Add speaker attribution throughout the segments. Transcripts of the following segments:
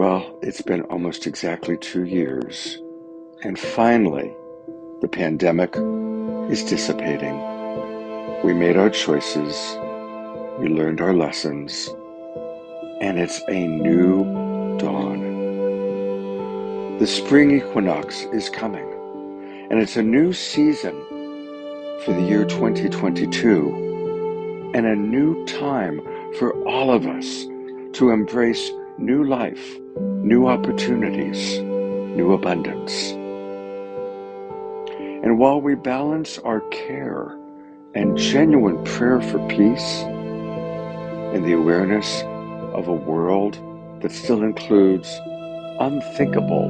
Speaker 1: Well, it's been almost exactly 2 years, and finally, the pandemic is dissipating. We made our choices, we learned our lessons, and it's a new dawn. The spring equinox is coming, and it's a new season for the year 2022, and a new time for all of us to embrace new life, new opportunities, new abundance. And while we balance our care and genuine prayer for peace in the awareness of a world that still includes unthinkable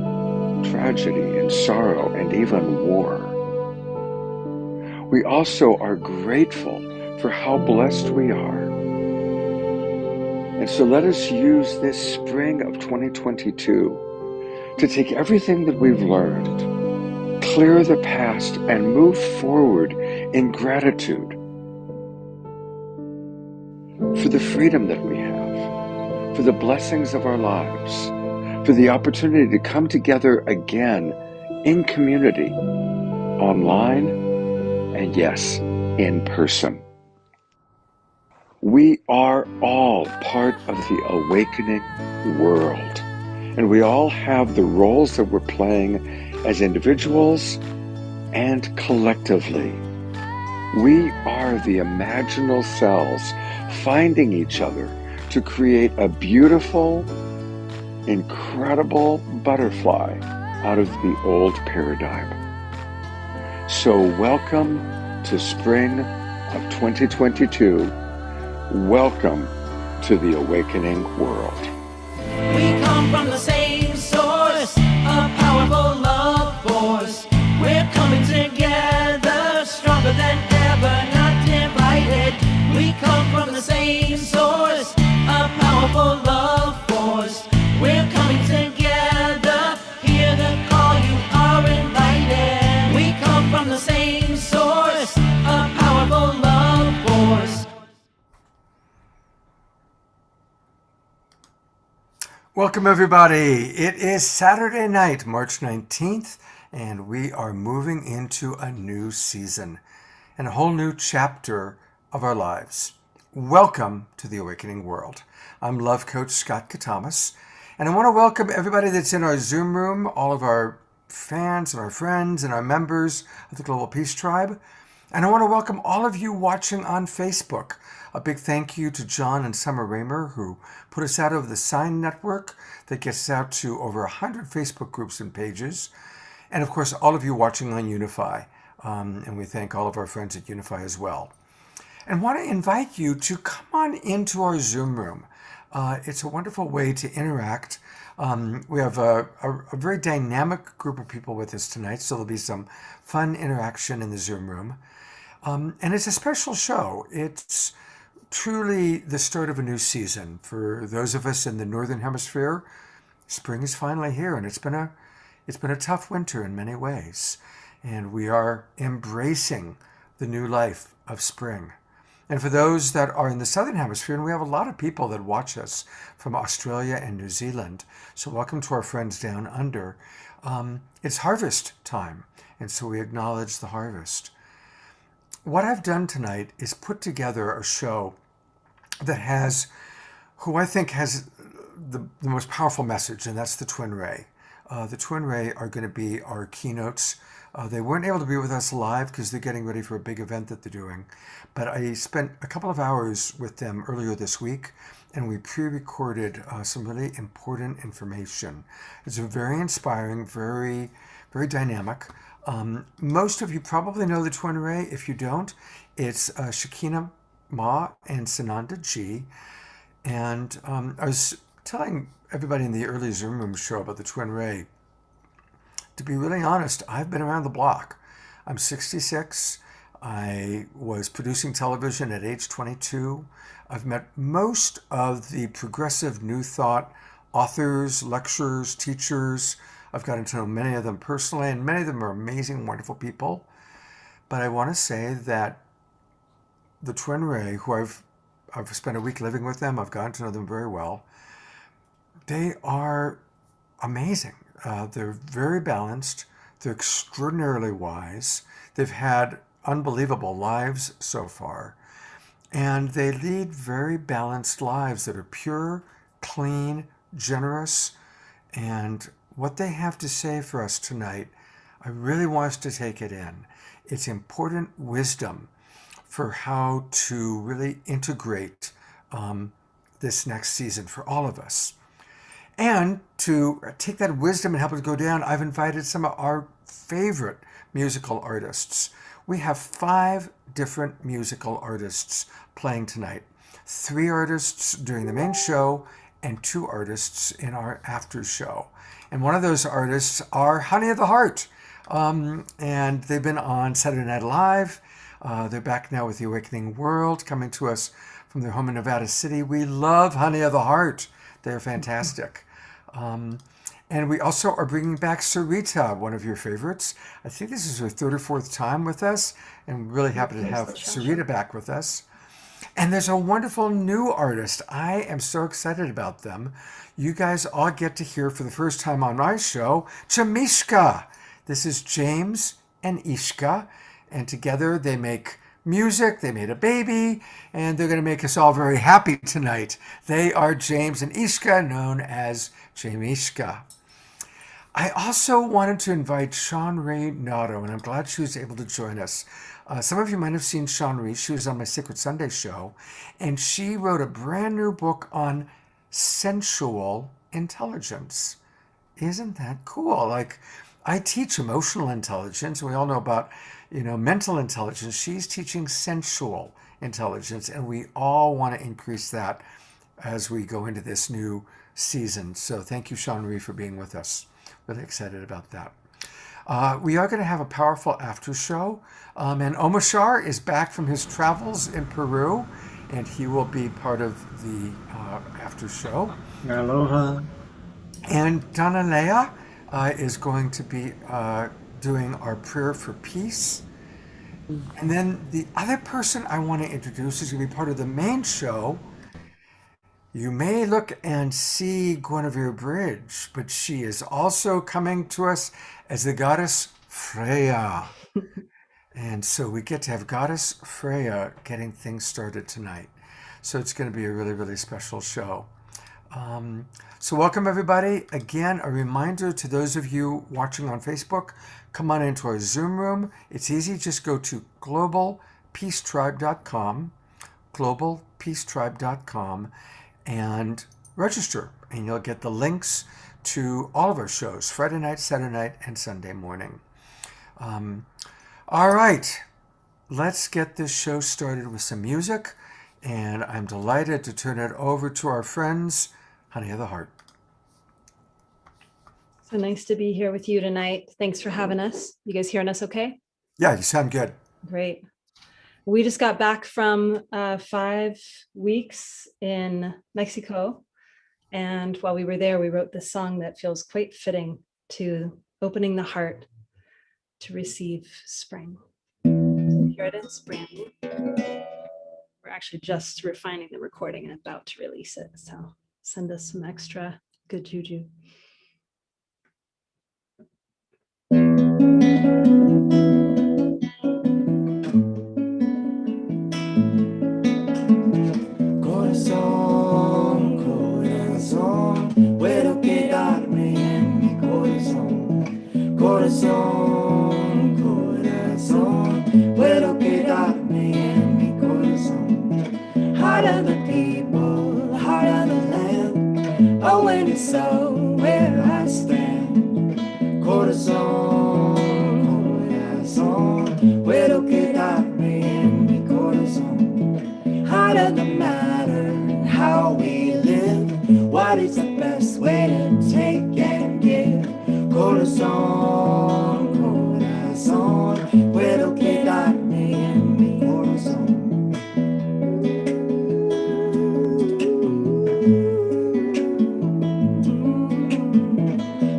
Speaker 1: tragedy and sorrow and even war, we also are grateful for how blessed we are. And so let us use this spring of 2022 to take everything that we've learned, clear the past, and move forward in gratitude for the freedom that we have, for the blessings of our lives, for the opportunity to come together again in community, online, and yes, in person. We are all part of the awakening world, and we all have the roles that we're playing as individuals and collectively. We are the imaginal selves finding each other to create a beautiful, incredible butterfly out of the old paradigm. So welcome to spring of 2022. Welcome to the awakening world.
Speaker 2: We come from the same source, a powerful love force. We're coming together, stronger than ever, not divided. We come from the same source, a powerful love force. We're coming together, hear the call, you are invited. We come from the same source, a powerful love force.
Speaker 3: Welcome everybody. It is Saturday night, March 19th, and we are moving into a new season and a whole new chapter of our lives. Welcome to the Awakening World. I'm Love Coach Scott Katamas, and I want to welcome everybody that's in our Zoom room, all of our fans and our friends and our members of the Global Peace Tribe. And I want to welcome all of you watching on Facebook. A big thank you to John and Sommer who put us out of the Sign Network that gets us out to over 100 Facebook groups and pages. And of course, all of you watching on Unify. And we thank all of our friends at Unify as well. And want to invite you to come on into our Zoom room. It's a wonderful way to interact. We have a very dynamic group of people with us tonight, so there'll be some fun interaction in the Zoom room. And it's a special show. It's truly the start of a new season. For those of us in the Northern Hemisphere, spring is finally here, and it's been a tough winter in many ways. And we are embracing the new life of spring. And for those that are in the Southern Hemisphere, and we have a lot of people that watch us from Australia and New Zealand, so welcome to our friends down under. It's harvest time, and so we acknowledge the harvest. What I've done tonight is put together a show that has, who I think has the most powerful message, and that's the Twin Ray. The Twin Ray are going to be our keynotes. They weren't able to be with us live because they're getting ready for a big event that they're doing. But I spent a couple of hours with them earlier this week, and we pre-recorded some really important information. It's very inspiring, very, very dynamic. Most of you probably know the Twin Ray. If you don't, it's Shekinah Ma and Sananda G. And I was telling everybody in the early Zoom room show about the Twin Ray. To be really honest, I've been around the block. I'm 66. I was producing television at age 22. I've met most of the progressive New Thought authors, lecturers, teachers. I've gotten to know many of them personally, and many of them are amazing, wonderful people. But I want to say that the Twin Ray, who I've spent a week living with them, I've gotten to know them very well. they are amazing. They're very balanced. They're extraordinarily wise. They've had unbelievable lives so far. And they lead very balanced lives that are pure, clean, generous. And what they have to say for us tonight, I really want us to take it in. It's important wisdom for how to really integrate this next season for all of us. And to take that wisdom and help it go down, I've invited some of our favorite musical artists. We have 5 different musical artists playing tonight. 3 artists during the main show and 2 artists in our after show. And one of those artists are Honey of the Heart. And they've been on Saturday Night Live. They're back now with The Awakening World, coming to us from their home in Nevada City. We love Honey of the Heart. They're fantastic. And we also are bringing back Sarita, one of your favorites. I think this is her 3rd or 4th time with us, and we're really happy to have Sarita back with us. And there's a wonderful new artist. I am so excited about them. You guys all get to hear for the first time on my show, Chamishka. This is James and Ishka, and together they make music, they made a baby, and they're going to make us all very happy tonight. They are James and Ishka, known as Jamishka. I also wanted to invite Sean Ray Nato, and I'm glad she was able to join us. Some of you might have seen Sean Ray. She was on my Sacred Sunday show, and she wrote a brand new book on sensual intelligence. Isn't that cool? Like, I teach emotional intelligence. We all know about, mental intelligence. She's teaching sensual intelligence, and we all want to increase that as we go into this new season. So thank you, Sean Ree, for being with us. Really excited about that. We are going to have a powerful after show, and Omashar is back from his travels in Peru, and he will be part of the after show.
Speaker 4: Aloha.
Speaker 3: And Donna Leah is going to be doing our prayer for peace. And then the other person I want to introduce is going to be part of the main show. You may look and see Gwenevere Bridge, but she is also coming to us as the goddess Freya. And so we get to have goddess Freya getting things started tonight. So it's going to be a really, really special show. So welcome everybody. Again, a reminder to those of you watching on Facebook, come on into our Zoom room. It's easy. Just go to globalpeacetribe.com, globalpeacetribe.com, and register, and you'll get the links to all of our shows, Friday night, Saturday night, and Sunday morning. All right, let's get this show started with some music, and I'm delighted to turn it over to our friends, Honey of the Heart.
Speaker 5: So nice to be here with you tonight. Thanks for having us. You guys hearing us okay?
Speaker 3: Yeah, you sound good.
Speaker 5: Great. We just got back from 5 weeks in Mexico. And while we were there, we wrote this song that feels quite fitting to opening the heart to receive spring. So here it is, brand new. We're actually just refining the recording and about to release it. So send us some extra good juju.
Speaker 2: Corazón, corazón, puedo quedarme en mi corazón. Corazón, corazón, puedo quedarme en mi corazón. Heart of the people, heart of the land. Oh, when it's so where I stand. Corazón, corazón, puedo quedarme en mi corazón. How does it matter how we live? What is the best way to take and give? Corazón, corazón, puedo quedarme en mi corazón.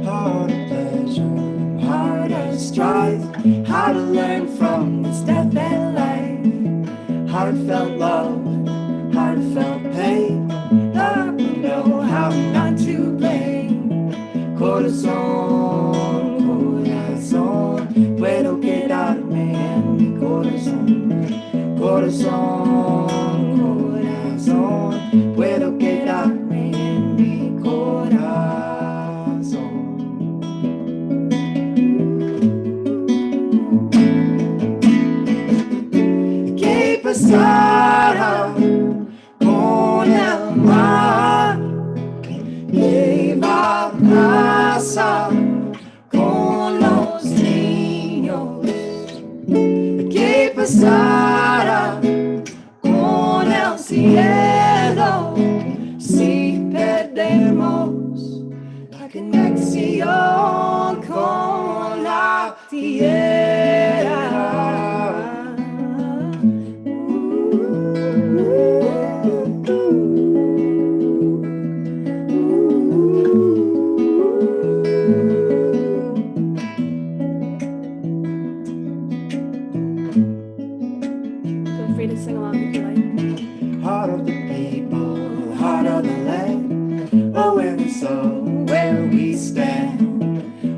Speaker 2: Heart of pleasure, heart of strife, how to learn from this death and life. Heartfelt love, heartfelt pain. I know how not to
Speaker 5: Feel free to sing along if you like.
Speaker 2: Heart of the people, heart of the land, awareness of where we stand.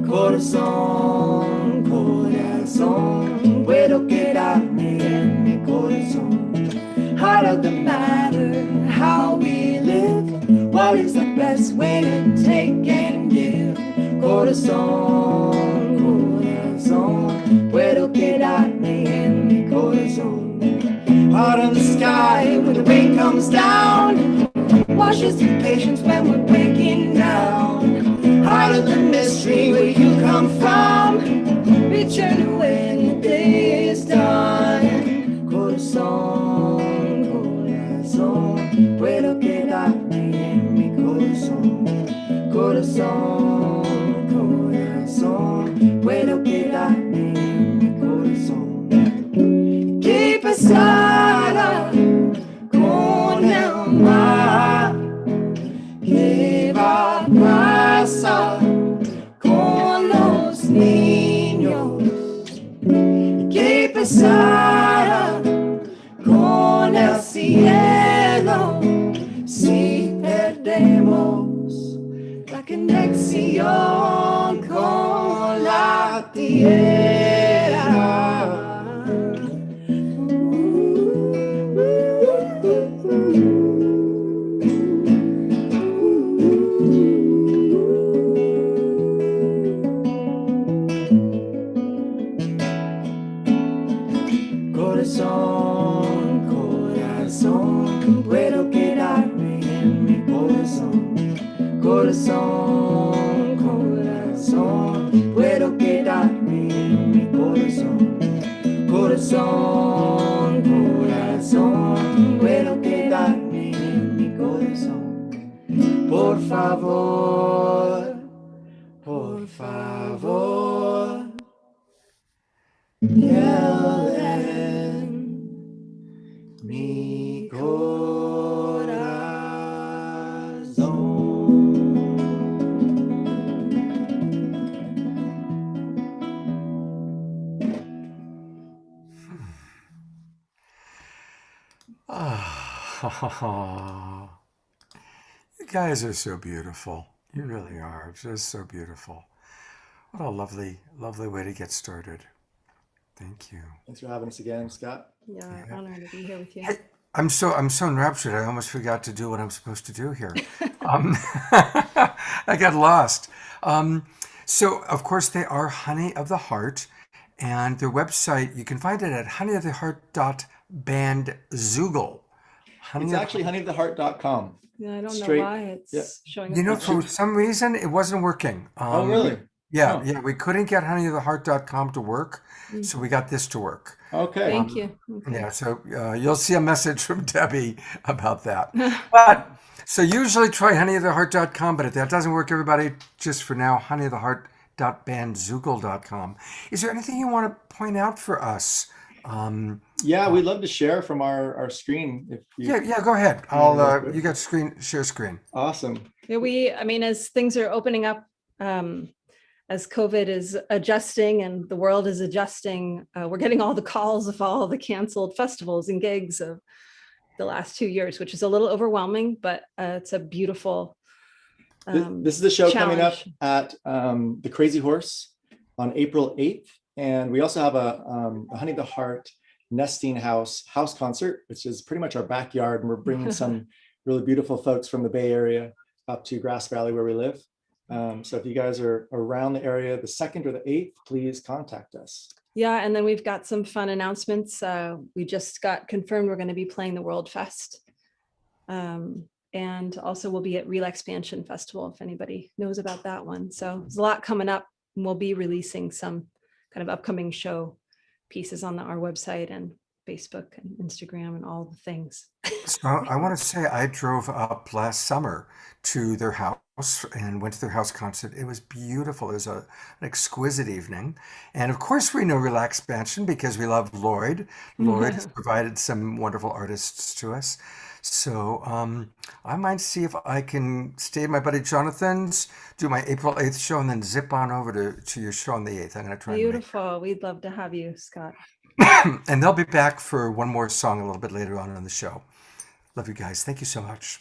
Speaker 2: Corazón, corazón, puedo quedarme en mi corazón. Heart of the matter, how we live, what is the best way to take and give. Corazón, corazón, puedo quedarme en mi corazón. Heart of the sky, when the rain comes down, washes through patience when we're breaking down. Heart of the mystery, where you come from, return when the day is done. Corazón, corazón, puedo quedarme en mi corazón. Corazón, corazón, puedo quedarme en mi corazón. Qué pesada con el mar, qué va a pasar con los niños. Qué pesada con el cielo si perdemos la conexión con la tierra. Corazón, corazón, puedo quedarme en mi corazón. Corazón, corazón, puedo quedarme en mi corazón. Corazón, corazón, puedo quedarme en mi corazón. Por favor, por favor, hiel en mi corazón.
Speaker 3: Ah, you guys are so beautiful. You really are just so beautiful. What a lovely, lovely way to get started. Thank you.
Speaker 4: Thanks for having us again, Scott.
Speaker 5: Yeah, honor to be here with you.
Speaker 3: Hey, I'm so enraptured. I almost forgot to do what I'm supposed to do here. I got lost. So of course they are Honey of the Heart, and their website you can find it at honeyoftheheart.bandzoogle.
Speaker 4: It's actually honeyoftheheart.com.
Speaker 5: Yeah, I don't
Speaker 4: Straight-
Speaker 5: know why it's
Speaker 4: yeah.
Speaker 5: showing up.
Speaker 3: You know,
Speaker 5: as
Speaker 3: for
Speaker 5: that.
Speaker 3: some reason it wasn't working.
Speaker 4: Oh, really?
Speaker 3: Yeah,
Speaker 4: Oh.
Speaker 3: yeah, we couldn't get honeyoftheheart.com to work,
Speaker 5: Mm.
Speaker 3: so we got this to work.
Speaker 4: Okay.
Speaker 5: Thank you. Okay.
Speaker 3: Yeah, so you'll see a message from Debbie about that. But so usually try honeyoftheheart.com, but if that doesn't work, everybody, just for now, honeyoftheheart.bandzoogle.com. Is there anything you want to point out for us?
Speaker 4: Yeah, we'd love to share from our screen. If you,
Speaker 3: Yeah, go ahead.
Speaker 4: Yeah,
Speaker 3: You got share screen.
Speaker 4: Awesome.
Speaker 5: Yeah, I mean, as things are opening up, as COVID is adjusting and the world is adjusting, we're getting all the calls of all the canceled festivals and gigs of the last 2 years, which is a little overwhelming, but it's a beautiful
Speaker 4: This is the show coming up
Speaker 5: challenge.
Speaker 4: at the Crazy Horse on April 8th. And we also have a Honey of the Heart nesting house concert, which is pretty much our backyard. And we're bringing some really beautiful folks from the Bay Area up to Grass Valley where we live. So if you guys are around the area, the 2nd or the 8th, please contact us.
Speaker 5: Yeah, and then we've got some fun announcements. We just got confirmed we're going to be playing the World Fest. And also we'll be at Real Expansion Festival, if anybody knows about that one. So there's a lot coming up, and we'll be releasing some kind of upcoming show pieces on our website and Facebook and Instagram and all the things.
Speaker 3: So I want to say I drove up last summer to their house and went to their house concert. It was beautiful. It was an exquisite evening. And of course, we know Relax Expansion because we love Lloyd. Lloyd has provided some wonderful artists to us. So I might see if I can stay at my buddy Jonathan's, do my April 8th show, and then zip on over to your show on the 8th. I'm going to try and make
Speaker 5: Beautiful. We'd love to have you, Scott.
Speaker 3: and they'll be back for one more song a little bit later on in the show. Love you guys. Thank you so much.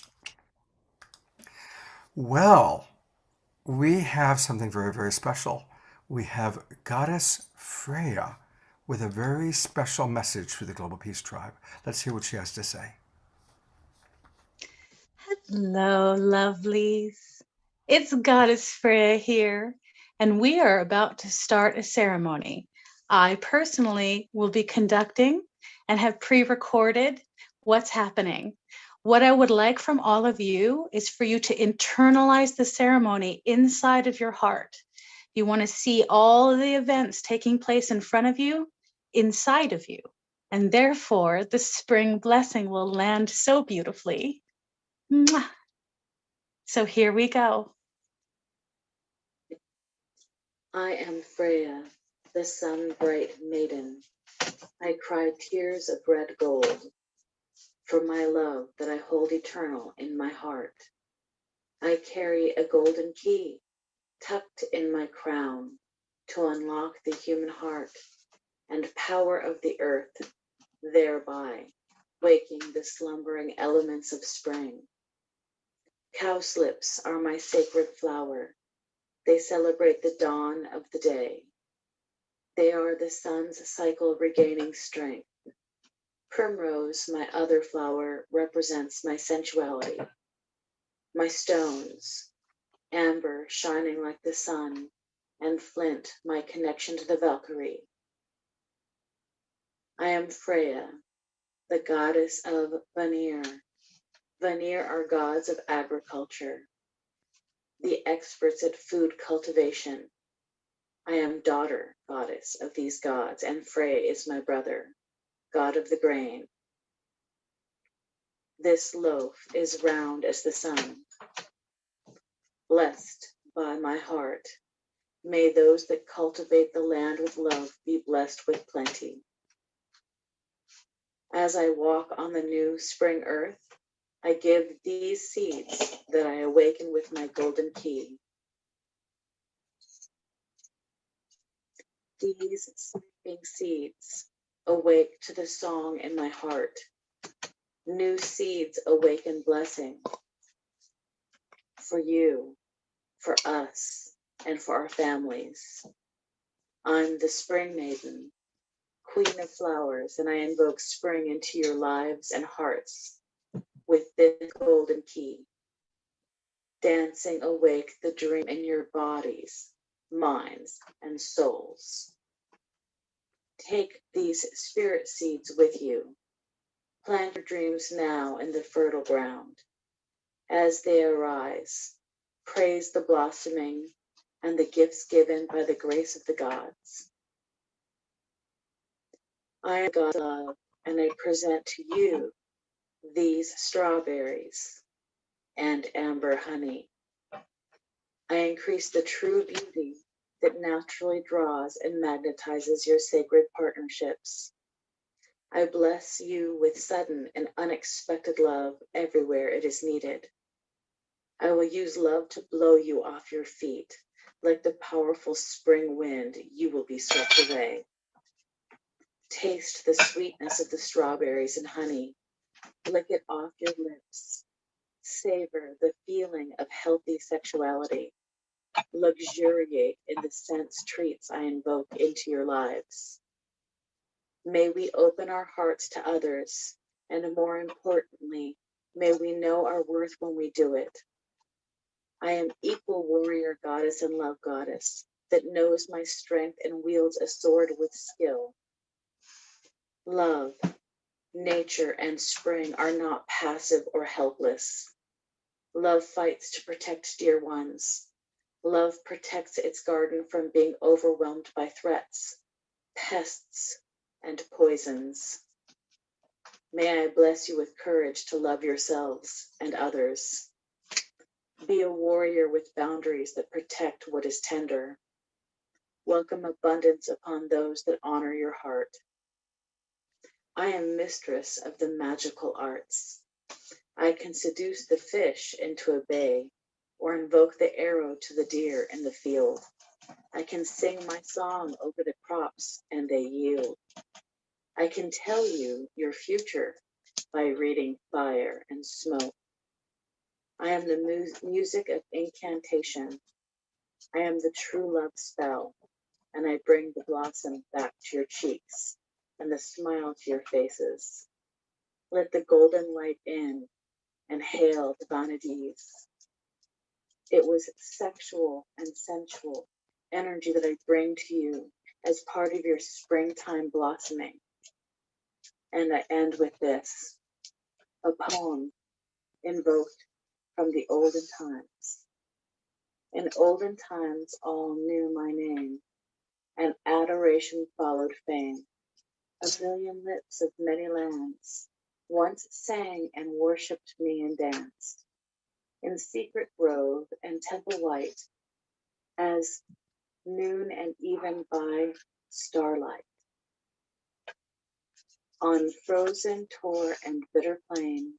Speaker 3: Well, we have something very, very special. We have Goddess Freya with a very special message for the Global Peace Tribe. Let's hear what she has to say.
Speaker 6: Hello, lovelies. It's Goddess Freya here, and we are about to start a ceremony. I personally will be conducting and have pre-recorded what's happening. What I would like from all of you is for you to internalize the ceremony inside of your heart. You want to see all of the events taking place in front of you, inside of you, and therefore the spring blessing will land so beautifully. Mwah. So here we go. I am Freya, the sun-bright maiden. I cry tears of red gold for my love that I hold eternal in my heart. I carry a golden key tucked in my crown to unlock the human heart and power of the earth, thereby waking the slumbering elements of spring. Cowslips are my sacred flower. They celebrate the dawn of the day. They are the sun's cycle regaining strength. Primrose, my other flower, represents my sensuality. My stones, amber shining like the sun, and flint, my connection to the Valkyrie. I am Freya, the goddess of Vanir. Vanir are gods of agriculture, the experts at food cultivation. I am daughter goddess of these gods, and Frey is my brother, god of the grain. This loaf is round as the sun. Blessed by my heart, may those that cultivate the land with love be blessed with plenty. As I walk on the new spring earth, I give these seeds that I awaken with my golden key. These sleeping seeds awake to the song in my heart. New seeds awaken blessing for you, for us, and for our families. I'm the spring maiden, queen of flowers, and I invoke spring into your lives and hearts with this golden key. Dancing awake the dream in your bodies, minds, and souls. Take these spirit seeds with you. Plant your dreams now in the fertile ground. As they arise, praise the blossoming and the gifts given by the grace of the gods. I am God of love, and I present to you these strawberries and amber honey. I increase the true beauty that naturally draws and magnetizes your sacred partnerships. I bless you with sudden and unexpected love everywhere it is needed. I will use love to blow you off your feet. Like the powerful spring wind, you will be swept away. Taste the sweetness of the strawberries and honey. Lick it off your lips. Savor the feeling of healthy sexuality. Luxuriate in the sense treats I invoke into your lives. May we open our hearts to others, and more importantly, may we know our worth when we do it. I am equal warrior goddess and love goddess that knows my strength and wields a sword with skill. Love, nature, and spring are not passive or helpless. Love fights to protect dear ones. Love protects its garden from being overwhelmed by threats, pests, and poisons. May I bless you with courage to love yourselves and others. Be a warrior with boundaries that protect what is tender. Welcome abundance upon those that honor your heart. I am mistress of the magical arts. I can seduce the fish into a bay, or invoke the arrow to the deer in the field. I can sing my song over the crops and they yield. I can tell you your future by reading fire and smoke. I am the music of incantation. I am the true love spell, and I bring the blossom back to your cheeks and the smile to your faces. Let the golden light in and hail divinities. It was sexual and sensual energy that I bring to you as part of your springtime blossoming. And I end with this, a poem invoked from the olden times. In olden times all knew my name, and adoration followed fame. A million lips of many lands once sang and worshipped me and danced in secret grove and temple white as noon and even by starlight. On frozen tor and bitter plain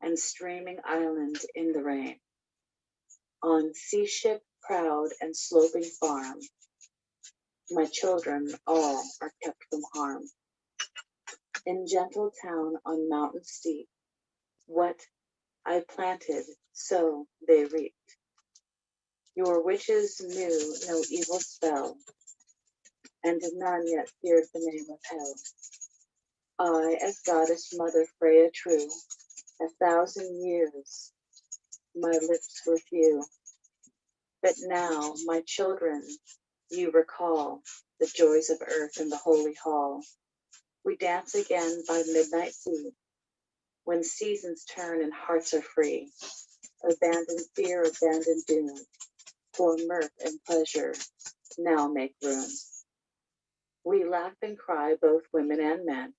Speaker 6: and streaming island in the rain. On sea ship proud and sloping farm, my children all are kept from harm. In gentle town on mountain steep, what I planted, so they reaped. Your witches knew no evil spell, and none yet feared the name of hell. I, as goddess mother Freya true, 1,000 years my lips were few. But now, my children, you recall the joys of earth in the holy hall. We dance again by midnight sea, when seasons turn and hearts are free. Abandon fear, abandon doom, for mirth and pleasure now make room. We laugh and cry, both women and men.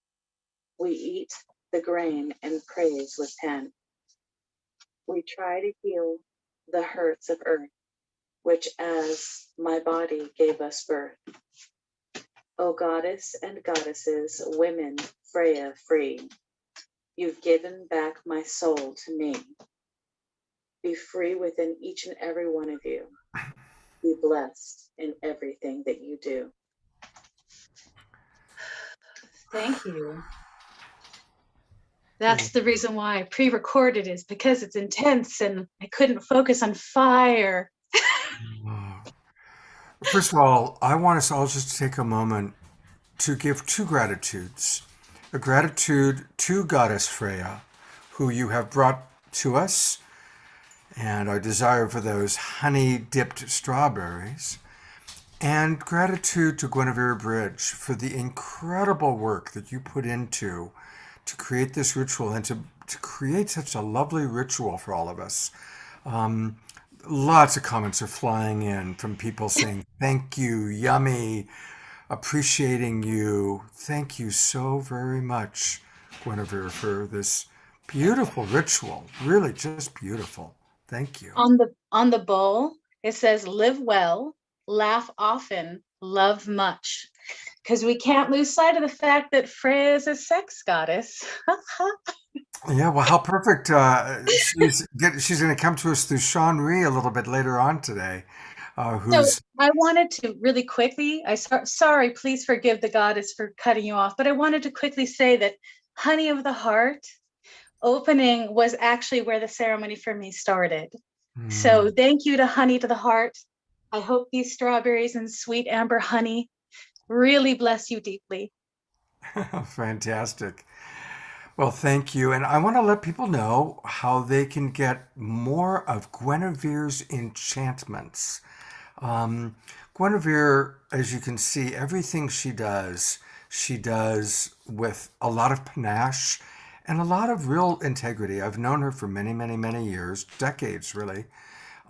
Speaker 6: We eat the grain and praise with pen. We try to heal the hurts of earth, which as my body gave us birth. O goddess and goddesses, women, Freya free, you've given back my soul to me. Be free within each and every one of you. Be blessed in everything that you do.
Speaker 7: Thank you. That's the reason why I pre-recorded, is because it's intense and I couldn't focus on fire.
Speaker 3: First of all, I want us all just to take a moment to give two gratitudes. A gratitude to Goddess Freya, who you have brought to us, and our desire for those honey-dipped strawberries. And gratitude to Gwenevere Bridge for the incredible work that you put into to create this ritual and to create such a lovely ritual for all of us. Lots of comments are flying in from people saying, thank you, yummy, appreciating you. Thank you so very much, Gwenevere, for this beautiful ritual. Really just beautiful. Thank you.
Speaker 7: On the bowl, it says, live well, laugh often, love much. Because we can't lose sight of the fact that Freya is a sex goddess.
Speaker 3: Yeah, well, how perfect. She's going to come to us through Sean Rhee a little bit later on today.
Speaker 7: So
Speaker 3: Who's
Speaker 7: I wanted to really quickly, sorry, please forgive the goddess for cutting you off, but I wanted to quickly say that Honey of the Heart opening was actually where the ceremony for me started. So thank you to Honey to the Heart. I hope these strawberries and sweet amber honey really bless you deeply.
Speaker 3: fantastic. Well, thank you. And I want to let people know how they can get more of Guinevere's enchantments. Gwenevere, as you can see, everything she does with a lot of panache and a lot of real integrity. I've known her for many, many, many years, decades really.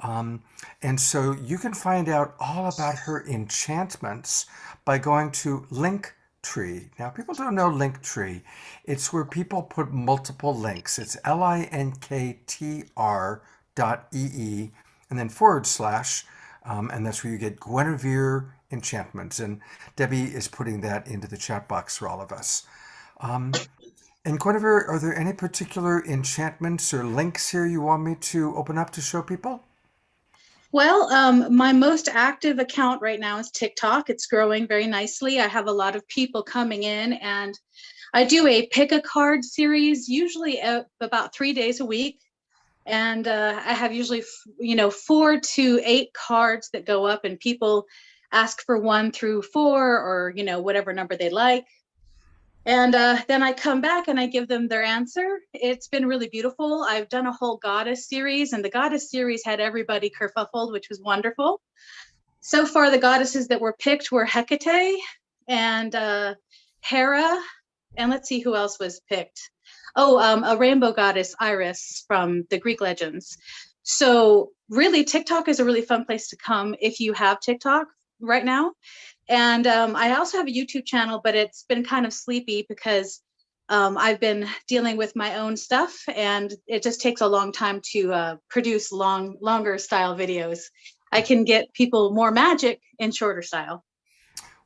Speaker 3: And so you can find out all about her enchantments by going to Linktree. Now, people don't know Linktree. It's where people put multiple links. It's linktr.ee gwenevere.ee and then /, and that's where you get Gwenevere Enchantments. And Debbie is putting that into the chat box for all of us. And Gwenevere, are there any particular enchantments or links here you want me to open up to show people?
Speaker 7: Well, my most active account right now is TikTok. It's growing very nicely. I have a lot of people coming in, and I do a pick a card series, usually about 3 days a week. And I have usually, 4 to 8 cards that go up, and people ask for 1 through 4, or, whatever number they like. And then I come back and I give them their answer. It's been really beautiful. I've done a whole goddess series, and the goddess series had everybody kerfuffled, which was wonderful. So far, the goddesses that were picked were Hecate and Hera, and let's see who else was picked. Oh, a rainbow goddess, Iris, from the Greek legends. So really, TikTok is a really fun place to come if you have TikTok right now. And I also have a YouTube channel, but it's been kind of sleepy because I've been dealing with my own stuff, and it just takes a long time to produce longer style videos. I can get people more magic in shorter style.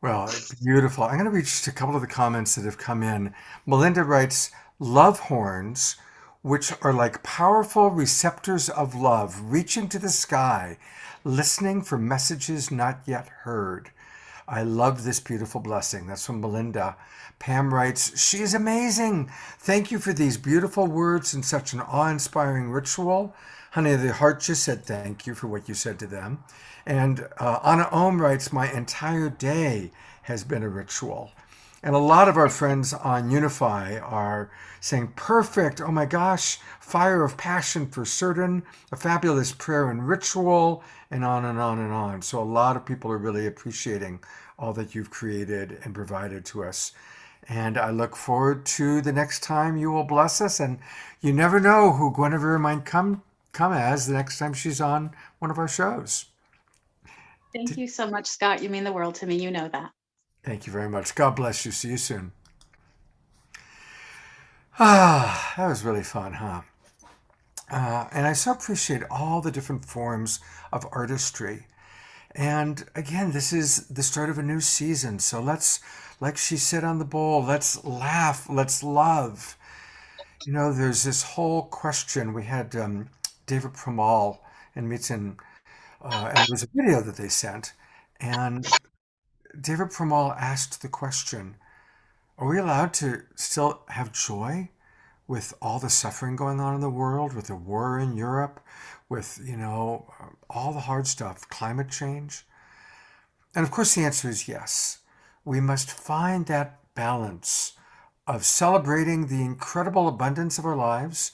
Speaker 3: Well, beautiful. I'm going to read just a couple of the comments that have come in. Melinda writes, love horns, which are like powerful receptors of love, reaching to the sky, listening for messages not yet heard. I love this beautiful blessing. That's from Melinda. Pam writes, she's amazing. Thank you for these beautiful words and such an awe-inspiring ritual. Honey of the Heart just said thank you for what you said to them. And Anna Ohm writes, my entire day has been a ritual. And a lot of our friends on Unify are saying, perfect, oh my gosh, fire of passion for certain, a fabulous prayer and ritual, and on and on and on. So a lot of people are really appreciating all that you've created and provided to us. And I look forward to the next time you will bless us. And you never know who Gwenevere might come as the next time she's on one of our shows.
Speaker 7: Thank you so much, Scott. You mean the world to me. You know that.
Speaker 3: Thank you very much. God bless you. See you soon. That was really fun, huh? And I so appreciate all the different forms of artistry. And again, this is the start of a new season. So let's, like she said on the bowl, let's laugh, let's love. There's this whole question. We had David Pramal and Mitten, and it was a video that they sent. And David Pramal asked the question, are we allowed to still have joy with all the suffering going on in the world, with the war in Europe, with, all the hard stuff, climate change? And of course, the answer is yes. We must find that balance of celebrating the incredible abundance of our lives,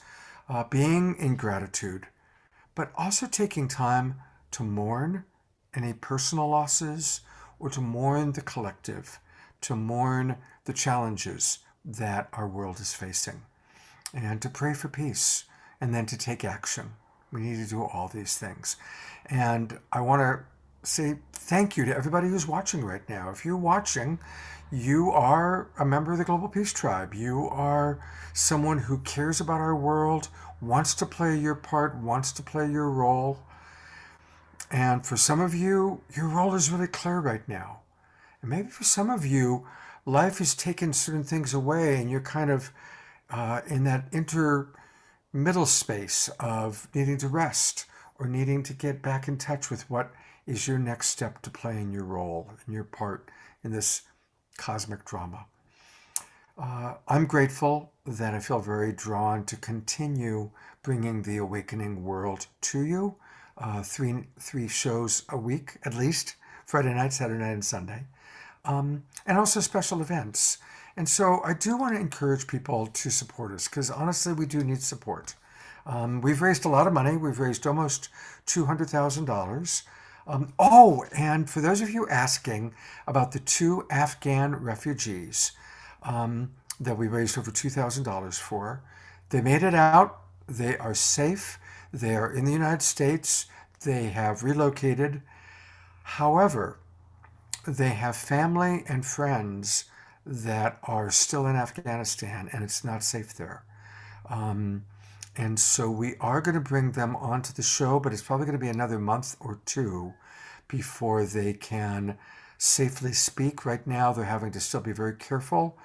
Speaker 3: being in gratitude, but also taking time to mourn any personal losses or to mourn the collective, to mourn the challenges that our world is facing, and to pray for peace, and then to take action. We need to do all these things. And I want to say thank you to everybody who's watching right now. If you're watching, you are a member of the Global Peace Tribe. You are someone who cares about our world, wants to play your part, wants to play your role. And for some of you, your role is really clear right now. And maybe for some of you, life has taken certain things away, and you're kind of in that middle space of needing to rest or needing to get back in touch with what is your next step to play in your role and your part in this cosmic drama. I'm grateful that I feel very drawn to continue bringing the awakening world to you. Three shows a week, at least, Friday night, Saturday night, and Sunday. And also special events. And so I do want to encourage people to support us, because honestly, we do need support. We've raised a lot of money. We've raised almost $200,000. And for those of you asking about the 2 Afghan refugees that we raised over $2,000 for, they made it out. They are safe. They are in the United States. They have relocated. However, they have family and friends that are still in Afghanistan, and it's not safe there. And so we are going to bring them onto the show, but it's probably going to be another month or two before they can safely speak. Right now, they're having to still be very careful.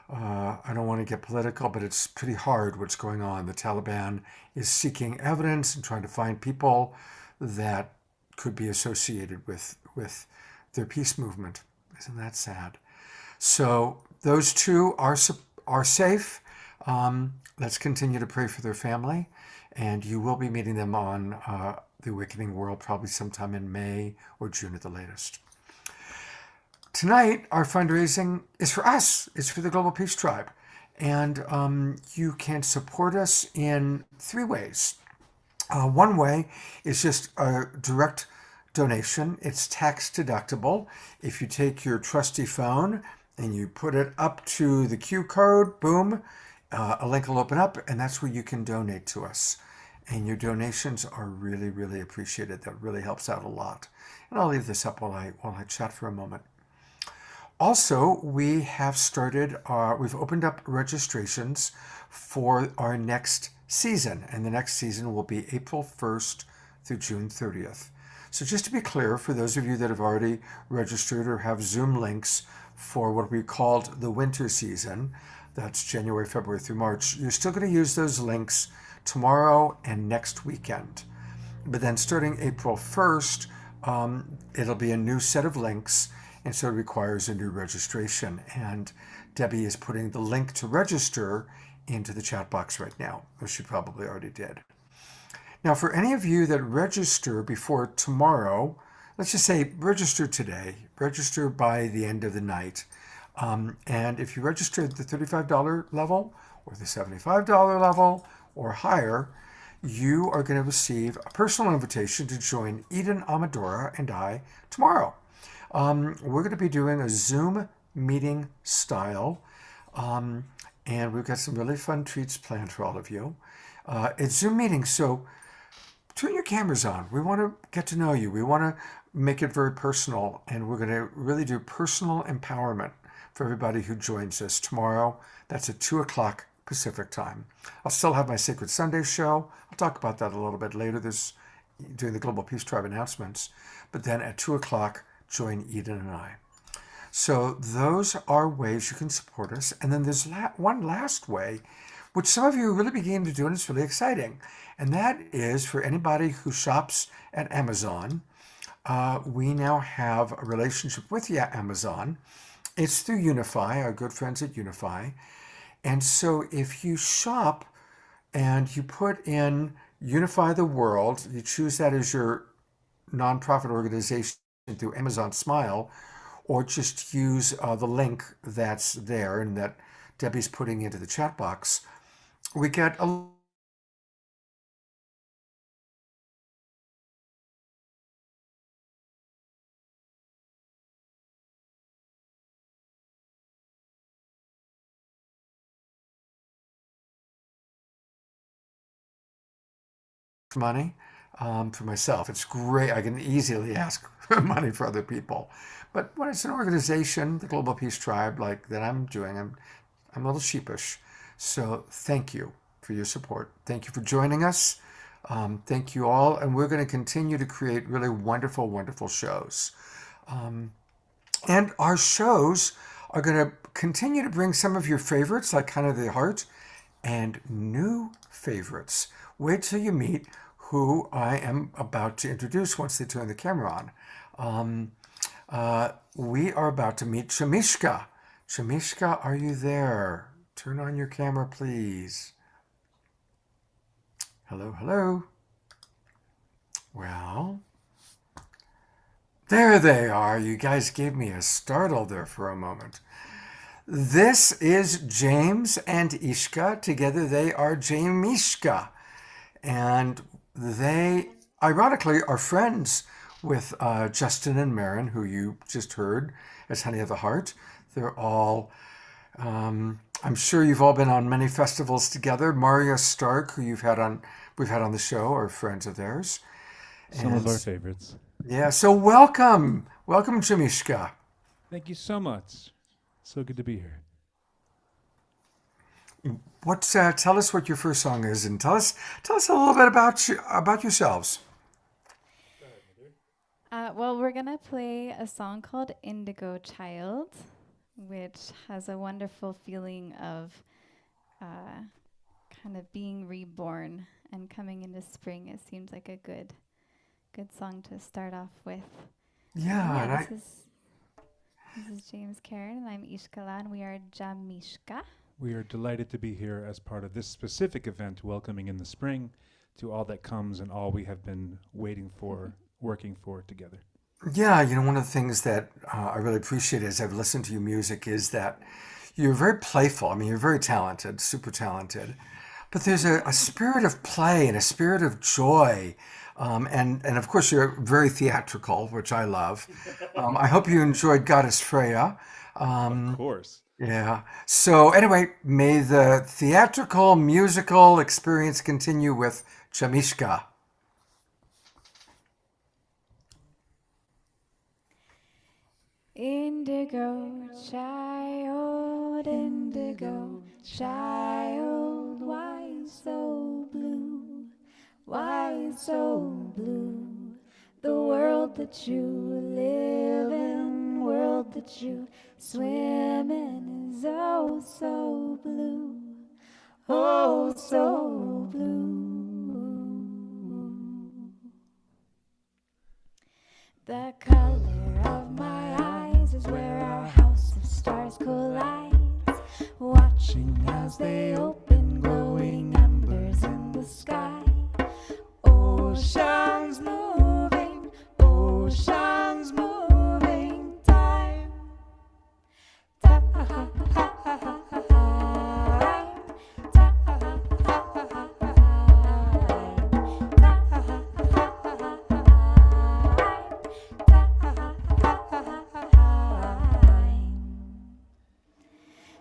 Speaker 3: I don't want to get political, but it's pretty hard what's going on. The Taliban is seeking evidence and trying to find people that could be associated with their peace movement. Isn't that sad? So those two are safe. Let's continue to pray for their family, and you will be meeting them on the Awakening World probably sometime in May or June at the latest. Tonight, our fundraising is for us. It's for the Global Peace Tribe. And you can support us in three ways. One way is just a direct donation. It's tax deductible. If you take your trusty phone and you put it up to the Q code, boom, a link will open up, and that's where you can donate to us. And your donations are really, really appreciated. That really helps out a lot. And I'll leave this up while I chat for a moment. Also, we have started, we've opened up registrations for our next season, and the next season will be April 1st through June 30th. So just to be clear, for those of you that have already registered or have Zoom links for what we called the winter season, that's January, February through March, you're still going to use those links tomorrow and next weekend. But then starting April 1st, it'll be a new set of links, and so it requires a new registration. And Debbie is putting the link to register into the chat box right now, or she probably already did. Now, for any of you that register before tomorrow, let's just say register today, register by the end of the night. And if you register at the $35 level or the $75 level or higher, you are going to receive a personal invitation to join Eden Amadora and I tomorrow. We're going to be doing a Zoom meeting style, and we've got some really fun treats planned for all of you. It's Zoom meetings, so turn your cameras on. We want to get to know you. We want to make it very personal, and we're going to really do personal empowerment for everybody who joins us tomorrow. That's at 2 o'clock Pacific time. I'll still have my Sacred Sunday show. I'll talk about that a little bit later during the Global Peace Tribe announcements. But then at 2 o'clock, join Eden and I. So those are ways you can support us. And then there's one last way, which some of you are really beginning to do, and it's really exciting. And that is for anybody who shops at Amazon. We now have a relationship with Amazon. It's through Unify, our good friends at Unify. And so if you shop and you put in Unify the World, you choose that as your nonprofit organization through Amazon Smile, or just use the link that's there and that Debbie's putting into the chat box, we get a money for myself. It's great. I can easily ask for money for other people. But when it's an organization, the Global Peace Tribe, like that I'm doing, I'm a little sheepish. So thank you for your support. Thank you for joining us. Thank you all. And we're going to continue to create really wonderful, wonderful shows. And our shows are going to continue to bring some of your favorites, like kind of the heart, and new favorites. Wait till you meet who I am about to introduce once they turn the camera on. We are about to meet Shamishka. Shamishka, are you there? Turn on your camera, please. Hello, hello. Well, there they are. You guys gave me a startle there for a moment. This is James and Ishka. Together they are Jamishka. And they, ironically, are friends with Justin and Marin, who you just heard as Honey of the Heart. They're all, I'm sure you've all been on many festivals together. Maria Stark, who we've had on the show, are friends of theirs.
Speaker 8: Some of our favorites.
Speaker 3: Yeah, so welcome. Welcome, Jamishka.
Speaker 8: Thank you so much. So good to be here.
Speaker 3: Tell us what your first song is, and tell us a little bit about yourselves.
Speaker 9: Well, we're gonna play a song called Indigo Child, which has a wonderful feeling of kind of being reborn and coming into spring. It seems like a good song to start off with.
Speaker 3: Yeah,
Speaker 9: this is James Karen, and I'm Ishkala, and we are Jamishka.
Speaker 8: We are delighted to be here as part of this specific event, welcoming in the spring to all that comes and all we have been waiting for, working for together.
Speaker 3: Yeah, one of the things that I really appreciate as I've listened to your music is that you're very playful. I mean, you're very talented, super talented. But there's a spirit of play and a spirit of joy. And of course, you're very theatrical, which I love. I hope you enjoyed Goddess Freya.
Speaker 8: Of course.
Speaker 3: Yeah. So anyway, may the theatrical musical experience continue with Jamishka.
Speaker 9: Indigo child, why so blue? Why so blue? The world that you live in, world that you swim in is oh so blue, oh so blue. The color of my eyes is where our house of stars collides, watching as they open glowing embers in the sky. Oceans moving, time.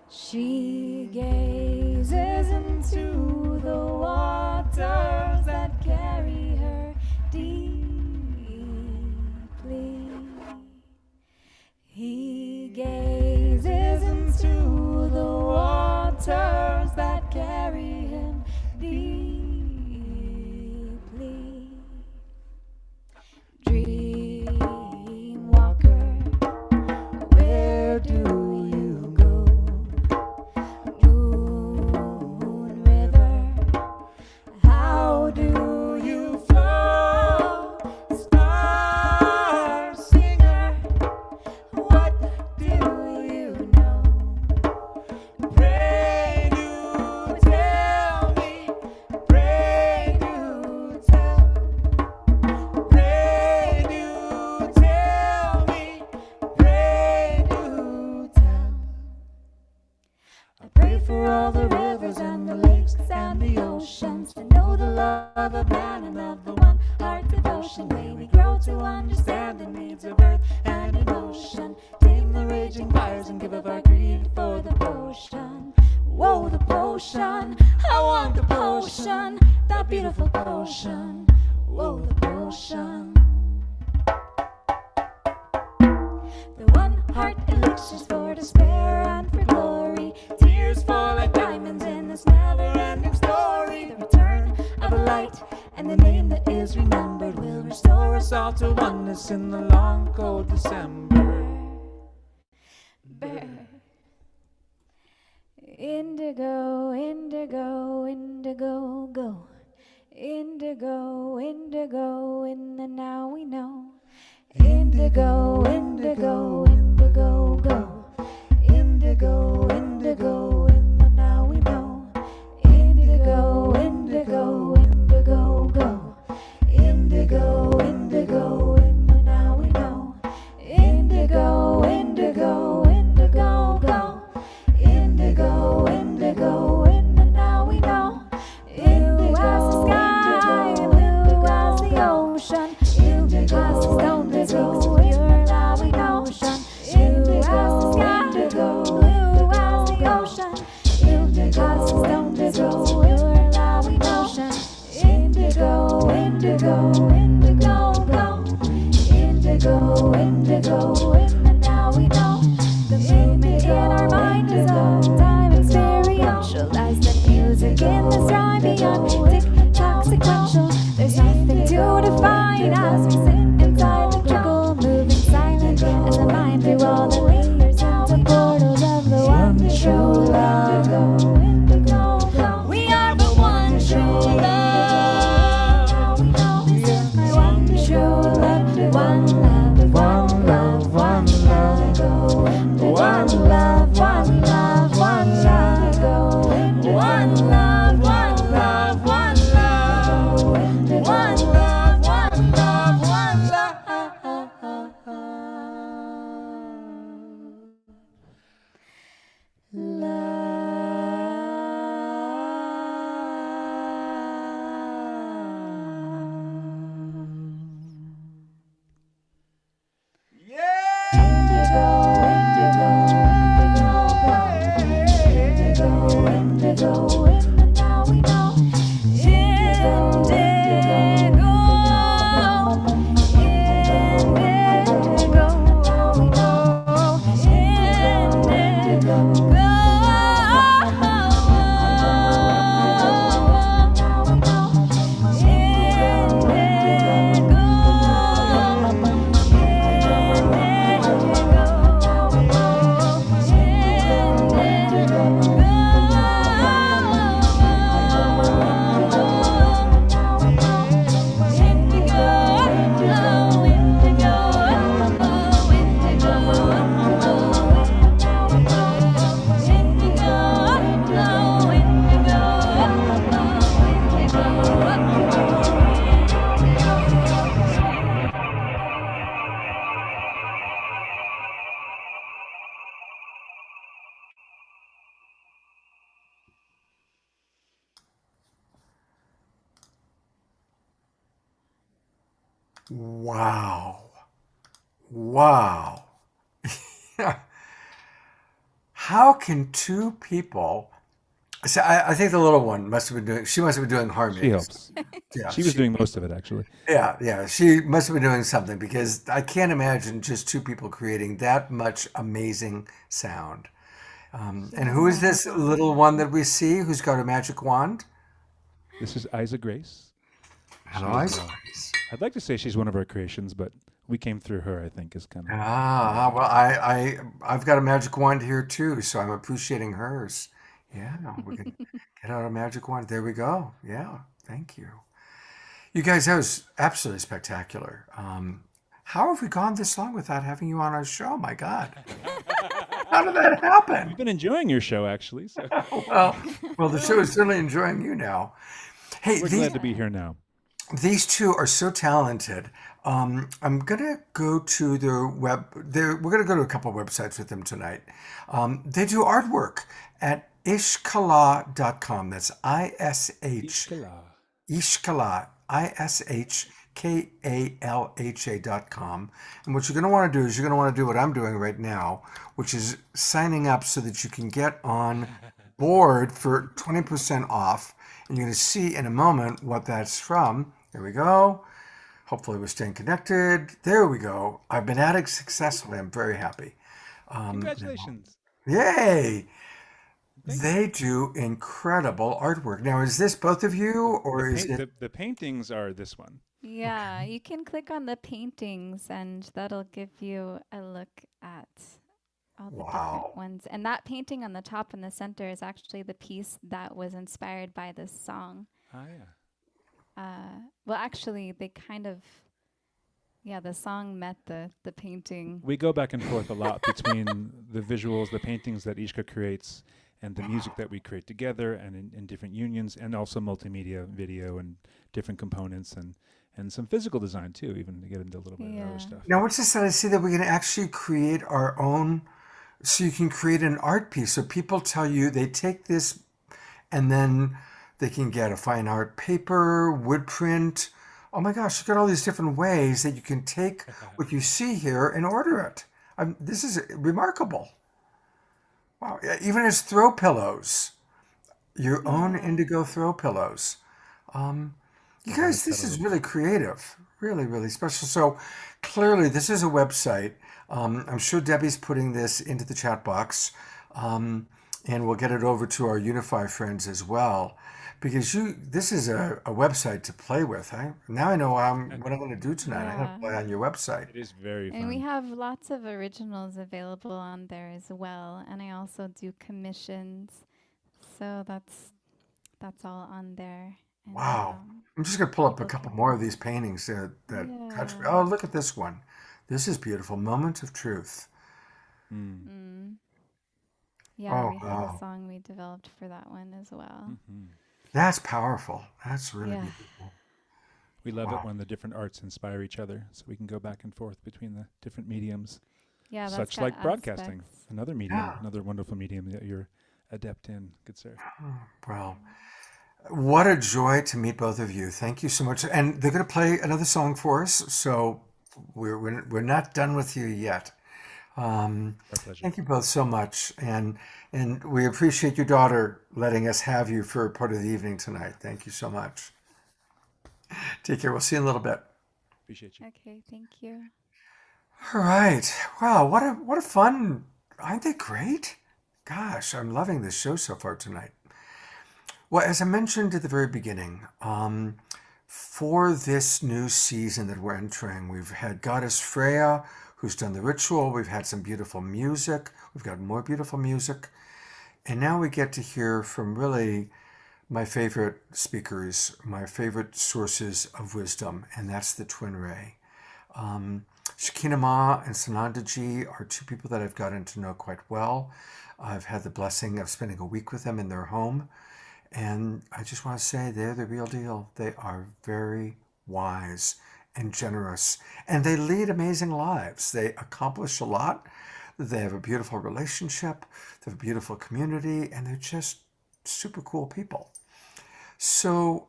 Speaker 9: She gazes into the waters that carry her deeply. He gazes into the waters that carry him deeply. Dream walker, where do you go? Moon river, how do you flow? Star singer, what do you know? Pray do tell me, pray do tell, pray do tell me, pray do tell. I pray for all the rivers and the lakes and the oceans to know the love of man and love the one heart devotion. May we grow to understand the needs of earth and emotion, tame the raging fires and give of our greed for the potion. Whoa, the potion, I want the potion, that beautiful potion. Whoa, the potion. The one heart elixirs for despair and for glory. Tears fall like diamonds in this never-ending story. The return of a light and the name that is remembered will restore us all to oneness in the long cold December. Indigo, indigo, indigo, go. Indigo, indigo, in the now we know. Indigo, indigo, indigo, go. Indigo, indigo, in the now we know. Indigo, indigo, indigo, go. Indigo, indigo, in the now we know. Indigo, indigo, indigo, go. Indigo, indigo, in the now we know. Blue as the sky, blue as the ocean. Indigo, as the stone that speaks pure love emotion. Blue as the sky, blue as the ocean. rain as we sit inside the jungle, moving silent as a mind through all the layers into portals of the one true love. We are the one true love. This is my one true love. One love, one love, one love. One love, one love, one love. One love, one love, one love. One love, one love, one
Speaker 3: Wow. Wow. How can two people? So I think the little one must have been doing. She must have been doing harmonies.
Speaker 8: She helps.
Speaker 3: Yeah,
Speaker 8: She was doing most of it, actually.
Speaker 3: Yeah. She must have been doing something because I can't imagine just two people creating that much amazing sound. And who is this little one that we see who's got a magic wand?
Speaker 8: This is Isa Grace.
Speaker 3: Hello,
Speaker 8: She's,
Speaker 3: Isa.
Speaker 8: I'd like to say she's one of our creations, but we came through her, I think, is kind of.
Speaker 3: Well, I've got a magic wand here too, so I'm appreciating hers. Yeah, we can get out a magic wand. There we go. Yeah, thank you. You guys, that was absolutely spectacular. How have we gone this long without having you on our show? My God, how did that happen?
Speaker 8: We've been enjoying your show, actually. So
Speaker 3: Well, the show is certainly enjoying you now. Hey,
Speaker 8: we're glad to be here now.
Speaker 3: these two are so talented. I'm gonna go to their we're gonna go to a couple of websites with them tonight. They do artwork at ishkala.com. That's Ishkala, ISHKALHA.com. And what you're going to want to do is you're going to want to do what I'm doing right now, which is signing up so that you can get on board for 20% off. And you're going to see in a moment what that's from. There we go. Hopefully we're staying connected. There we go. I've been at it successfully. I'm very happy.
Speaker 8: Congratulations.
Speaker 3: Yay! They do incredible artwork. Now, is this both of you, or is it?
Speaker 8: The paintings are this one.
Speaker 9: Yeah, you can click on the paintings and that'll give you a look at all the different ones. And that painting on the top in the center is actually the piece that was inspired by this song.
Speaker 8: Oh, yeah.
Speaker 9: Well, actually, they kind of, the song met the painting.
Speaker 8: We go back and forth a lot between the visuals, the paintings that Ishka creates, and the music that we create together, and in different unions, and also multimedia, video, and different components, and some physical design too, even to get into a little bit of other stuff.
Speaker 3: Now, what's this that I see that we can actually create our own? So you can create an art piece. So people tell you they take this, and then they can get a fine art paper, wood print. Oh my gosh, you've got all these different ways that you can take what you see here and order it. This is remarkable. Wow, even as throw pillows, your own indigo throw pillows. You guys, this is really creative, really, really special. So clearly this is a website. I'm sure Debbie's putting this into the chat box, and we'll get it over to our Unify friends as well. because this is a website to play with. Now I know what I'm going to do tonight. I'm going to
Speaker 9: Yeah.
Speaker 3: play on your website.
Speaker 8: It is very
Speaker 9: And we
Speaker 8: fun.
Speaker 9: have lots of originals available on there as well. And I also do commissions. So that's all on there. And
Speaker 3: Wow. I'm just going to pull up a
Speaker 9: people
Speaker 3: couple
Speaker 9: can
Speaker 3: more of these paintings that touch me.
Speaker 9: yeah.
Speaker 3: Oh, look at this one. This is beautiful. Moment of Truth.
Speaker 8: Mm.
Speaker 9: Mm. Yeah,
Speaker 3: Oh,
Speaker 9: we have a
Speaker 3: wow.
Speaker 9: song we developed for that one as well.
Speaker 8: Hmm.
Speaker 3: That's powerful. That's really
Speaker 9: Yeah.
Speaker 3: beautiful.
Speaker 8: We love it
Speaker 3: Wow.
Speaker 8: when the different arts inspire each other, so we can go back and forth between the different mediums.
Speaker 9: Yeah, that's
Speaker 8: Such
Speaker 9: got
Speaker 8: like broadcasting,
Speaker 9: aspects.
Speaker 8: another medium,
Speaker 3: Yeah.
Speaker 8: another wonderful medium that you're adept in, good sir.
Speaker 3: Well, what a joy to meet both of you. Thank you so much. And they're going to play another song for us. So we're not done with you yet.
Speaker 8: Our pleasure.
Speaker 3: Thank you both so much. And we appreciate your daughter letting us have you for part of the evening tonight. Thank you so much. Take care. We'll see you in a little bit.
Speaker 8: Appreciate you.
Speaker 9: Okay, thank you.
Speaker 3: All right. Wow, what a fun. Aren't they great? Gosh, I'm loving this show so far tonight. Well, as I mentioned at the very beginning, for this new season that we're entering, we've had Goddess Freya, who's done the ritual. We've had some beautiful music. We've got more beautiful music. And now we get to hear from really my favorite speakers, my favorite sources of wisdom, and that's the Twin Ray. Shekina Ma and Sanandaji are two people that I've gotten to know quite well. I've had the blessing of spending a week with them in their home. And I just want to say they're the real deal. They are very wise and generous. And they lead amazing lives. They accomplish a lot. They have a beautiful relationship. They have a beautiful community. And they're just super cool people. So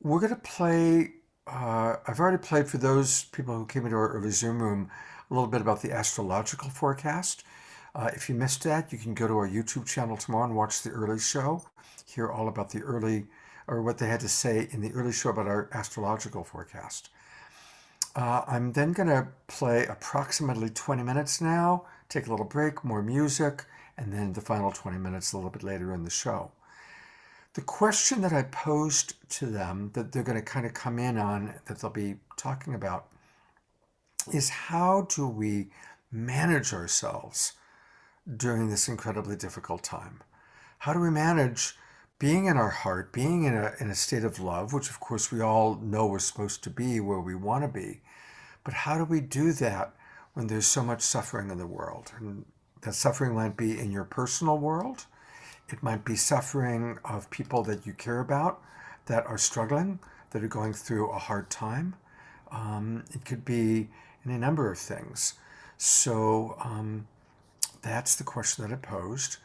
Speaker 3: we're going to play. I've already played for those people who came into our early Zoom room a little bit about the astrological forecast. If you missed that, you can go to our YouTube channel tomorrow and watch the early show, hear all about the early, or what they had to say in the early show about our astrological forecast. I'm then going to play approximately 20 minutes now, take a little break, more music, and then the final 20 minutes a little bit later in the show. The question that I posed to them that they're going to kind of come in on, that they'll be talking about, is how do we manage ourselves during this incredibly difficult time? How do we manage being in our heart, being in a state of love, which of course we all know we're supposed to be where we want to be, but how do we do that when there's so much suffering in the world? And that suffering might be in your personal world. It might be suffering of people that you care about that are struggling, that are going through a hard time. It could be any number of things. So that's the question that I posed.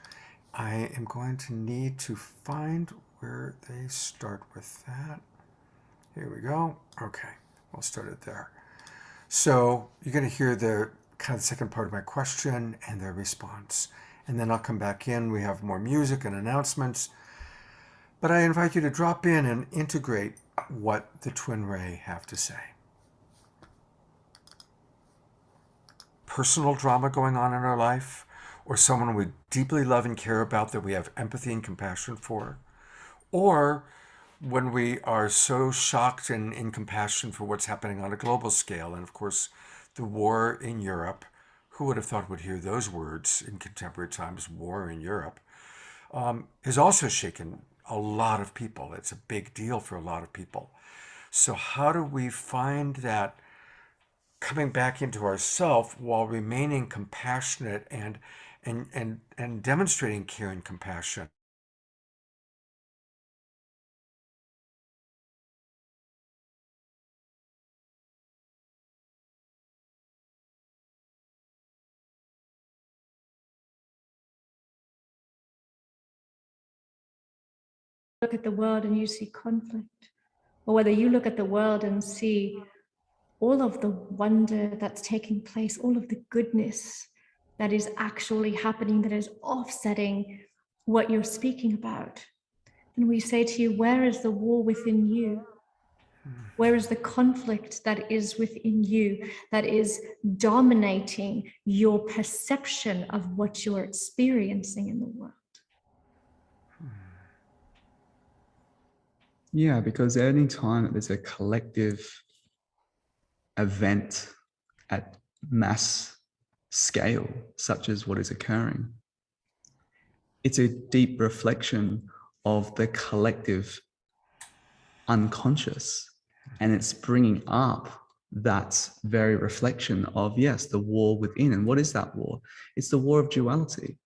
Speaker 3: I am going to need to find where they start with that. Here we go. Okay, we'll start it there. So you're going to hear the kind of the second part of my question and their response. And then I'll come back in. We have more music and announcements. But I invite you to drop in and integrate what the Twin Ray have to say. Personal drama going on in our life, or someone we deeply love and care about that we have empathy and compassion for, or when we are so shocked and in compassion for what's happening on a global scale. And of course, the war in Europe, who would have thought would hear those words in contemporary times, war in Europe, has also shaken a lot of people. It's a big deal for a lot of people. So how do we find that coming back into ourself while remaining compassionate and demonstrating care and compassion?
Speaker 10: Look at the world and you see conflict, or whether you look at the world and see all of the wonder that's taking place, all of the goodness that is actually happening, that is offsetting what you're speaking about. And we say to you, where is the war within you? Where is the conflict that is within you, that is dominating your perception of what you're experiencing in the world?
Speaker 11: Yeah, because any time that there's a collective event at mass scale, such as what is occurring, it's a deep reflection of the collective unconscious, and it's bringing up that very reflection of, yes, the war within. And what is that war? It's the war of duality.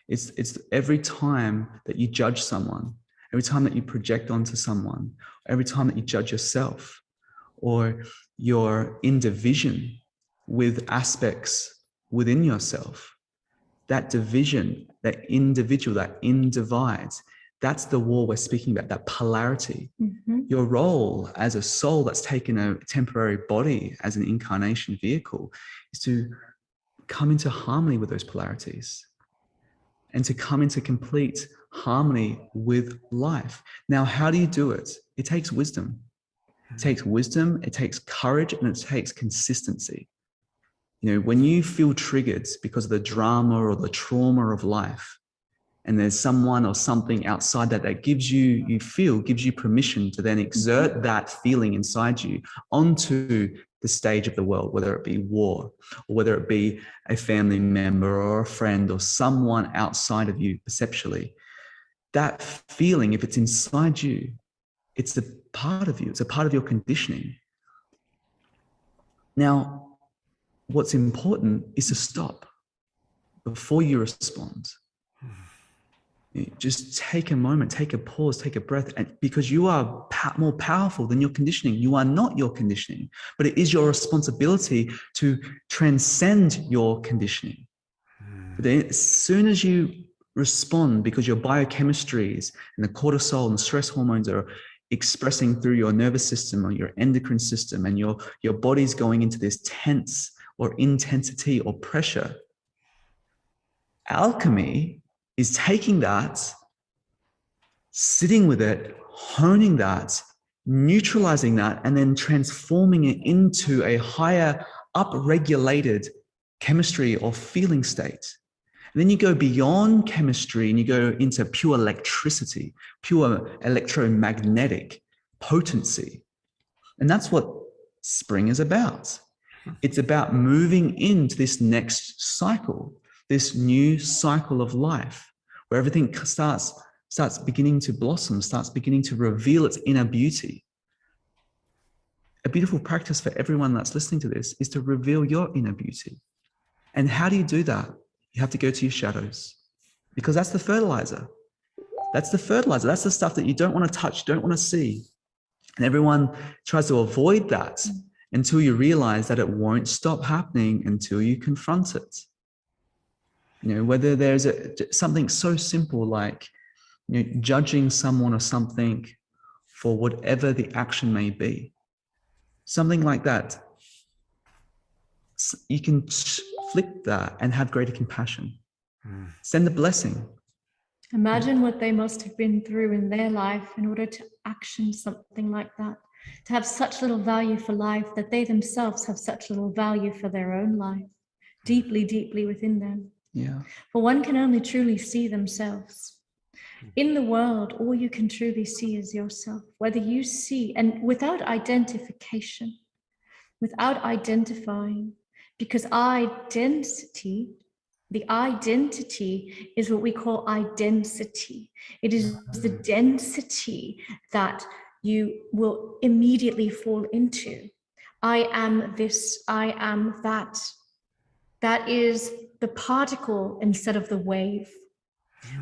Speaker 11: It's every time that you judge someone, every time that you project onto someone, every time that you judge yourself, or you're in division with aspects within yourself, that division, that individual, that individes, that's the war we're speaking about, that polarity.
Speaker 10: Mm-hmm.
Speaker 11: Your role as a soul that's taken a temporary body as an incarnation vehicle is to come into harmony with those polarities and to come into complete harmony with life. Now, how do you do it? It takes wisdom. It takes wisdom, it takes courage, and it takes consistency. You know, when you feel triggered because of the drama or the trauma of life, and there's someone or something outside that gives you permission to then exert that feeling inside you onto the stage of the world, whether it be war, or whether it be a family member or a friend or someone outside of you perceptually, that feeling, if it's inside you, it's a part of you, it's a part of your conditioning. Now, what's important is to stop before you respond. Just take a moment, take a pause, take a breath, and because you are more powerful than your conditioning. You are not your conditioning, but it is your responsibility to transcend your conditioning. But then, as soon as you respond, because your biochemistries and the cortisol and the stress hormones are expressing through your nervous system or your endocrine system, and your body's going into this tense or intensity or pressure, alchemy is taking that, sitting with it, honing that, neutralizing that, and then transforming it into a higher upregulated chemistry or feeling state. And then you go beyond chemistry and you go into pure electricity, pure electromagnetic potency. And that's what spring is about. It's about moving into this next cycle, this new cycle of life, where everything starts beginning to blossom, starts beginning to reveal its inner beauty. A beautiful practice for everyone that's listening to this is to reveal your inner beauty. And how do you do that? You have to go to your shadows, because that's the fertilizer. That's the fertilizer. That's the stuff that you don't want to touch, don't want to see. And everyone tries to avoid that until you realize that it won't stop happening until you confront it. You know, whether there's something so simple like, you know, judging someone or something for whatever the action may be, something like that, you can flip that and have greater compassion. Send a blessing.
Speaker 10: Imagine what they must have been through in their life in order to action something like that, to have such little value for life that they themselves have such little value for their own life, deeply, deeply within them.
Speaker 11: Yeah.
Speaker 10: For one can only truly see themselves. In the world, all you can truly see is yourself, whether you see, and without identification, without identifying, because identity, the identity is what we call identity. It is the density that you will immediately fall into. I am this, I am that. That is the particle instead of the wave.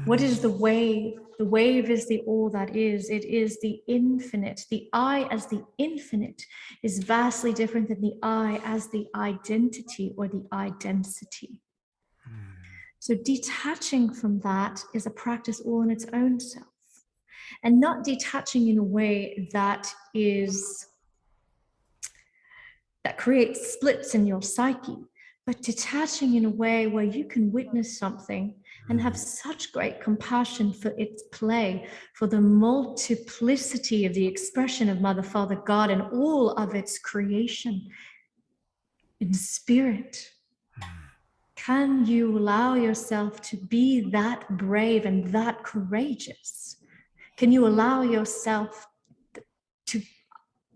Speaker 10: What is the wave? The wave is the all that is. It is the infinite. The I as the infinite is vastly different than the I as the identity or the identity. So detaching from that is a practice all in its own self, and not detaching in a way that creates splits in your psyche, but detaching in a way where you can witness something and have such great compassion for its play, for the multiplicity of the expression of Mother, Father, God, and all of its creation in spirit. Can you allow yourself to be that brave and that courageous? Can you allow yourself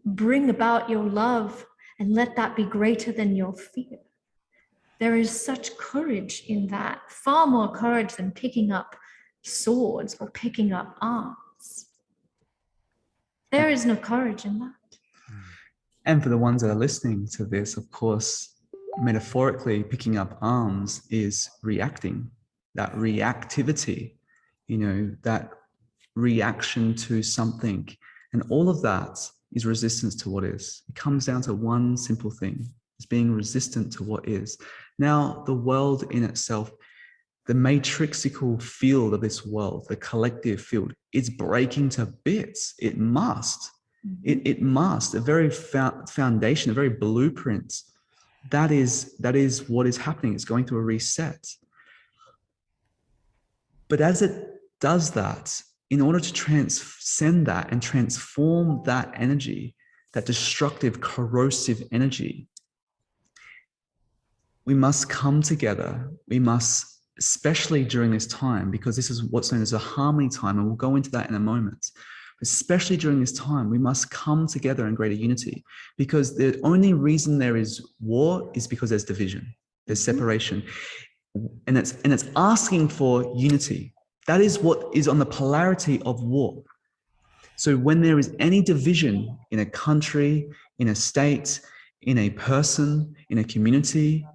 Speaker 10: bring about your love and let that be greater than your fear. There is such courage in that, far more courage than picking up swords or picking up arms. There is no courage in that.
Speaker 11: And for the ones that are listening to this, of course, metaphorically, picking up arms is reacting. That reactivity, that reaction to something. And all of that is resistance to what is. It comes down to one simple thing. It's being resistant to what is. Now, the world in itself, the matrixical field of this world, the collective field, it's breaking to bits. It must. It must. A very foundation, a very blueprint. That is what is happening. It's going through a reset. But as it does that, in order to transcend that and transform that energy, that destructive, corrosive energy, we must come together. We must, especially during this time, because this is what's known as a harmony time, and we'll go into that in a moment. Especially during this time, we must come together in greater unity, because the only reason there is war is because there's division, there's separation, and it's asking for unity. That is what is on the polarity of war. So when there is any division in a country, in a state, in a person, in a community,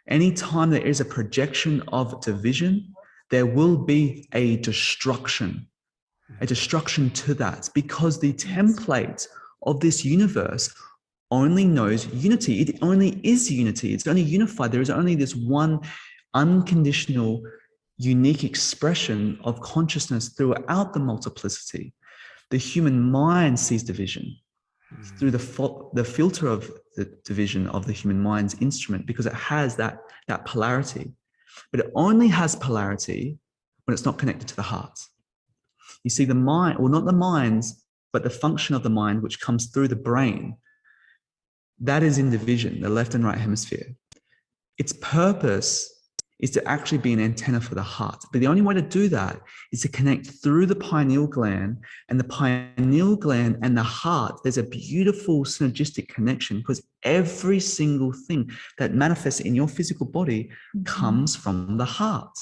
Speaker 11: anytime there is a projection of division, there will be a destruction to that, because the template of this universe only knows unity. It only is unity. It's only unified. There is only this one unconditional, unique expression of consciousness throughout the multiplicity. The human mind sees division through the filter of the division of the human mind's instrument, because it has that polarity. But it only has polarity when it's not connected to the heart. You see, the mind, well, not the minds, but the function of the mind, which comes through the brain, that is in division, the left and right hemisphere. Its purpose is to actually be an antenna for the heart. But the only way to do that is to connect through the pineal gland, and the pineal gland and the heart. There's a beautiful synergistic connection, because every single thing that manifests in your physical body comes from the heart.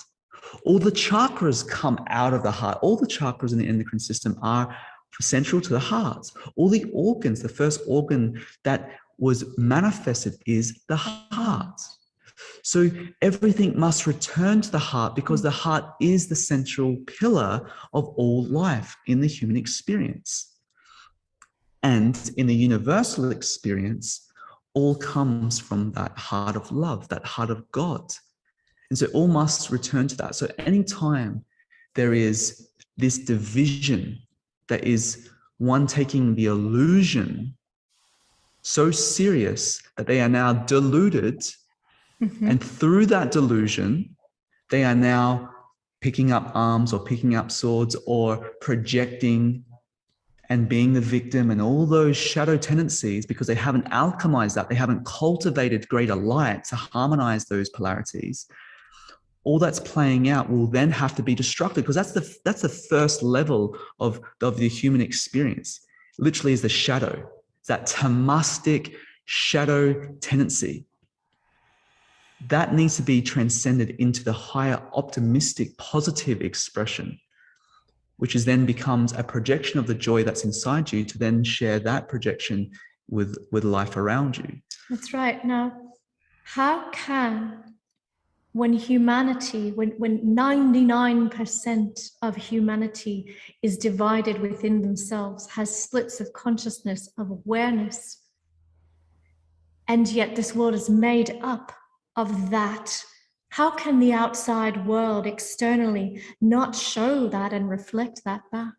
Speaker 11: All the chakras come out of the heart. All the chakras in the endocrine system are central to the heart. All the organs, the first organ that was manifested is the heart. So everything must return to the heart, because the heart is the central pillar of all life in the human experience. And in the universal experience, all comes from that heart of love, that heart of God. And so all must return to that. So anytime there is this division, that is one taking the illusion so serious that they are now deluded, and through that delusion, they are now picking up arms or picking up swords or projecting and being the victim, and all those shadow tendencies, because they haven't alchemized that, they haven't cultivated greater light to harmonize those polarities. All that's playing out will then have to be destructive, because that's the first level of the human experience. Literally is the shadow. It's that tamastic shadow tendency. That needs to be transcended into the higher optimistic, positive expression, which is then becomes a projection of the joy that's inside you, to then share that projection with life around you.
Speaker 10: That's right. Now, how can, when humanity, when 99% of humanity is divided within themselves, has splits of consciousness, of awareness, and yet this world is made up of that, how can the outside world externally not show that and reflect that back?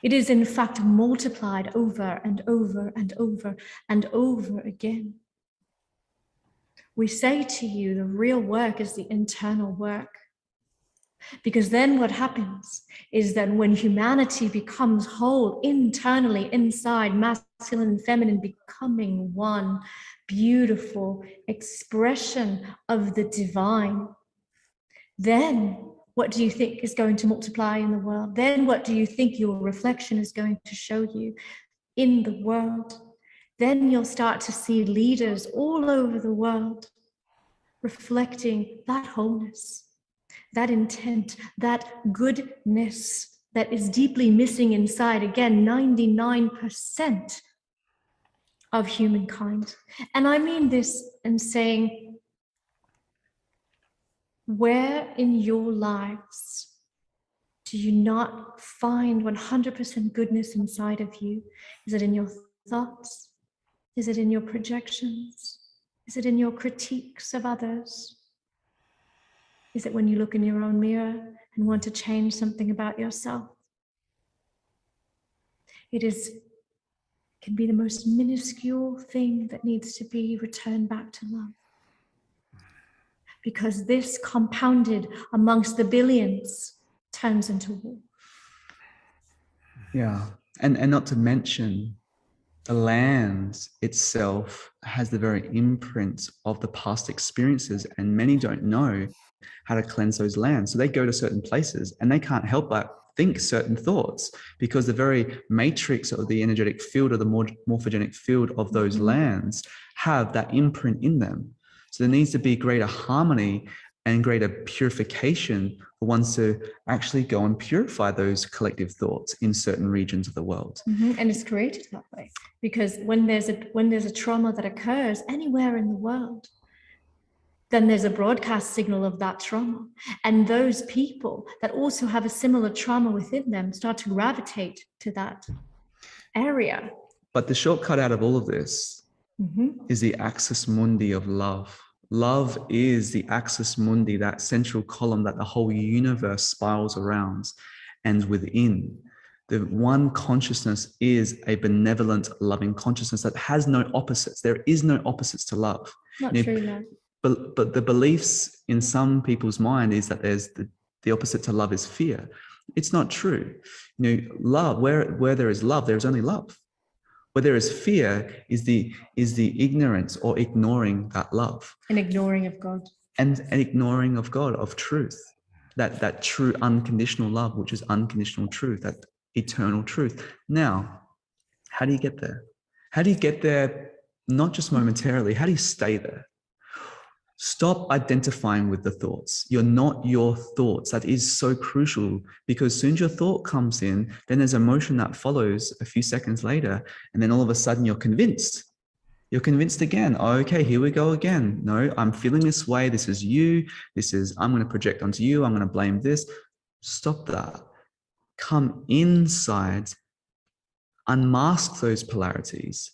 Speaker 10: It is in fact multiplied over and over and over and over again. We say to you, the real work is the internal work. Because then what happens is that when humanity becomes whole internally, inside, masculine and feminine becoming one beautiful expression of the divine, then what do you think is going to multiply in the world? Then what do you think your reflection is going to show you in the world? Then you'll start to see leaders all over the world reflecting that wholeness, that intent, that goodness that is deeply missing inside, again, 99% of humankind. And I mean this in saying, where in your lives do you not find 100% goodness inside of you? Is it in your thoughts? Is it in your projections? Is it in your critiques of others? Is it when you look in your own mirror and want to change something about yourself? It can be the most minuscule thing that needs to be returned back to love. Because this compounded amongst the billions turns into war.
Speaker 11: Yeah, and not to mention, the land itself has the very imprint of the past experiences, and many don't know how to cleanse those lands. So they go to certain places and they can't help but think certain thoughts, because the very matrix of the energetic field or the morphogenic field of those lands have that imprint in them. So there needs to be greater harmony and greater purification for ones to actually go and purify those collective thoughts in certain regions of the world.
Speaker 10: And it's created that way, because when there's a trauma that occurs anywhere in the world, then there's a broadcast signal of that trauma. And those people that also have a similar trauma within them start to gravitate to that area.
Speaker 11: But the shortcut out of all of this is the axis mundi of love. Love is the axis mundi, that central column that the whole universe spirals around. And within, the one consciousness is a benevolent, loving consciousness that has no opposites. There is no opposites to love.
Speaker 10: Not true, no.
Speaker 11: But the beliefs in some people's mind is that there's the opposite to love is fear. It's not true. Love, where there is love, there is only love. Where there is fear is the ignorance or ignoring that love.
Speaker 10: An ignoring of God.
Speaker 11: And an ignoring of God, of truth. That true unconditional love, which is unconditional truth, that eternal truth. Now, how do you get there? How do you get there, not just momentarily, how do you stay there? Stop identifying with the thoughts. You're not your thoughts. That is so crucial, because as soon as your thought comes in, then there's emotion that follows a few seconds later. And then all of a sudden you're convinced. You're convinced again. Oh, okay, here we go again. No, I'm feeling this way. This is you. I'm going to project onto you. I'm going to blame this. Stop that. Come inside, unmask those polarities.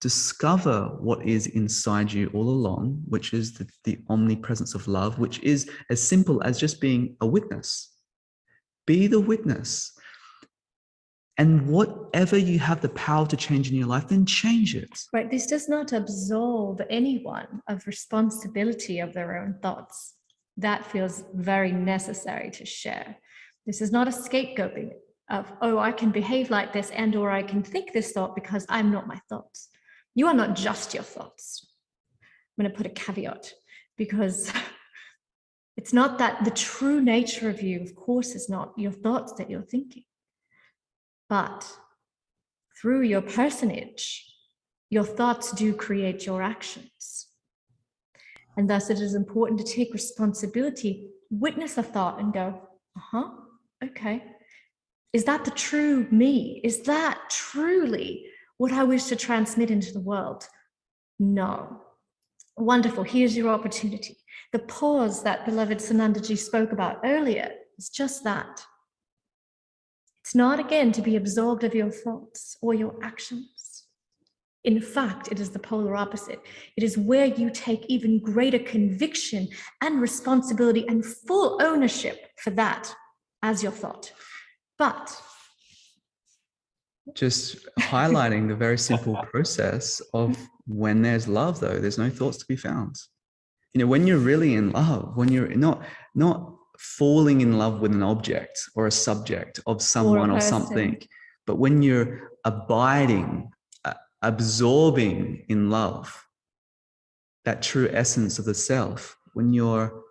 Speaker 11: Discover what is inside you all along, which is the omnipresence of love, which is as simple as just being a witness. Be the witness. And whatever you have the power to change in your life, then change it.
Speaker 10: Right. This does not absolve anyone of responsibility of their own thoughts. That feels very necessary to share. This is not a scapegoating of, oh, I can behave like this and or I can think this thought because I'm not my thoughts. You are not just your thoughts. I'm going to put a caveat, because it's not that the true nature of you, of course, is not your thoughts that you're thinking. But through your personage, your thoughts do create your actions. And thus it is important to take responsibility, witness a thought and go, okay. Is that the true me? Is that truly what I wish to transmit into the world? No. Wonderful. Here's your opportunity. The pause that beloved Sanandaji spoke about earlier is just that. It's not, again, to be absorbed of your thoughts or your actions. In fact, it is the polar opposite. It is where you take even greater conviction and responsibility and full ownership for that as your thought. But
Speaker 11: just highlighting the very simple process of when there's love, though, there's no thoughts to be found. When you're really in love, when you're not falling in love with an object or a subject of someone or something, but when you're abiding, absorbing in love, that true essence of the self, when you're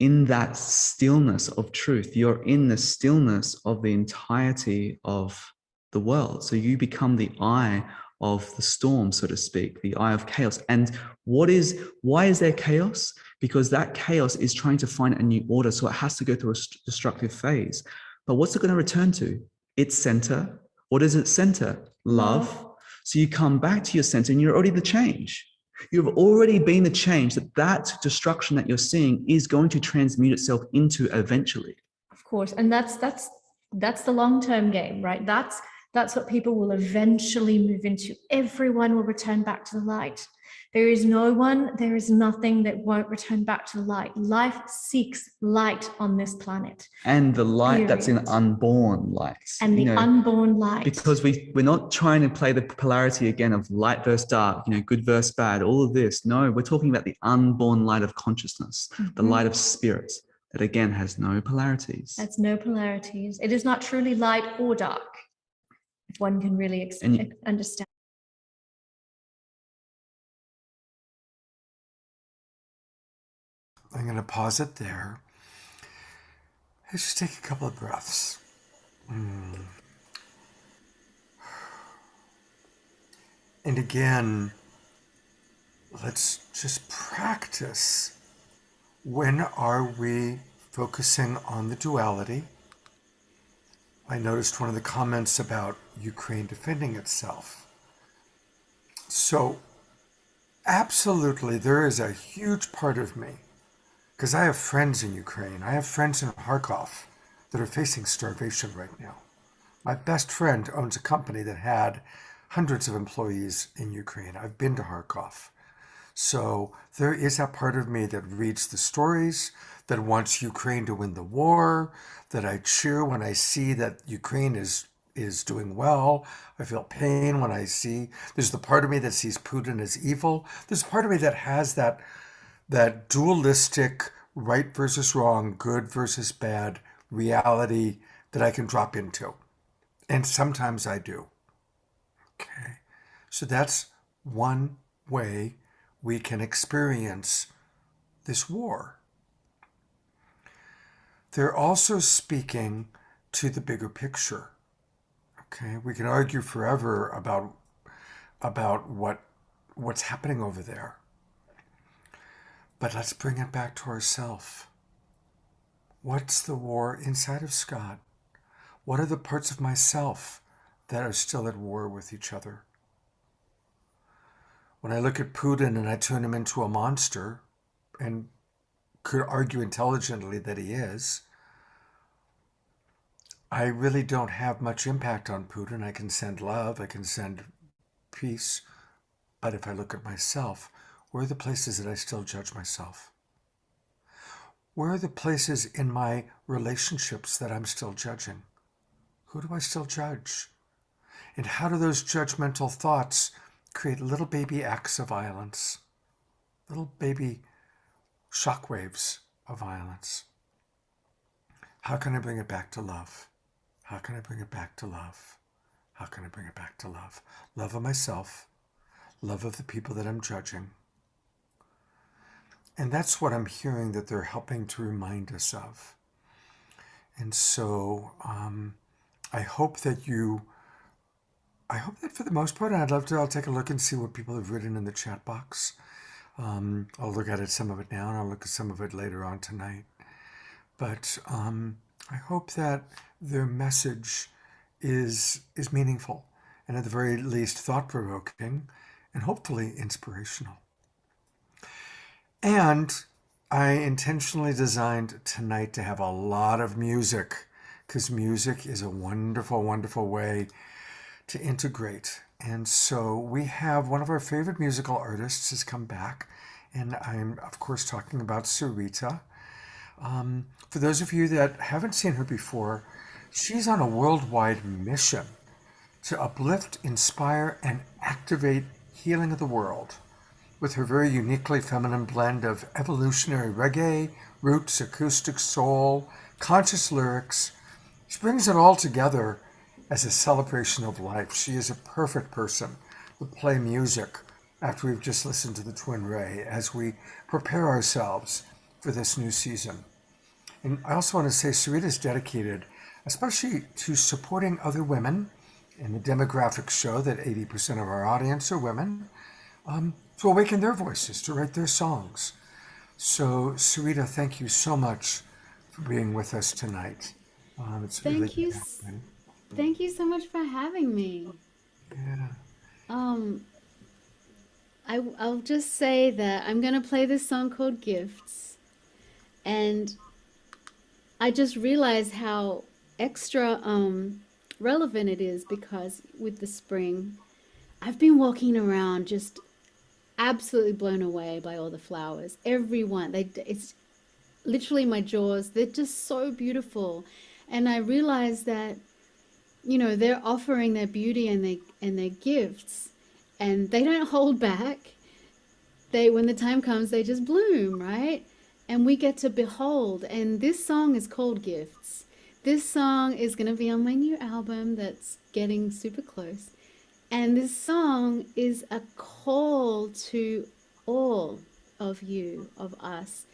Speaker 11: in that stillness of truth. You're in the stillness of the entirety of the world. So you become the eye of the storm, so to speak, the eye of chaos. And why is there chaos? Because that chaos is trying to find a new order. So it has to go through a destructive phase. But what's it going to return to? Its center. What is its center? Love. So you come back to your center and you're already the change. You've already been the change that destruction that you're seeing is going to transmute itself into eventually.
Speaker 10: Of course, and that's the long-term game, right? That's what people will eventually move into. Everyone will return back to the light. There is nothing that won't return back to the light. Life seeks light on this planet.
Speaker 11: And the light
Speaker 10: Period.
Speaker 11: that's in unborn light.
Speaker 10: And the unborn light.
Speaker 11: Because we're not trying to play the polarity again of light versus dark, good versus bad, all of this. No, we're talking about the unborn light of consciousness, the light of spirit that again has no polarities.
Speaker 10: That's no polarities. It is not truly light or dark, if one can really understand.
Speaker 3: I'm going to pause it there. Let's just take a couple of breaths. And again, let's just practice. When are we focusing on the duality? I noticed one of the comments about Ukraine defending itself. So absolutely, there is a huge part of me, because I have friends in Ukraine. I have friends in Kharkov that are facing starvation right now. My best friend owns a company that had hundreds of employees in Ukraine. I've been to Kharkov. So there is that part of me that reads the stories, that wants Ukraine to win the war, that I cheer when I see that Ukraine is doing well. I feel pain when I see. There's the part of me that sees Putin as evil. There's a part of me that has that dualistic right versus wrong, good versus bad reality that I can drop into. And sometimes I do. Okay. So that's one way we can experience this war. They're also speaking to the bigger picture. Okay. We can argue forever about what's happening over there. But let's bring it back to ourselves. What's the war inside of Scott? What are the parts of myself that are still at war with each other? When I look at Putin and I turn him into a monster, and could argue intelligently that he is, I really don't have much impact on Putin. I can send love, I can send peace. But if I look at myself, where are the places that I still judge myself? Where are the places in my relationships that I'm still judging? Who do I still judge? And how do those judgmental thoughts create little baby acts of violence? Little baby shockwaves of violence. How can I bring it back to love? How can I bring it back to love? How can I bring it back to love? Love of myself, love of the people that I'm judging. And that's what I'm hearing that they're helping to remind us of. And so I hope that for the most part, I'll take a look and see what people have written in the chat box. I'll look at some of it now, and I'll look at some of it later on tonight. But I hope that their message is meaningful, and at the very least thought-provoking, and hopefully inspirational. And I intentionally designed tonight to have a lot of music, because music is a wonderful, wonderful way to integrate. And so we have one of our favorite musical artists has come back, and I'm, of course, talking about Sarita. For those of you that haven't seen her before, she's on a worldwide mission to uplift, inspire, and activate healing of the world with her very uniquely feminine blend of evolutionary reggae, roots, acoustic soul, conscious lyrics. She brings it all together as a celebration of life. She is a perfect person to play music after we've just listened to the Twin Ray, as we prepare ourselves for this new season. And I also want to say Sarita is dedicated especially to supporting other women, and the demographics show that 80% of our audience are women, to awaken their voices, to write their songs. So Sarita, thank you so much for being with us tonight. It's really
Speaker 9: Thank you.
Speaker 3: good happening.
Speaker 9: Thank you so much for having me.
Speaker 3: Yeah.
Speaker 9: I'll just say that I'm gonna play this song called Gifts, and I just realized how extra relevant it is because with the spring, I've been walking around just absolutely blown away by all the flowers. Everyone, it's literally my jaws. They're just so beautiful, and I realized that they're offering their beauty and their gifts, and they don't hold back. When the time comes, they just bloom, right? And we get to behold. And this song is called Gifts. This song is going to be on my new album that's getting super close. And this song is a call to all of you, of us,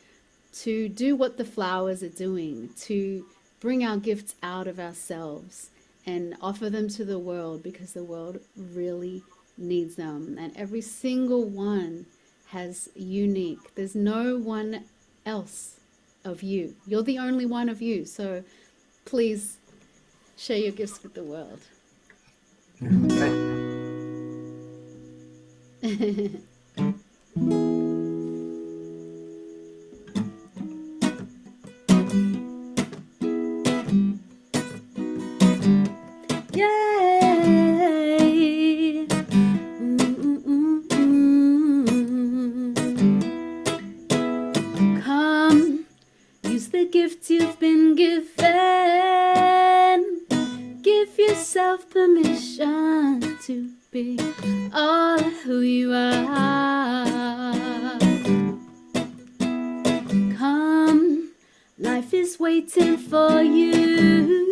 Speaker 9: to do what the flowers are doing, to bring our gifts out of ourselves and offer them to the world, because the world really needs them. And every single one has unique. There's no one else of you. You're the only one of you. So please share your gifts with the world. Yay! Come, use the gifts you've been given. Give yourself permission to be all who you are. Come, life is waiting for you.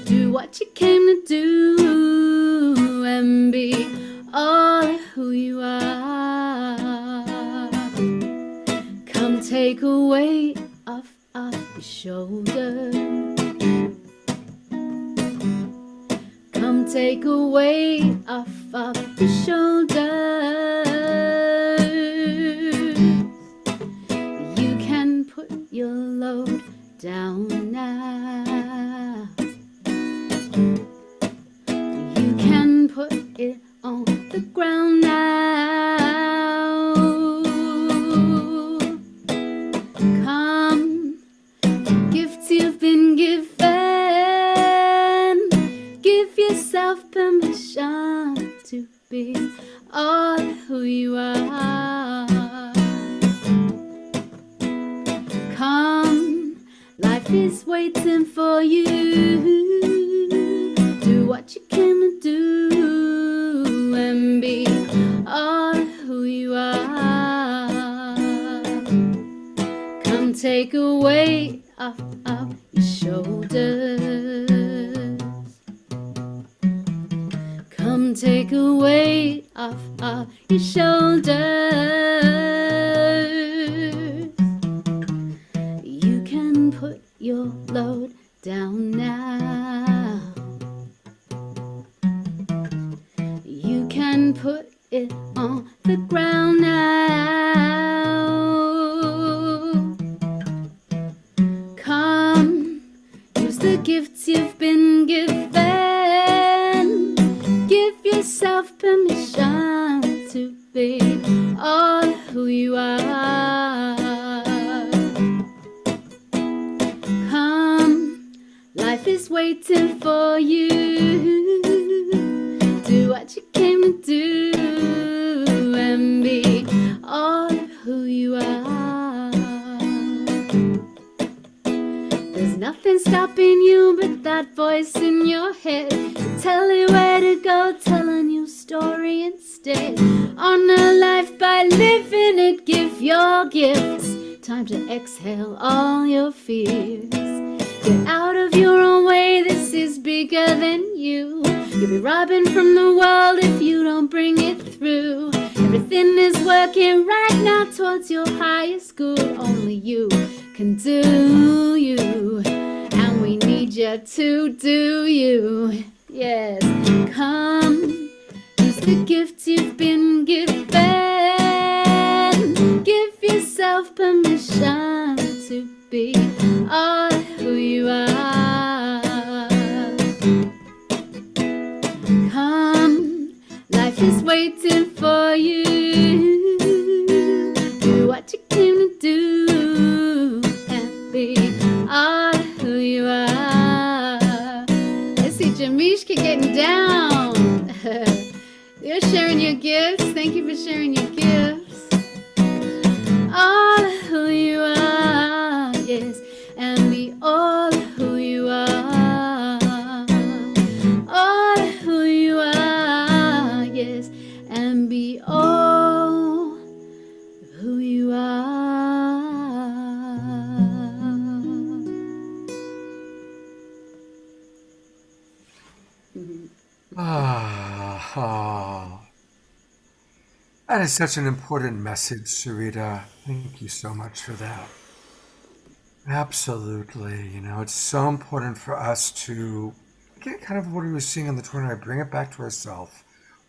Speaker 9: Do what you came to do and be all who you are. Come, take a weight off your shoulders. Come, take a weight off your shoulders. You can put your load down now. You can put it on the ground now. Come, the gifts you've been given. Give yourself permission to be all who you are. Come, life is waiting for you. Do what you came to do and be all who you are. Come, take a weight off your shoulders. Come, take a weight off your shoulders. You can put your load down now. You can put it on the ground now. Come, use the gifts you've been given. Give yourself permission to be all who you are. Come, life is waiting for you. Do what you came to do and be all who you are. There's nothing stopping you but that voice in your head, tell you where to go, tell a new story instead. Honor life by living it, give your gifts. Time to exhale all your fears. Get out of your own way, this is bigger than you. You'll be robbing from the world if you don't bring it through. Everything is working right now towards what's your highest good. Only you can do you, and we need you to do you. Yes, come, use the gift you've been given. Give yourself permission to be all who you are. Come, life is waiting for you. Do what you came to do and be all who you are. I see Jamishka getting down. You're sharing your gifts. Thank you for sharing your gifts. All who you are, yes, and be all who you are. All who you are, yes, and be all who you are.
Speaker 3: That is such an important message, Sarita. Thank you so much for that. Absolutely. You know, it's so important for us to get kind of what we were seeing on the 29th, bring it back to ourselves.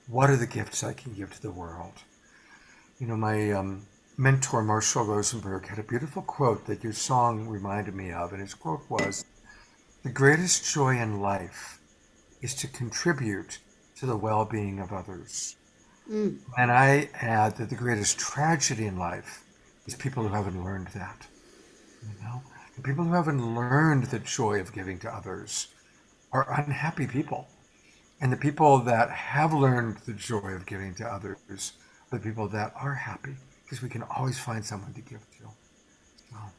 Speaker 3: What are the gifts I can give to the world? You know, my mentor, Marshall Rosenberg, had a beautiful quote that your song reminded me of, and his quote was, "The greatest joy in life is to contribute to the well-being of others." And I add that the greatest tragedy in life is people who haven't learned that. You know, the people who haven't learned the joy of giving to others are unhappy people. And the people that have learned the joy of giving to others are the people that are happy, because we can always find someone to give to. So,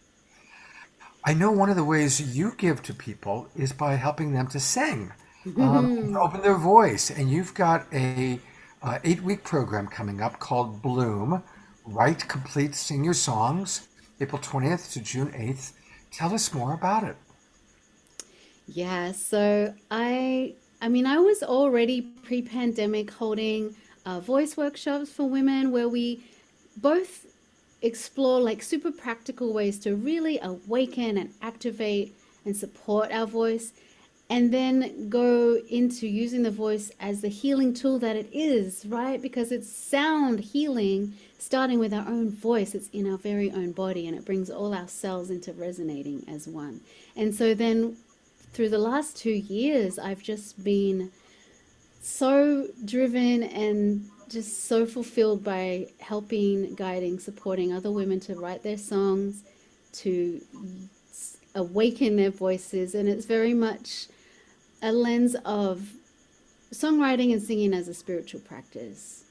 Speaker 3: I know one of the ways you give to people is by helping them to sing, to open their voice. And you've got a 8-week program coming up called Bloom, Write, Complete, Sing Your Songs, April 20th to June 8th. Tell us more about it.
Speaker 9: Yeah, so I mean, I was already pre-pandemic holding voice workshops for women where we both explore like super practical ways to really awaken and activate and support our voice, and then go into using the voice as the healing tool that it is, right? Because it's sound healing, starting with our own voice. It's in our very own body, and it brings all our cells into resonating as one. And so then through the last 2 years, I've just been so driven and just so fulfilled by helping, guiding, supporting other women to write their songs, to awaken their voices. And it's very much a lens of songwriting and singing as a spiritual practice.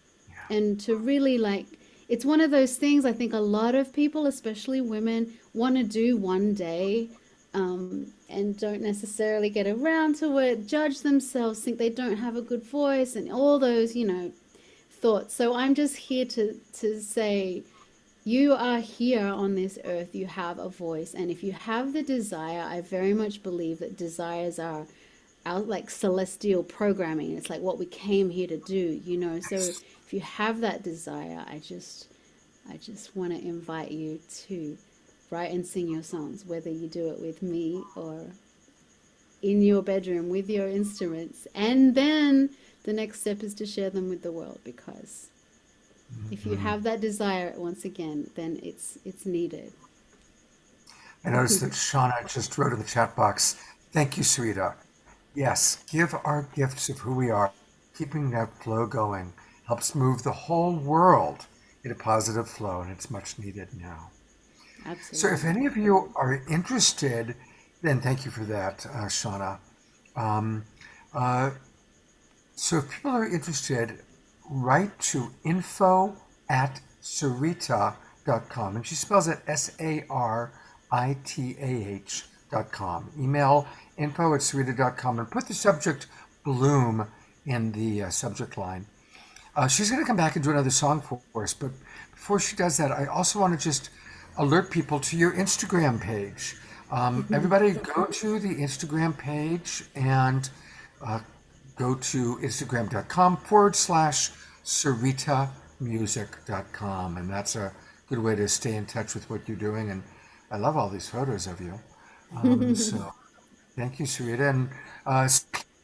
Speaker 9: And to really like, it's one of those things I think a lot of people, especially women, want to do one day, and don't necessarily get around to it, judge themselves, think they don't have a good voice, and all those, you know, thoughts. So I'm just here to say, you are here on this earth, you have a voice, and if you have the desire, I very much believe that desires are our like celestial programming. It's like what we came here to do, you know. So if you have that desire, I just want to invite you to write and sing your songs, whether you do it with me or in your bedroom with your instruments. And then the next step is to share them with the world, because if you have that desire, once again, then it's needed.
Speaker 3: I noticed that Shauna just wrote in the chat box, "Thank you, Sarita. Yes, give our gifts of who we are. Keeping that flow going helps move the whole world in a positive flow, and it's much needed now."
Speaker 9: Absolutely.
Speaker 3: So if any of you are interested, then thank you for that, Shauna. So if people are interested, write to info@saritah.com. And she spells it SARITAH.com. Email info@saritah.com and put the subject Bloom in the subject line. She's going to come back and do another song for us. But before she does that, I also want to just alert people to your Instagram page. Everybody go to the Instagram page and go to instagram.com/SaritaMusic.com. And that's a good way to stay in touch with what you're doing. And I love all these photos of you. So thank you, Sarita. And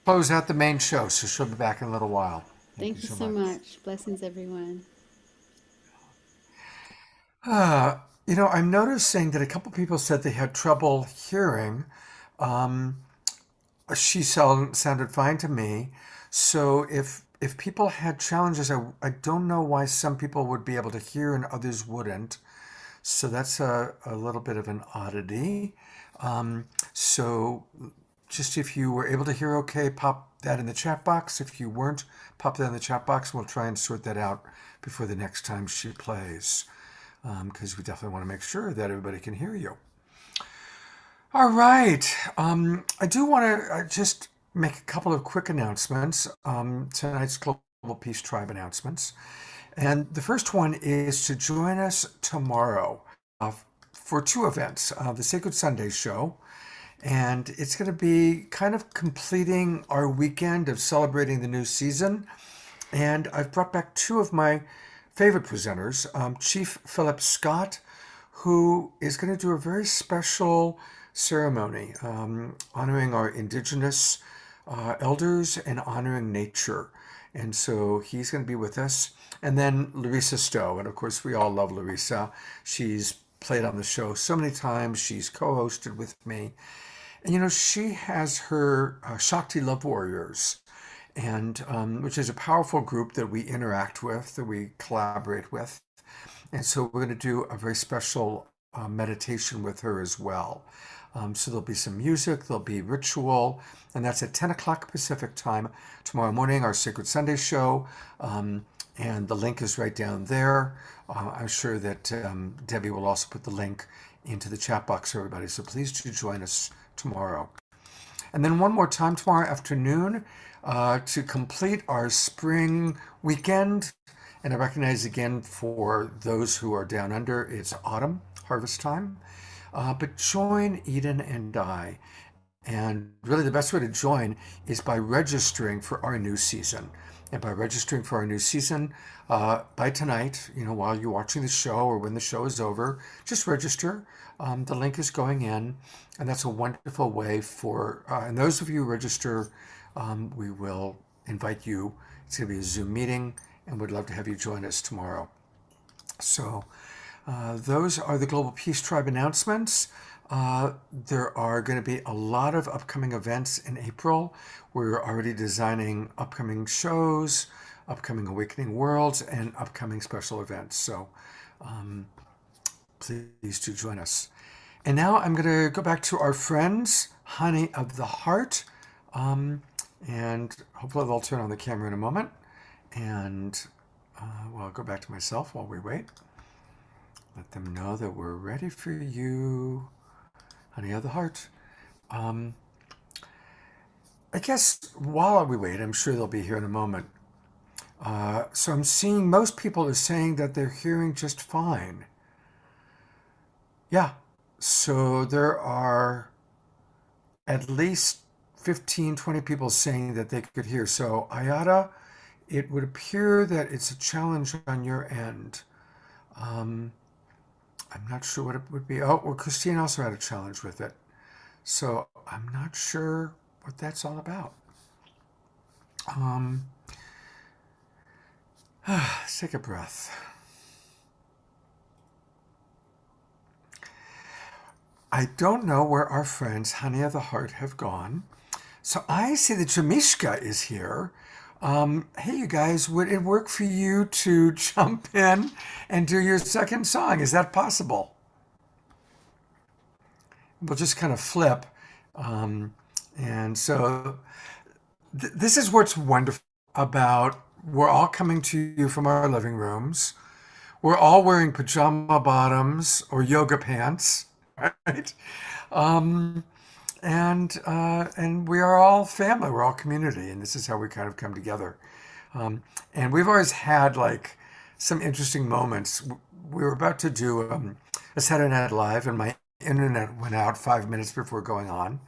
Speaker 3: close out the main show. So she'll be back in a little while.
Speaker 9: Thank you so much. Blessings, everyone.
Speaker 3: I'm noticing that a couple people said they had trouble hearing. She sounded fine to me. So if people had challenges, I don't know why some people would be able to hear and others wouldn't. So that's a little bit of an oddity. So just if you were able to hear okay, pop that in the chat box. If you weren't, pop that in the chat box. We'll try and sort that out before the next time she plays, because we definitely want to make sure that everybody can hear you. All right. I do want to just make a couple of quick announcements. Tonight's Global Peace Tribe announcements. And the first one is to join us tomorrow for two events. The Sacred Sunday show, and it's going to be kind of completing our weekend of celebrating the new season. And I've brought back two of my favorite presenters, Chief Philip Scott, who is going to do a very special ceremony honoring our indigenous elders and honoring nature. And so he's going to be with us. And then Larissa Stowe. And of course, we all love Larissa. She's played on the show so many times. She's co-hosted with me. And, she has her Shakti Love Warriors, and which is a powerful group that we interact with, that we collaborate with. And so we're going to do a very special meditation with her as well. So there'll be some music, there'll be ritual, and that's at 10 o'clock Pacific time tomorrow morning, our Sacred Sunday show. And the link is right down there. I'm sure that Debbie will also put the link into the chat box for everybody. So please do join us tomorrow. And then one more time tomorrow afternoon to complete our spring weekend. And I recognize again for those who are down under, it's autumn, harvest time. But join Eden and I. And really the best way to join is by registering for our new season. And by registering for our new season, by tonight, while you're watching the show or when the show is over, just register. The link is going in, and that's a wonderful way for, and those of you who register, we will invite you. It's going to be a Zoom meeting, and we'd love to have you join us tomorrow. So those are the Global Peace Tribe announcements. There are going to be a lot of upcoming events in April. We're already designing upcoming shows, upcoming Awakening Worlds, and upcoming special events. So please do join us. And now I'm going to go back to our friends, Honey of the Heart. And hopefully they'll turn on the camera in a moment. And I'll go back to myself while we wait. Let them know that we're ready for you. Honey of the Heart. I guess while we wait, I'm sure they'll be here in a moment. So I'm seeing most people are saying that they're hearing just fine. Yeah, so there are at least 15, 20 people saying that they could hear. So Ayada, it would appear that it's a challenge on your end. I'm not sure what it would be. Oh, well, Christine also had a challenge with it. So I'm not sure what that's all about. Let's take a breath. I don't know where our friends, Honey of the Heart, have gone. So I see that Jamishka is here. Hey, you guys, would it work for you to jump in and do your second song? Is that possible? We'll just kind of flip. And so this is what's wonderful about we're all coming to you from our living rooms. We're all wearing pajama bottoms or yoga pants, right? And we are all family. We're all community, and this is how we kind of come together. And we've always had like some interesting moments. We were about to do a Saturday Night Live, and my internet went out 5 minutes before going on.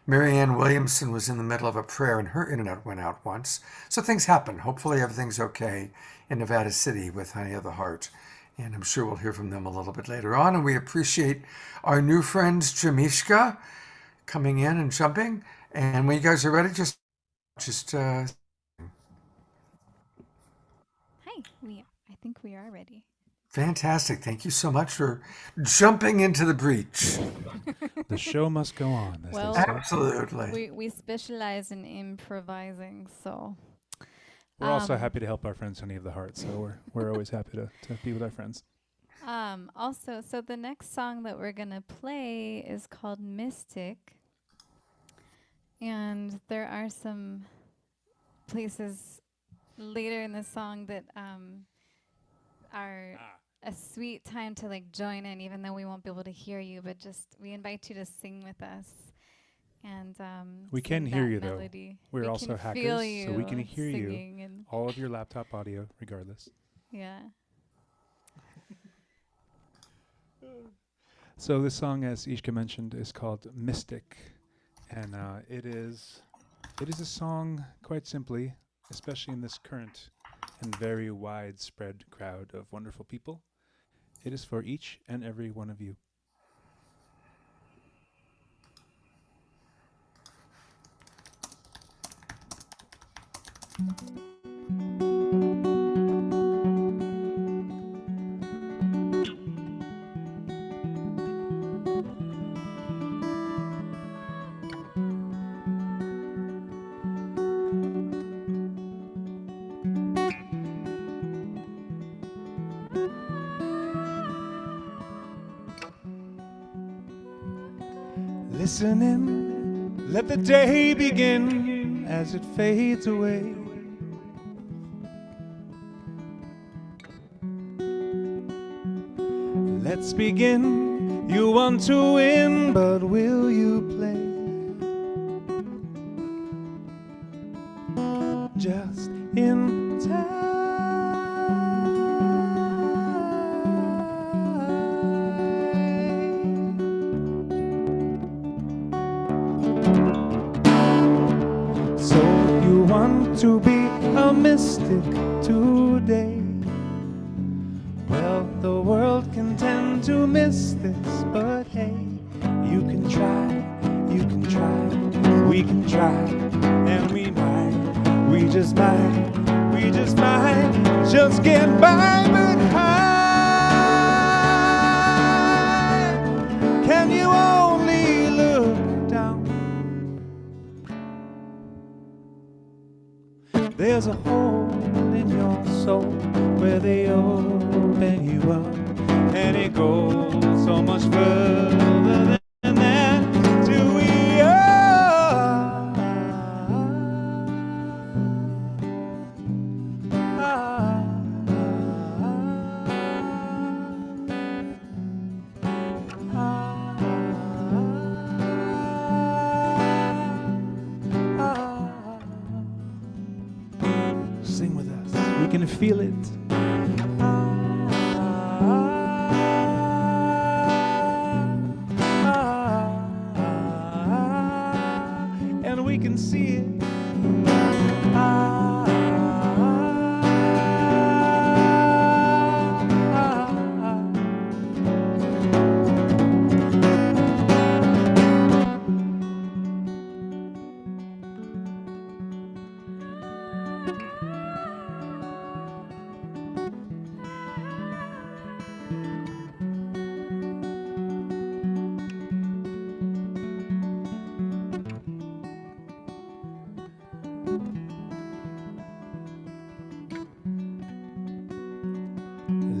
Speaker 3: Marianne Williamson was in the middle of a prayer, and her internet went out once. So things happen. Hopefully everything's okay in Nevada City with Honey of the Heart. And I'm sure we'll hear from them a little bit later on. And we appreciate our new friends, Jamishka, coming in and jumping. And when you guys are ready, just
Speaker 9: Hi, I think we are ready.
Speaker 3: fantastic. Thank you so much for jumping into the breach.
Speaker 8: The show must go on. As
Speaker 9: Well,
Speaker 8: they say.
Speaker 3: Absolutely.
Speaker 9: We specialize in improvising, so
Speaker 8: We're also happy to help our friends Honey of the Heart, so we're always happy to be with our friends.
Speaker 9: also, so the next song that we're gonna play is called Mystic, and there are some places later in the song that are a sweet time to like join in, even though we won't be able to hear you, but just we invite you to sing with us. And
Speaker 8: we can
Speaker 9: sing
Speaker 8: hear
Speaker 9: that
Speaker 8: you
Speaker 9: melody.
Speaker 8: though. We're
Speaker 9: We
Speaker 8: also
Speaker 9: can
Speaker 8: hackers,
Speaker 9: feel
Speaker 8: so we can hear you.
Speaker 9: and
Speaker 8: All of your laptop audio, regardless.
Speaker 9: yeah.
Speaker 8: So this song, as Ishka mentioned, is called Mystic, and it is a song, quite simply, especially in this current and very widespread crowd of wonderful people. It is for each and every one of you. Listen in, let the day begin as it fades away. Let's begin. You want to win, but will you play? Just in time. To be a mystic today. Well, the world can tend to miss this, but hey, you can try, we can try, and we just might just get by, but high. Can you only look down? There's a hole in your soul where they open you up, and it goes so much further than that till we are. Sing with us. We can feel it. And we can see it.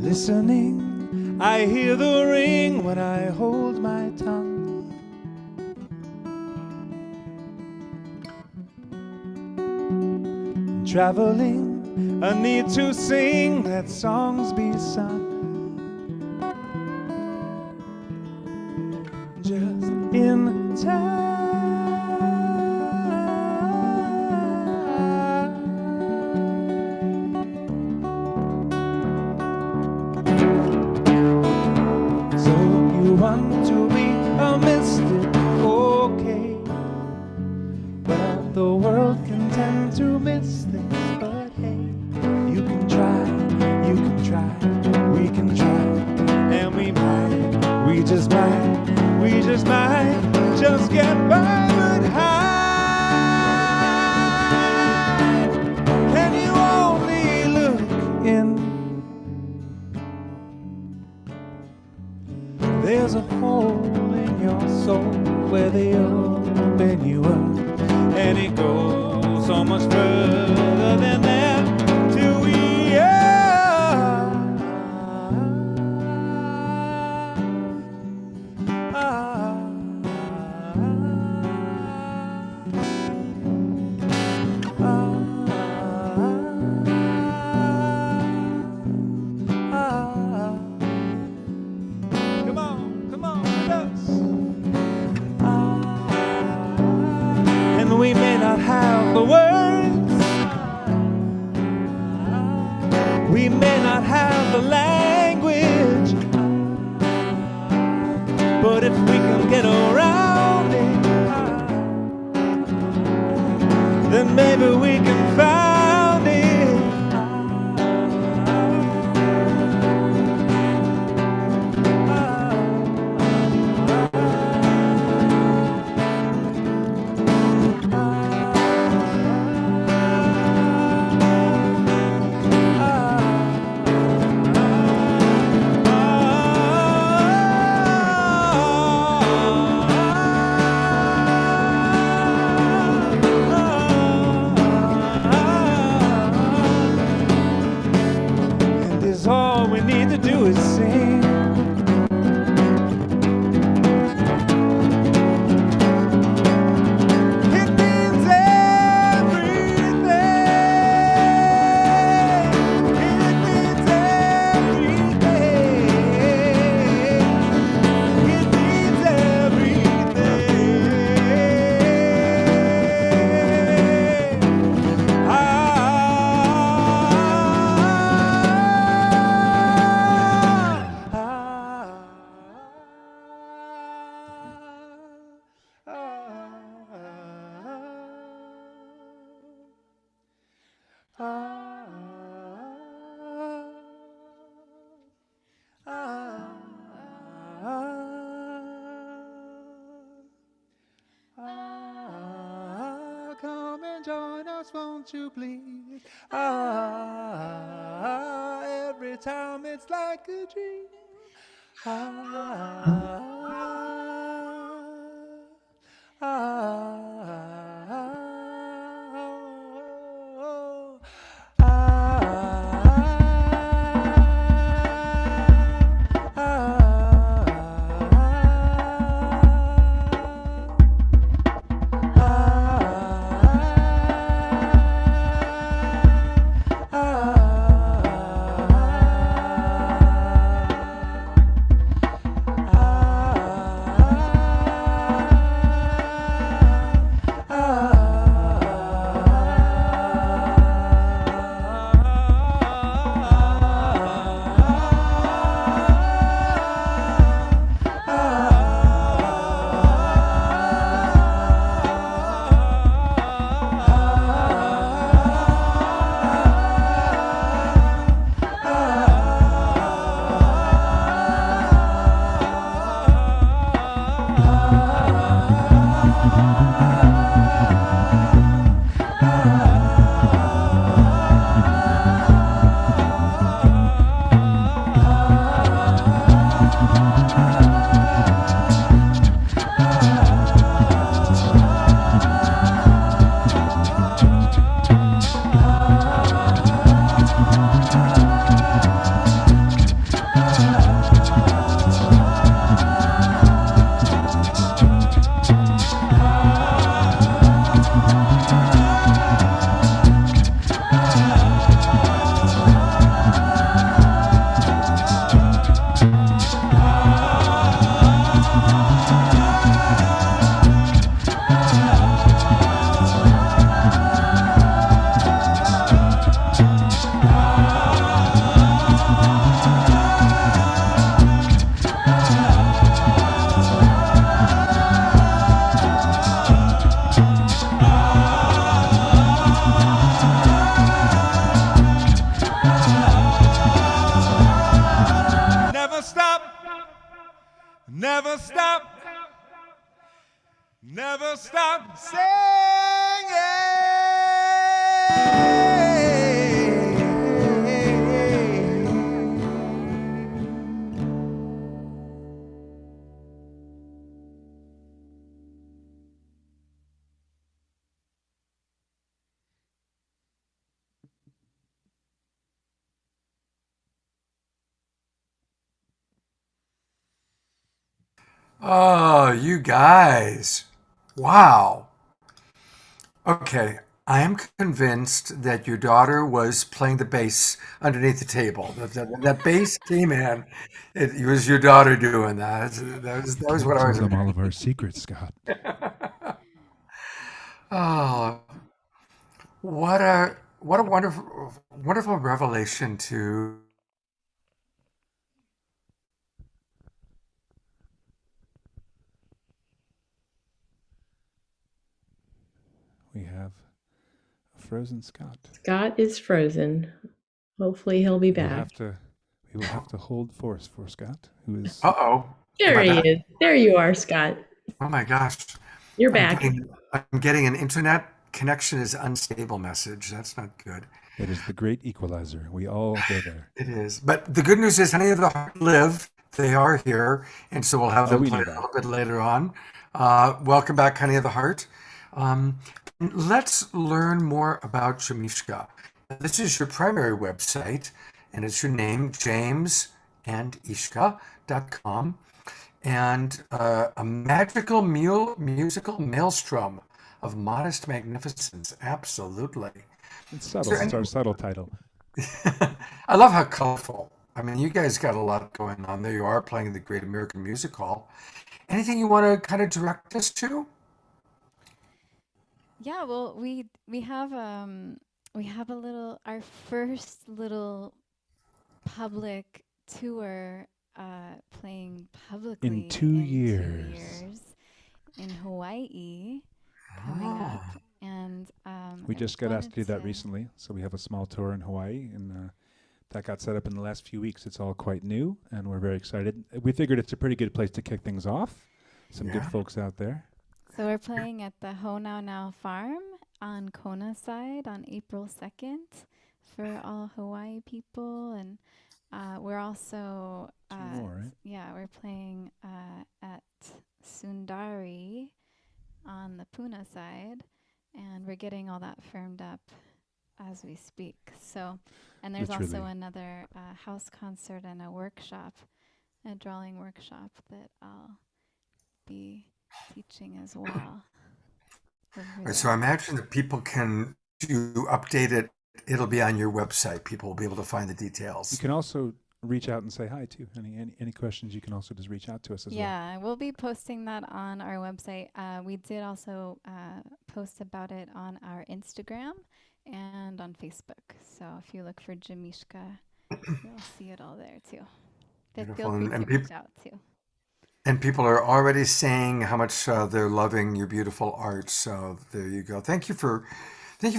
Speaker 8: Listening, I hear the ring when I hold my tongue. Traveling, a need to sing, let songs be sung. Just in time. Want to be a mystic, okay. Well, the world can tend to miss this, but hey, you can try, we
Speaker 2: We may not have the language, but if we can get around it, then maybe we can find it. All we need to do is sing. It means everything. It means everything. It means everything. Come and join us, won't you please? Every time it's like a dream. Never stop. Never stop
Speaker 3: Oh, you guys. Wow. Okay. I am convinced that your daughter was playing the bass underneath the table. That bass came in. It was your daughter doing that. That was what I
Speaker 8: Tell
Speaker 3: was.
Speaker 8: them all of our secrets, Scott.
Speaker 3: Oh, what are what a wonderful revelation to
Speaker 8: We have a frozen Scott.
Speaker 12: Scott is frozen. Hopefully he'll be back.
Speaker 8: We will have to hold force for Scott, who is.
Speaker 3: Uh-oh.
Speaker 12: There he is. There you are, Scott.
Speaker 3: Oh my gosh.
Speaker 12: You're back.
Speaker 3: I'm getting an internet connection is unstable message. That's not good.
Speaker 8: It is the great equalizer. We all go there.
Speaker 3: It is. But the good news is Honey of the Heart live. They are here. And so we'll have them play a little bit later on. Welcome back, Honey of the Heart. Let's learn more about Jamishka. This is your primary website, and it's your name, jamesandishka.com. And a magical musical maelstrom of modest magnificence. Absolutely.
Speaker 8: It's subtle. It's our subtle title.
Speaker 3: I love how colorful. I mean, you guys got a lot going on. There you are playing the Great American Music Hall. Anything you want to kind of direct us to?
Speaker 9: Yeah, well, we have our first little public tour playing publicly
Speaker 8: in 2 years
Speaker 9: in Hawaii coming up, and
Speaker 8: we just got asked to do that recently. So we have a small tour in Hawaii, and that got set up in the last few weeks. It's all quite new, and we're very excited. We figured it's a pretty good place to kick things off. Some good folks out there.
Speaker 9: So we're playing at the Honau Farm on Kona side on April 2nd for all Hawaii people, and we're also we're playing at Sundari on the Puna side, and we're getting all that firmed up as we speak. So, and there's also another house concert and a workshop, a drawing workshop that I'll be teaching as well.
Speaker 3: So I imagine that people can update it. It'll be on your website. People will be able to find the details.
Speaker 8: You can also reach out and say hi too. Any questions, you can also just reach out to us as well.
Speaker 9: Yeah, we'll be posting that on our website. We did also post about it on our Instagram and on Facebook. So if you look for Jamishka, you'll see it all there too. Feel free to reach out too.
Speaker 3: And people are already saying how much they're loving your beautiful art. So there you go. Thank you for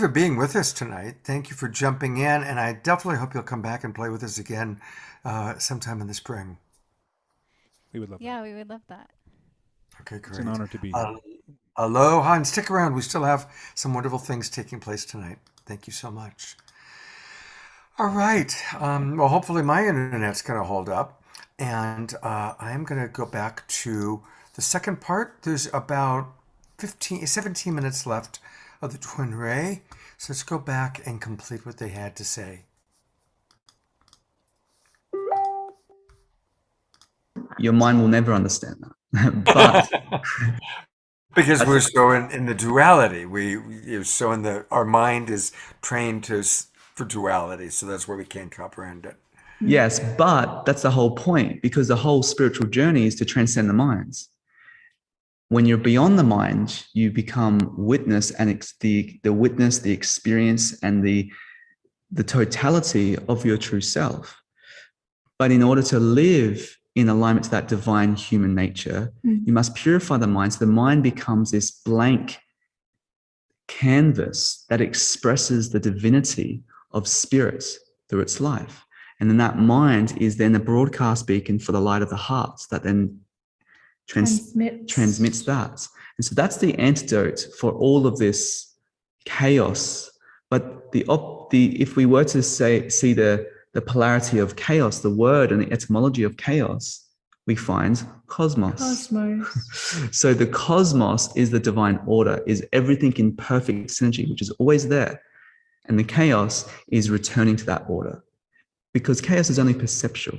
Speaker 3: being with us tonight. Thank you for jumping in. And I definitely hope you'll come back and play with us again sometime in the spring.
Speaker 8: We would love that.
Speaker 9: Yeah, we would love that.
Speaker 3: Okay, great.
Speaker 8: It's an honor to be here.
Speaker 3: Aloha, and stick around. We still have some wonderful things taking place tonight. Thank you so much. All right. Well, hopefully my internet's going to hold up. And I'm going to go back to the second part. There's about 17 minutes left of the Twin Ray. So let's go back and complete what they had to say.
Speaker 11: Your mind will never understand that. But
Speaker 3: because we're so in the duality. Our mind is trained for duality. So that's where we can't comprehend it.
Speaker 11: Yes, but that's the whole point, because the whole spiritual journey is to transcend the minds. When you're beyond the mind, you become witness, and the witness, the experience, and the totality of your true self. But in order to live in alignment to that divine human nature, you must purify the mind. So the mind becomes this blank canvas that expresses the divinity of spirit through its life. And then that mind is then a broadcast beacon for the light of the heart that then transmits that. And so that's the antidote for all of this chaos. But if we were to see the polarity of chaos, the word and the etymology of chaos, we find cosmos. So the cosmos is the divine order, is everything in perfect synergy, which is always there. And the chaos is returning to that order. Because chaos is only perceptual.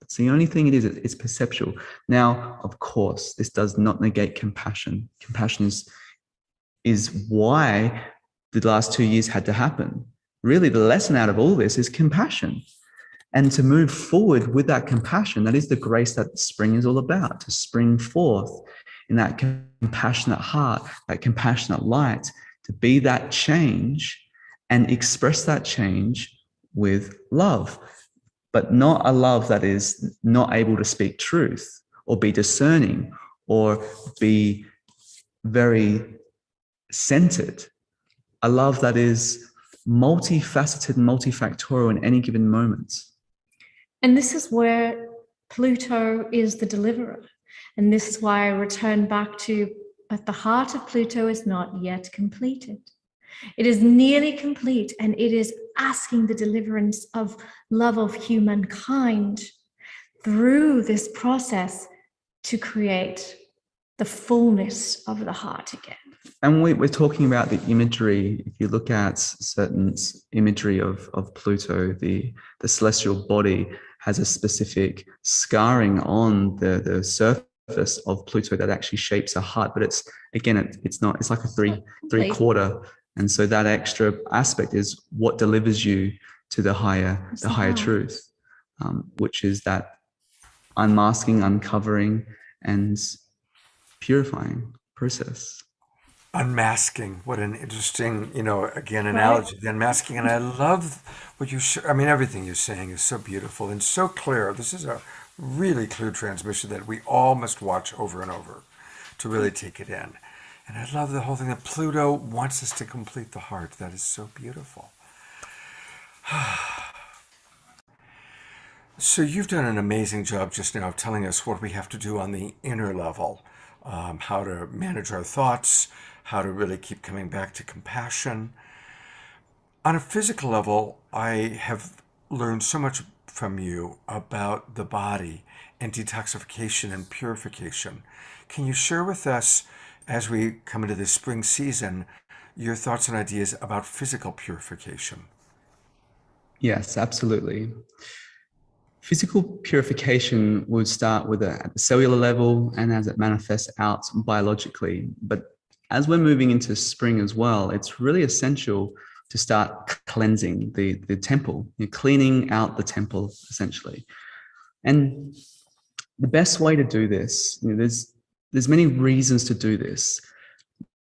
Speaker 11: It's the only thing it is, it's perceptual. Now, of course, this does not negate compassion. Compassion is why the last 2 years had to happen. Really, the lesson out of all this is compassion. And to move forward with that compassion, that is the grace that spring is all about, to spring forth in that compassionate heart, that compassionate light, to be that change and express that change with love, but not a love that is not able to speak truth or be discerning or be very centered. A love that is multifaceted, multifactorial in any given moment.
Speaker 10: And this is where Pluto is the deliverer. And this is why I return back to, but the heart of Pluto is not yet completed. It is nearly complete, and it is asking the deliverance of love of humankind through this process to create the fullness of the heart again.
Speaker 11: And we're talking about the imagery. If you look at certain imagery of Pluto, the celestial body has a specific scarring on the surface of Pluto that actually shapes a heart. But it's, again, it's not, it's like a three quarter. And so that extra aspect is what delivers you to the higher truth, which is that unmasking, uncovering, and purifying process.
Speaker 3: Unmasking, what an interesting, again, analogy, the unmasking. And I love what you share. I mean, everything you're saying is so beautiful and so clear. This is a really clear transmission that we all must watch over and over to really take it in. And I love the whole thing that Pluto wants us to complete the heart. That is so beautiful. So you've done an amazing job just now of telling us what we have to do on the inner level, how to manage our thoughts, how to really keep coming back to compassion. On a physical level, I have learned so much from you about the body and detoxification and purification. Can you share with us, as we come into this spring season, your thoughts and ideas about physical purification?
Speaker 11: Yes, absolutely. Physical purification would start with at the cellular level and as it manifests out biologically. But as we're moving into spring as well, it's really essential to start cleansing the temple. You're cleaning out the temple, essentially. And the best way to do this, there's many reasons to do this.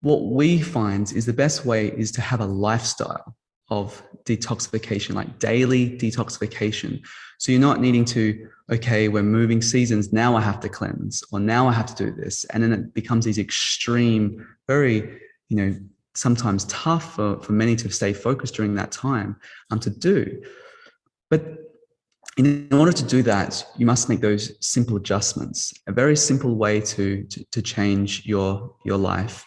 Speaker 11: What we find is the best way is to have a lifestyle of detoxification, like daily detoxification. So you're not needing to, okay, we're moving seasons, now I have to cleanse, or now I have to do this. And then it becomes these extreme, very, sometimes tough for many to stay focused during that time to do. But in order to do that, you must make those simple adjustments. A very simple way to change your life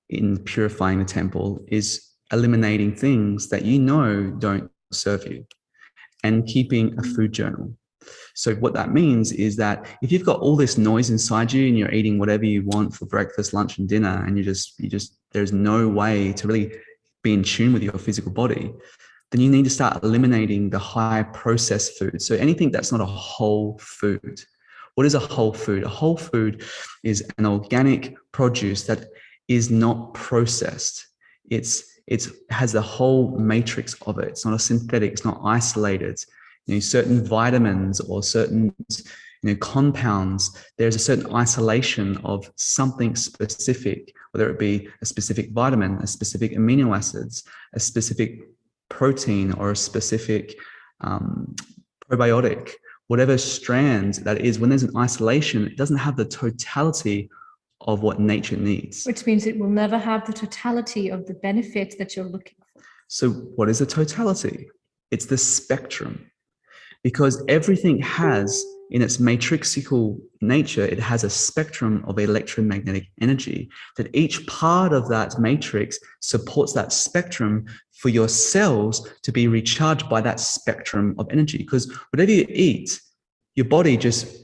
Speaker 11: in purifying the temple is eliminating things that don't serve you and keeping a food journal. So what that means is that if you've got all this noise inside you and you're eating whatever you want for breakfast, lunch, and dinner, and there's no way to really be in tune with your physical body, then you need to start eliminating the high processed food. So anything that's not a whole food. What is a whole food? A whole food is an organic produce that is not processed. It has the whole matrix of it. It's not a synthetic, it's not isolated. Certain vitamins or certain compounds, there's a certain isolation of something specific, whether it be a specific vitamin, a specific amino acids, a specific protein, or a specific probiotic, whatever strand that is. When there's an isolation, it doesn't have the totality of what nature needs.
Speaker 10: Which means it will never have the totality of the benefits that you're looking for.
Speaker 11: So what is the totality? It's the spectrum. Because everything has, in its matrixical nature, it has a spectrum of electromagnetic energy, that each part of that matrix supports that spectrum for your cells to be recharged by that spectrum of energy. Because whatever you eat, your body just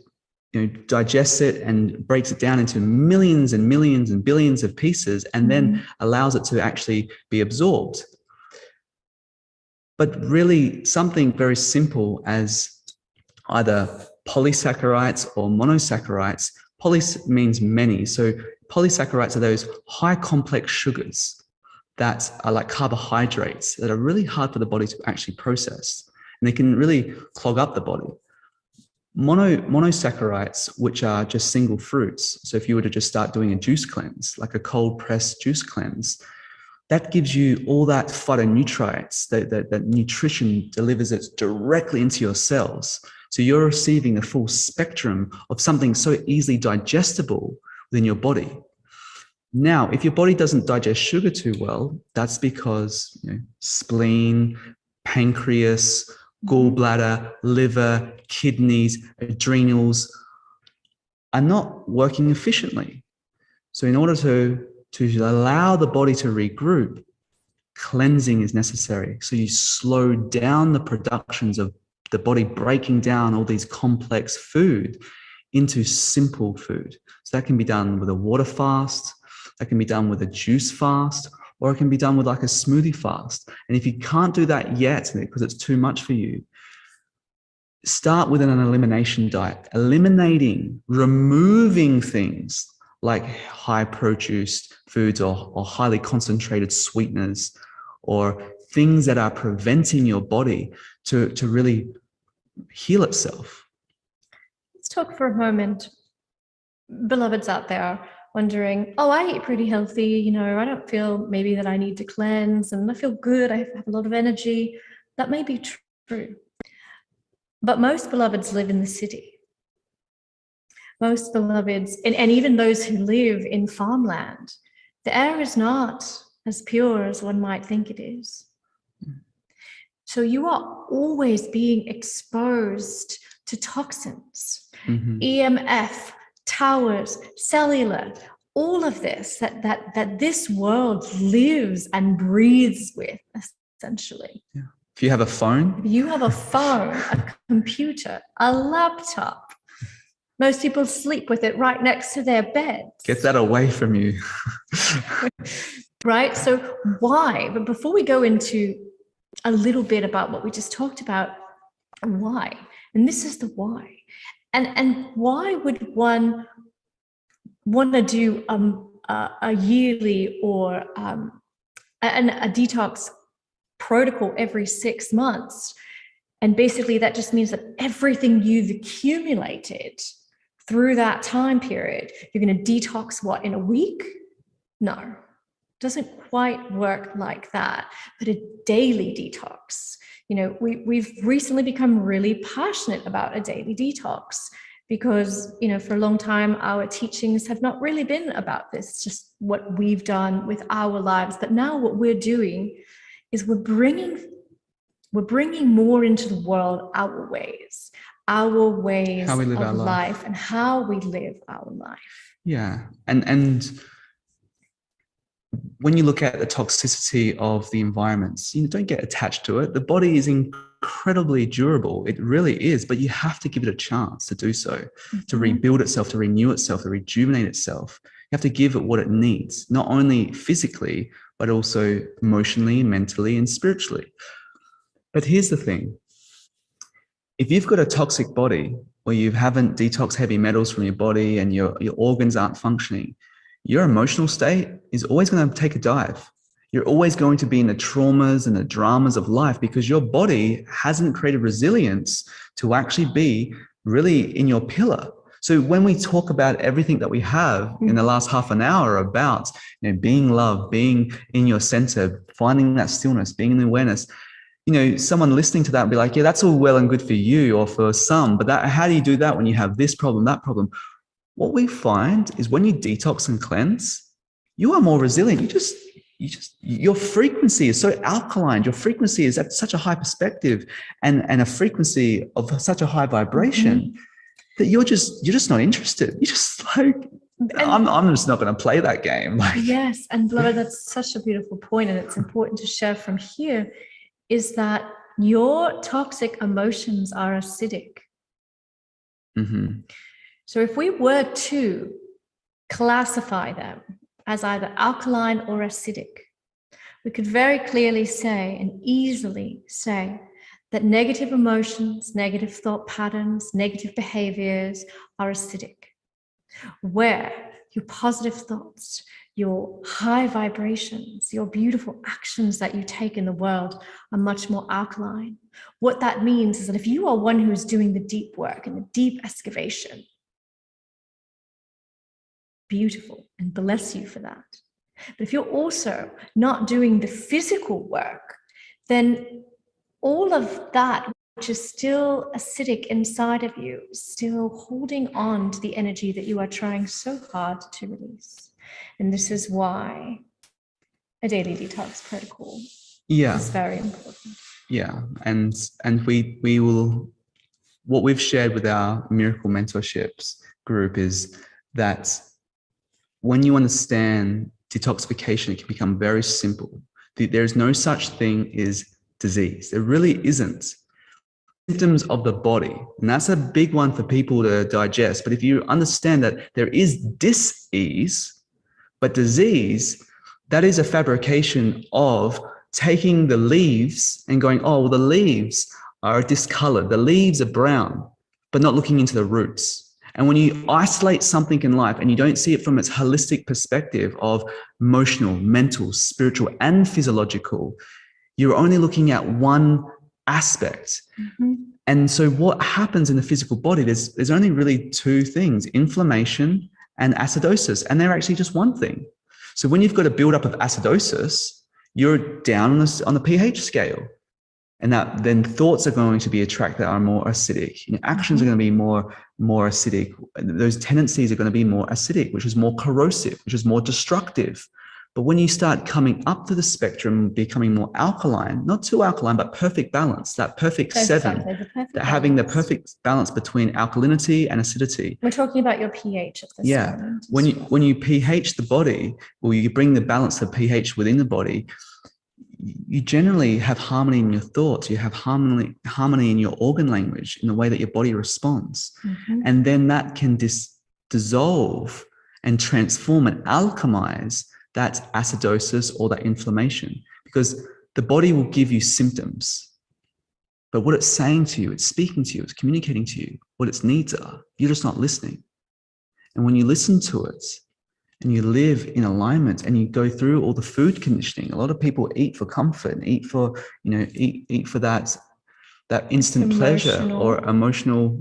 Speaker 11: digests it and breaks it down into millions and millions and billions of pieces, and then allows it to actually be absorbed. But really, something very simple as either polysaccharides or monosaccharides. Poly means many. So polysaccharides are those high complex sugars that are like carbohydrates that are really hard for the body to actually process. And they can really clog up the body. Monosaccharides, which are just single fruits. So if you were to just start doing a juice cleanse, like a cold pressed juice cleanse, that gives you all that phytonutrients, that nutrition delivers it directly into your cells. So you're receiving a full spectrum of something so easily digestible within your body. Now, if your body doesn't digest sugar too well, that's because spleen, pancreas, gallbladder, liver, kidneys, adrenals are not working efficiently. So in order to allow the body to regroup, cleansing is necessary. So you slow down the productions of the body breaking down all these complex food into simple food. So that can be done with a water fast, that can be done with a juice fast, or it can be done with like a smoothie fast. And if you can't do that yet because it's too much for you, start with an elimination diet, removing things like high produced foods or highly concentrated sweeteners or things that are preventing your body to really heal itself.
Speaker 10: Let's talk for a moment. Beloveds out there wondering, oh, I eat pretty healthy, I don't feel maybe that I need to cleanse and I feel good, I have a lot of energy. That may be true. But most beloveds live in the city. Most beloveds, and even those who live in farmland, the air is not as pure as one might think it is. So you are always being exposed to toxins, EMF, towers, cellular, all of this that this world lives and breathes with, essentially.
Speaker 11: Yeah. If you have a phone,
Speaker 10: a computer, a laptop, most people sleep with it right next to their beds.
Speaker 11: Get that away from you.
Speaker 10: Right? So why? But before we go into a little bit about what we just talked about, why? And this is the why. And why would one want to do a yearly or a detox protocol every 6 months? And basically that just means that everything you've accumulated through that time period, you're going to detox what, in a week? No, it doesn't quite work like that. But a daily detox, we've recently become really passionate about a daily detox because, for a long time, our teachings have not really been about this, just what we've done with our lives. But now what we're doing is we're bringing more into the world our ways
Speaker 11: how we live
Speaker 10: of
Speaker 11: our
Speaker 10: life and how we live our life.
Speaker 11: Yeah. And when you look at the toxicity of the environments, don't get attached to it. The body is incredibly durable. It really is, but you have to give it a chance to do so, to rebuild itself, to renew itself, to rejuvenate itself. You have to give it what it needs, not only physically, but also emotionally, mentally, and spiritually. But here's the thing. If you've got a toxic body or you haven't detoxed heavy metals from your body and your organs aren't functioning, your emotional state is always going to take a dive. You're always going to be in the traumas and the dramas of life because your body hasn't created resilience to actually be really in your pillar. So when we talk about everything that we have in the last half an hour about being loved, being in your center, finding that stillness, being in the awareness, someone listening to that and be like, yeah, that's all well and good for you or for some, but how do you do that when you have this problem, that problem? What we find is when you detox and cleanse, you are more resilient. Your frequency is so alkaline. Your frequency is at such a high perspective and a frequency of such a high vibration that you're just not interested. You're just like, I'm just not going to play that game.
Speaker 10: Yes. And beloved, that's such a beautiful point. And it's important to share from here is that your toxic emotions are acidic. So if we were to classify them as either alkaline or acidic, we could very clearly say and easily say that negative emotions, negative thought patterns, negative behaviors are acidic, where your positive thoughts, your high vibrations, your beautiful actions that you take in the world are much more alkaline. What that means is that if you are one who is doing the deep work and the deep excavation, beautiful, and bless you for that. But if you're also not doing the physical work, then all of that, which is still acidic inside of you, still holding on to the energy that you are trying so hard to release. And this is why a daily detox protocol is very important.
Speaker 11: Yeah. And we will, what we've shared with our Miracle Mentorships group is that when you understand detoxification, it can become very simple. There's no such thing as disease. There really isn't. Symptoms of the body, and that's a big one for people to digest. But if you understand that there is dis-ease, but disease, that is a fabrication of taking the leaves and going, oh, well, the leaves are discolored, the leaves are brown, but not looking into the roots. And when you isolate something in life and you don't see it from its holistic perspective of emotional, mental, spiritual, and physiological, you're only looking at one aspect. Mm-hmm. And so what happens in the physical body, there's only really two things, inflammation and acidosis, and they're actually just one thing. So when you've got a buildup of acidosis, you're down on the pH scale. And that then thoughts are going to be attracted that are more acidic. Actions are going to be more acidic. Those tendencies are going to be more acidic, which is more corrosive, which is more destructive. But when you start coming up to the spectrum, becoming more alkaline, not too alkaline, but perfect balance, that perfect seven, having the perfect balance between alkalinity and acidity.
Speaker 10: We're talking about your pH at this moment.
Speaker 11: When you pH the body, or you bring the balance of pH within the body, you generally have harmony in your thoughts. You have harmony in your organ language, in the way that your body responds. Mm-hmm. And then that can dissolve and transform and alchemize that acidosis or that inflammation, because the body will give you symptoms, but what it's saying to you, it's speaking to you, it's communicating to you what its needs are. You're just not listening. And when you listen to it and you live in alignment and you go through all the food conditioning, a lot of people eat for comfort and eat for, eat for that instant pleasure or emotional,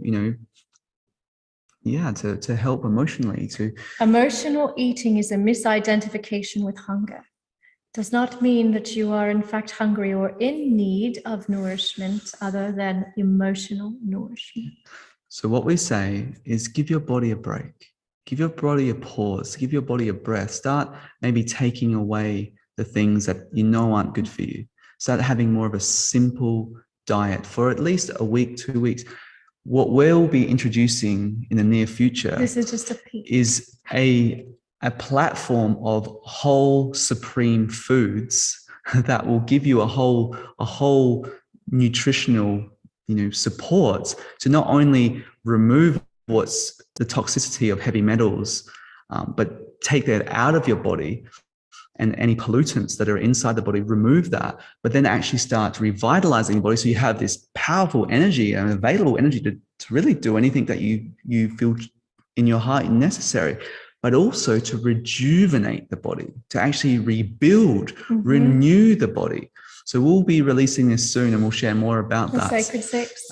Speaker 11: to help emotionally.
Speaker 10: Emotional eating is a misidentification with hunger. Does not mean that you are in fact hungry or in need of nourishment other than emotional nourishment.
Speaker 11: So what we say is give your body a break, give your body a pause, give your body a breath. Start maybe taking away the things that aren't good for you. Start having more of a simple diet for at least a week, 2 weeks. What we'll be introducing in the near future,
Speaker 10: this is just a peek,
Speaker 11: is a platform of whole supreme foods that will give you a whole nutritional support to not only remove what's the toxicity of heavy metals, but take that out of your body. And any pollutants that are inside the body, remove that, but then actually start revitalizing the body. So you have this powerful energy and available energy to really do anything that you feel in your heart necessary, but also to rejuvenate the body, to actually rebuild, renew the body. So we'll be releasing this soon and we'll share more about that.
Speaker 10: Sacred Six.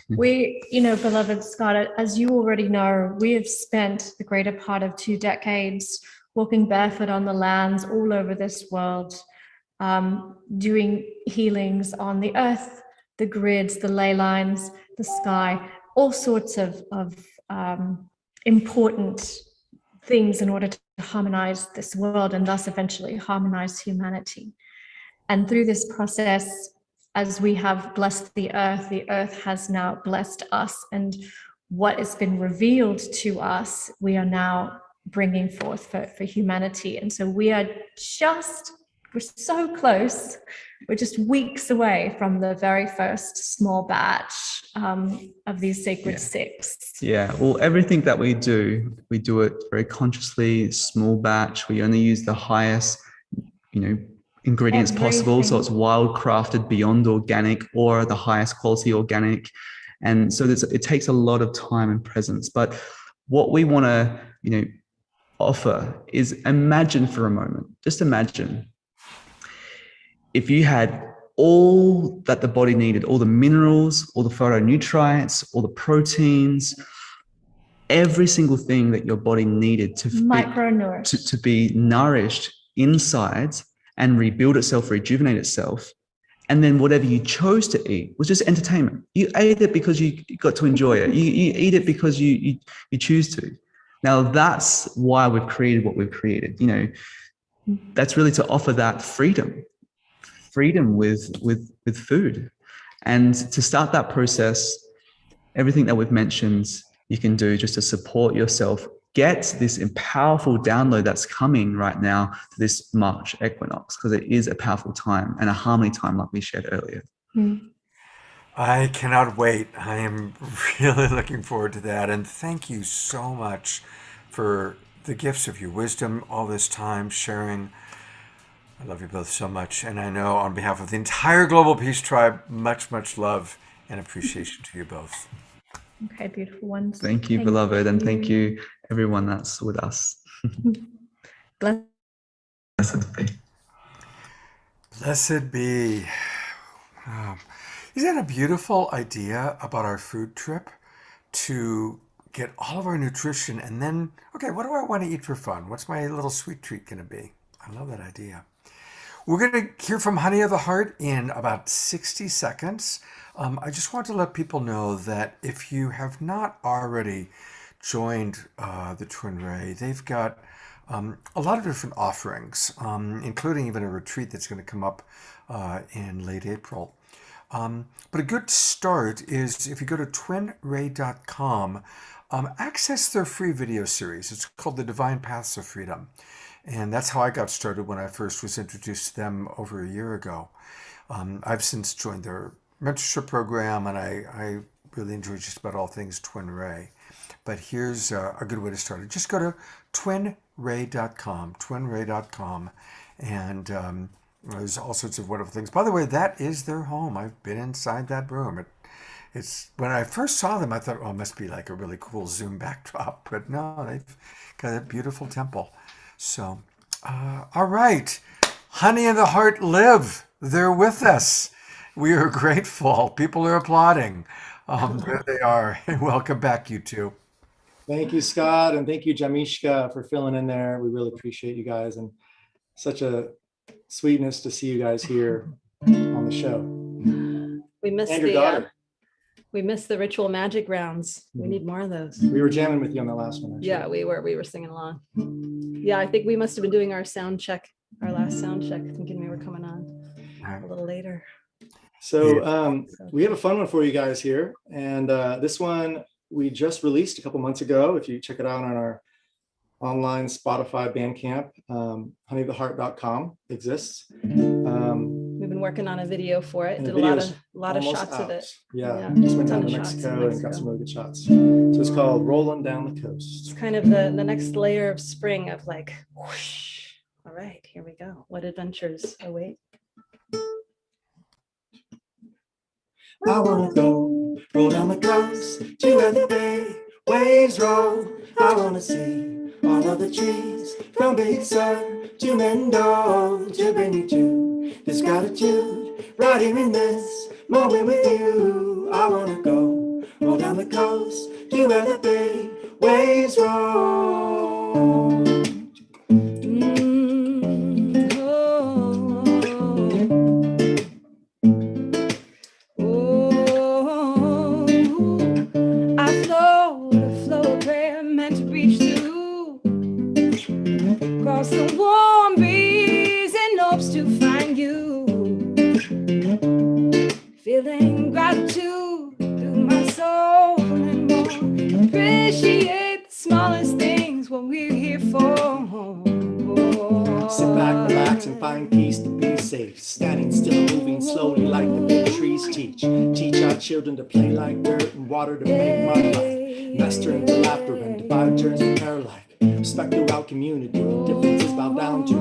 Speaker 10: We, beloved Scott, as you already know, we have spent the greater part of 2 decades walking barefoot on the lands all over this world, doing healings on the earth, the grids, the ley lines, the sky, all sorts of important things in order to harmonize this world and thus eventually harmonize humanity. And through this process, as we have blessed the earth has now blessed us. And what has been revealed to us, we are now bringing forth for humanity. And so we're so close. We're just weeks away from the very first small batch of these Sacred Six.
Speaker 11: Yeah, well, everything that we do it very consciously, small batch. We only use the highest, ingredients possible. So it's wild crafted, beyond organic, or the highest quality organic. And so it takes a lot of time and presence. But what we want to, offer is, imagine for a moment, just imagine if you had all that the body needed, all the minerals, all the phytonutrients, all the proteins, every single thing that your body needed to be nourished inside and rebuild itself, rejuvenate itself. And then whatever you chose to eat was just entertainment. You ate it because you got to enjoy it. You eat it because you choose to. Now that's why we've created what we've created. You know, that's really to offer that freedom with food. And to start that process, everything that we've mentioned, you can do just to support yourself. Get this powerful download that's coming right now to this March equinox, because it is a powerful time and a harmony time like we shared earlier.
Speaker 3: I cannot wait. I am really looking forward to that. And thank you so much for the gifts of your wisdom all this time, sharing. I love you both so much. And I know on behalf of the entire Global Peace Tribe, much, much love and appreciation to you both.
Speaker 10: Okay, beautiful ones.
Speaker 11: Thank you, beloved. And thank you, everyone that's with us. Blessed be.
Speaker 3: Blessed be. Isn't that a beautiful idea about our food trip? To get all of our nutrition and then, okay, what do I want to eat for fun? What's my little sweet treat going to be? I love that idea. We're going to hear from Honey of the Heart in about 60 seconds. I just want to let people know that if you have not already joined the Twin Ray, they've got a lot of different offerings, including even a retreat that's going to come up in late April. But a good start is if you go to twinray.com, access their free video series. It's called The Divine Paths of Freedom. And that's how I got started when I first was introduced to them over a year ago. I've since joined their mentorship program, and I really enjoy just about all things Twin Ray. But here's a good way to start it. Just go to twinray.com, and there's all sorts of wonderful things. By the way, that is their home. I've been inside that room. It's when I first saw them, I thought, oh, it must be like a really cool Zoom backdrop. But no, they've got a beautiful temple. So, all right. Honey in the Heart live. They're with us. We are grateful. People are applauding. There they are. Welcome back, you two.
Speaker 4: Thank you, Scott, and thank you, Jamishka, for filling in there. We really appreciate you guys, and such a sweetness to see you guys here on the show.
Speaker 5: We missed
Speaker 4: And your daughter.
Speaker 5: we missed the ritual magic rounds. We need more of those.
Speaker 4: We were jamming with you on the last one. Actually.
Speaker 5: Yeah, we were singing along. Yeah, I think we must have been doing our sound check, our last sound check, thinking we were coming on a little later.
Speaker 4: So we have a fun one for you guys here, and this one we just released a couple months ago. If you check it out on our online Spotify Bandcamp, honeyoftheheart.com exists.
Speaker 5: We've been working on a video for it. Did a lot of shots of it.
Speaker 4: Yeah, just went down to Mexico and got some really good shots. So it's called Rolling Down the Coast.
Speaker 5: It's kind of the next layer of spring of like, whoosh. All right, here we go. What adventures await?
Speaker 2: I wanna go, roll down the coast to where the bay waves roll. I wanna see all of the trees from Big Sur to Mendo to bring you to this gratitude right here in this moment with you. I wanna go, roll down the coast to where the bay waves roll.
Speaker 9: The warm breeze and hopes to find you, feeling gratitude through my soul and more. Appreciate the smallest things, what we're here for.
Speaker 4: Sit back, relax, and find peace to be safe. Standing still, moving slowly like the big trees teach. Teach our children to play like dirt and water to make mud life. Master into laughter and divide turns to paralyze. Respect throughout community, differences bow down to.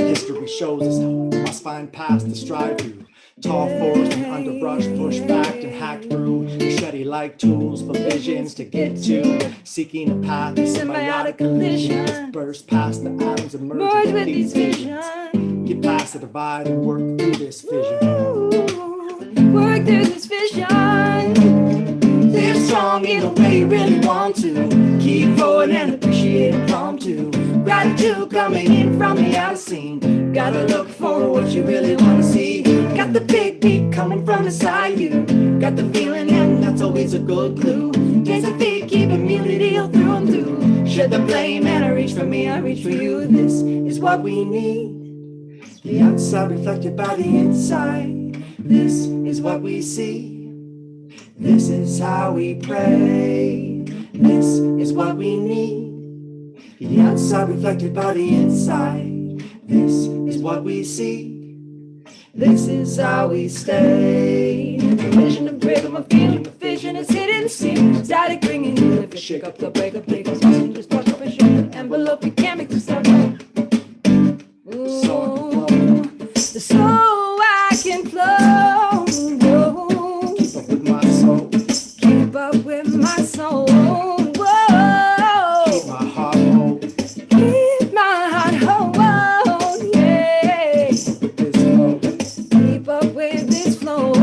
Speaker 4: History shows us how we must find paths to strive through. Tall forest and underbrush, pushed back and hacked through. Machete-like tools for visions to get to. Seeking a path to symbiotic collisions. Burst past the atoms and merge with these visions. Get past the divide and work through this vision.
Speaker 9: Work through this vision.
Speaker 2: Live strong in the way you really want to. Keep forward and appreciate impromptu. Gratitude coming in from the outer scene. Gotta look for what you really wanna see. Got the big beat coming from inside you. Got the feeling, and that's always a good clue. There's a big keep immunity all through and through. Shed the blame and I reach for me, I reach for you. This is what we need. The outside reflected by the inside. This is what we see. This is how we pray. This is what we need. The outside reflected by the inside. This is what we see. This is how we stay. The vision of rhythm of feeling, the vision is hidden. See, static ringing. If you shake up the break up, just talk up and shake the envelope. You can't make this stuff up. So I can flow. Keep up with my soul. Whoa.
Speaker 4: Keep my heart whole.
Speaker 2: Keep my heart whole. Yeah. Keep up with this flow.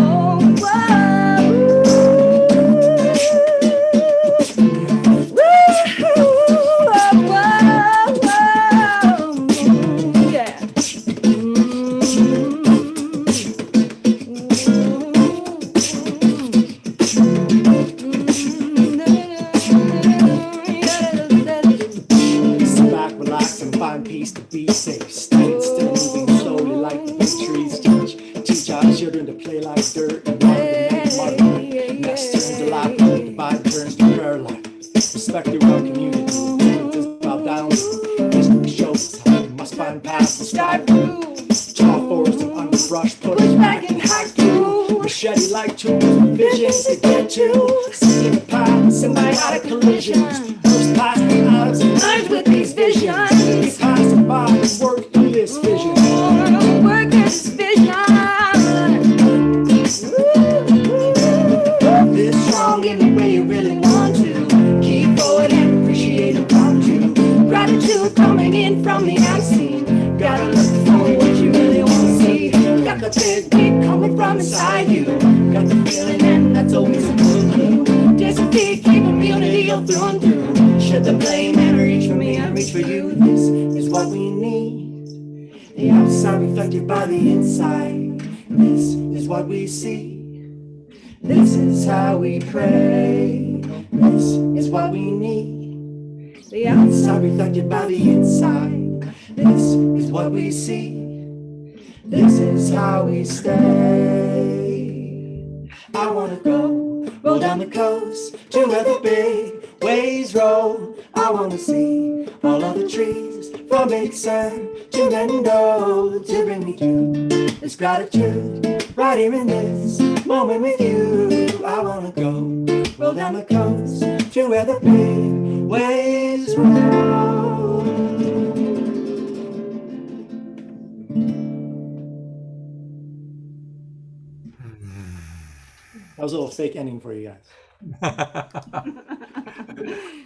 Speaker 4: To be safe, staying still, moving slowly like the trees. Teach our children to play like dirt. And next turn to life, the Bible turns to prayer life. Respect your own community. Just bow down. History shows how you must find paths to strive through. Tall forest and underbrush, push back and hack through. Machete like tools, visions to get to. Seeking paths, symbiotic collisions. First past the atoms and lives with these visions. These paths and bodies work through this vision.
Speaker 2: Work this vision. This strong in the way you really want to. Keep forward and appreciate around you. Gratitude coming in from the unseen. Gotta look for what you really want to see. Got the big beat coming from inside you. Got the feeling, and that's always a good clue. There's a big keep immunity all through and through. Shed the blame and reach for me, I reach for you. This is what we need. The outside reflected by the inside. This is what we see. This is how we pray. This is what we need. The outside reflected by the inside. This is what we see. This is how we stay. I wanna go, roll down the coast to where the big waves roll. I wanna see all of the trees from Big Sur to Mendo to bring me to this gratitude right here in this moment with you. I wanna go, roll down the coast to where the big waves roll.
Speaker 4: That was a little fake ending for you guys.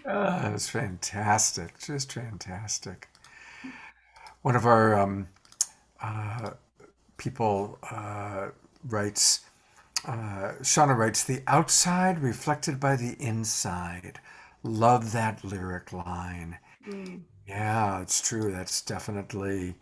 Speaker 3: That was fantastic, just fantastic. One of our people writes, Shauna writes, the outside reflected by the inside. Love that lyric line. Yeah, it's true. That's definitely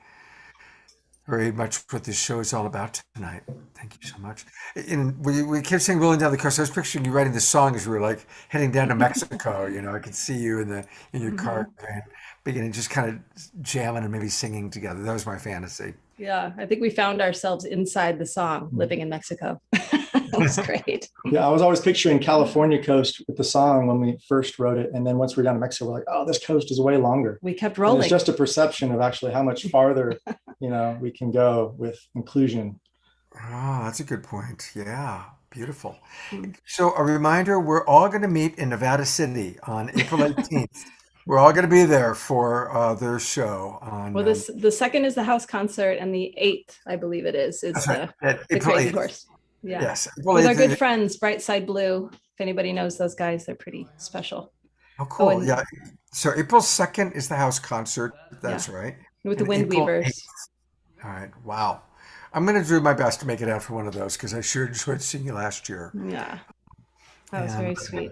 Speaker 3: very much what this show is all about tonight. Thank you so much. And we kept saying rolling down the coast. I was picturing you writing the song as we were like heading down to Mexico. You know, I could see you in your car and beginning just kind of jamming and maybe singing together. That was my fantasy.
Speaker 5: Yeah, I think we found ourselves inside the song, living in Mexico. That was great.
Speaker 4: Yeah, I was always picturing California coast with the song when we first wrote it. And then once we're down to Mexico, we're like, oh, this coast is way longer.
Speaker 5: We kept
Speaker 4: And
Speaker 5: rolling.
Speaker 4: it's just a perception of actually how much farther, we can go with inclusion.
Speaker 3: Oh, that's a good point. Yeah, beautiful. So a reminder, we're all going to meet in Nevada City on April 18th. We're all going to be there for their show. On,
Speaker 5: Well, the second is the house concert, and the 8th, I believe it is
Speaker 3: right,
Speaker 5: the
Speaker 3: April
Speaker 5: Crazy
Speaker 3: 8th.
Speaker 5: Horse. Yeah.
Speaker 3: Yes.
Speaker 5: With our good friends, Bright Side Blue. If anybody knows those guys, they're pretty special.
Speaker 3: Oh, cool.
Speaker 5: and-
Speaker 3: Yeah. So April 2nd is the house concert. That's right.
Speaker 5: With the
Speaker 3: And
Speaker 5: Wind
Speaker 3: April
Speaker 5: Weavers.
Speaker 3: 8th. All right. Wow. I'm going to do my best to make it out for one of those because I sure enjoyed seeing you last year.
Speaker 5: Yeah. That was very sweet.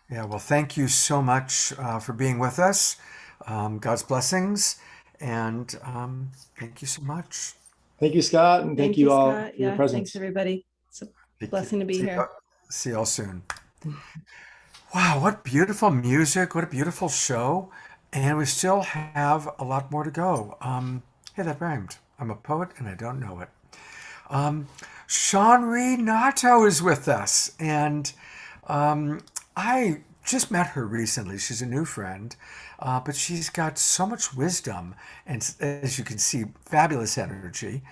Speaker 3: Yeah. Well, thank you so much for being with us. God's blessings. And thank you so much.
Speaker 4: Thank you, Scott, and thank you all
Speaker 5: Scott.
Speaker 4: for your
Speaker 5: Yeah,
Speaker 4: presence.
Speaker 5: thanks everybody. It's a
Speaker 3: Thank you.
Speaker 5: blessing to be here.
Speaker 3: See y'all soon. Wow, what beautiful music. What a beautiful show. And we still have a lot more to go. Hey, that rhymed. I'm a poet and I don't know it. Shanri Nato is with us. And I just met her recently. She's a new friend, but she's got so much wisdom and, as you can see, fabulous energy.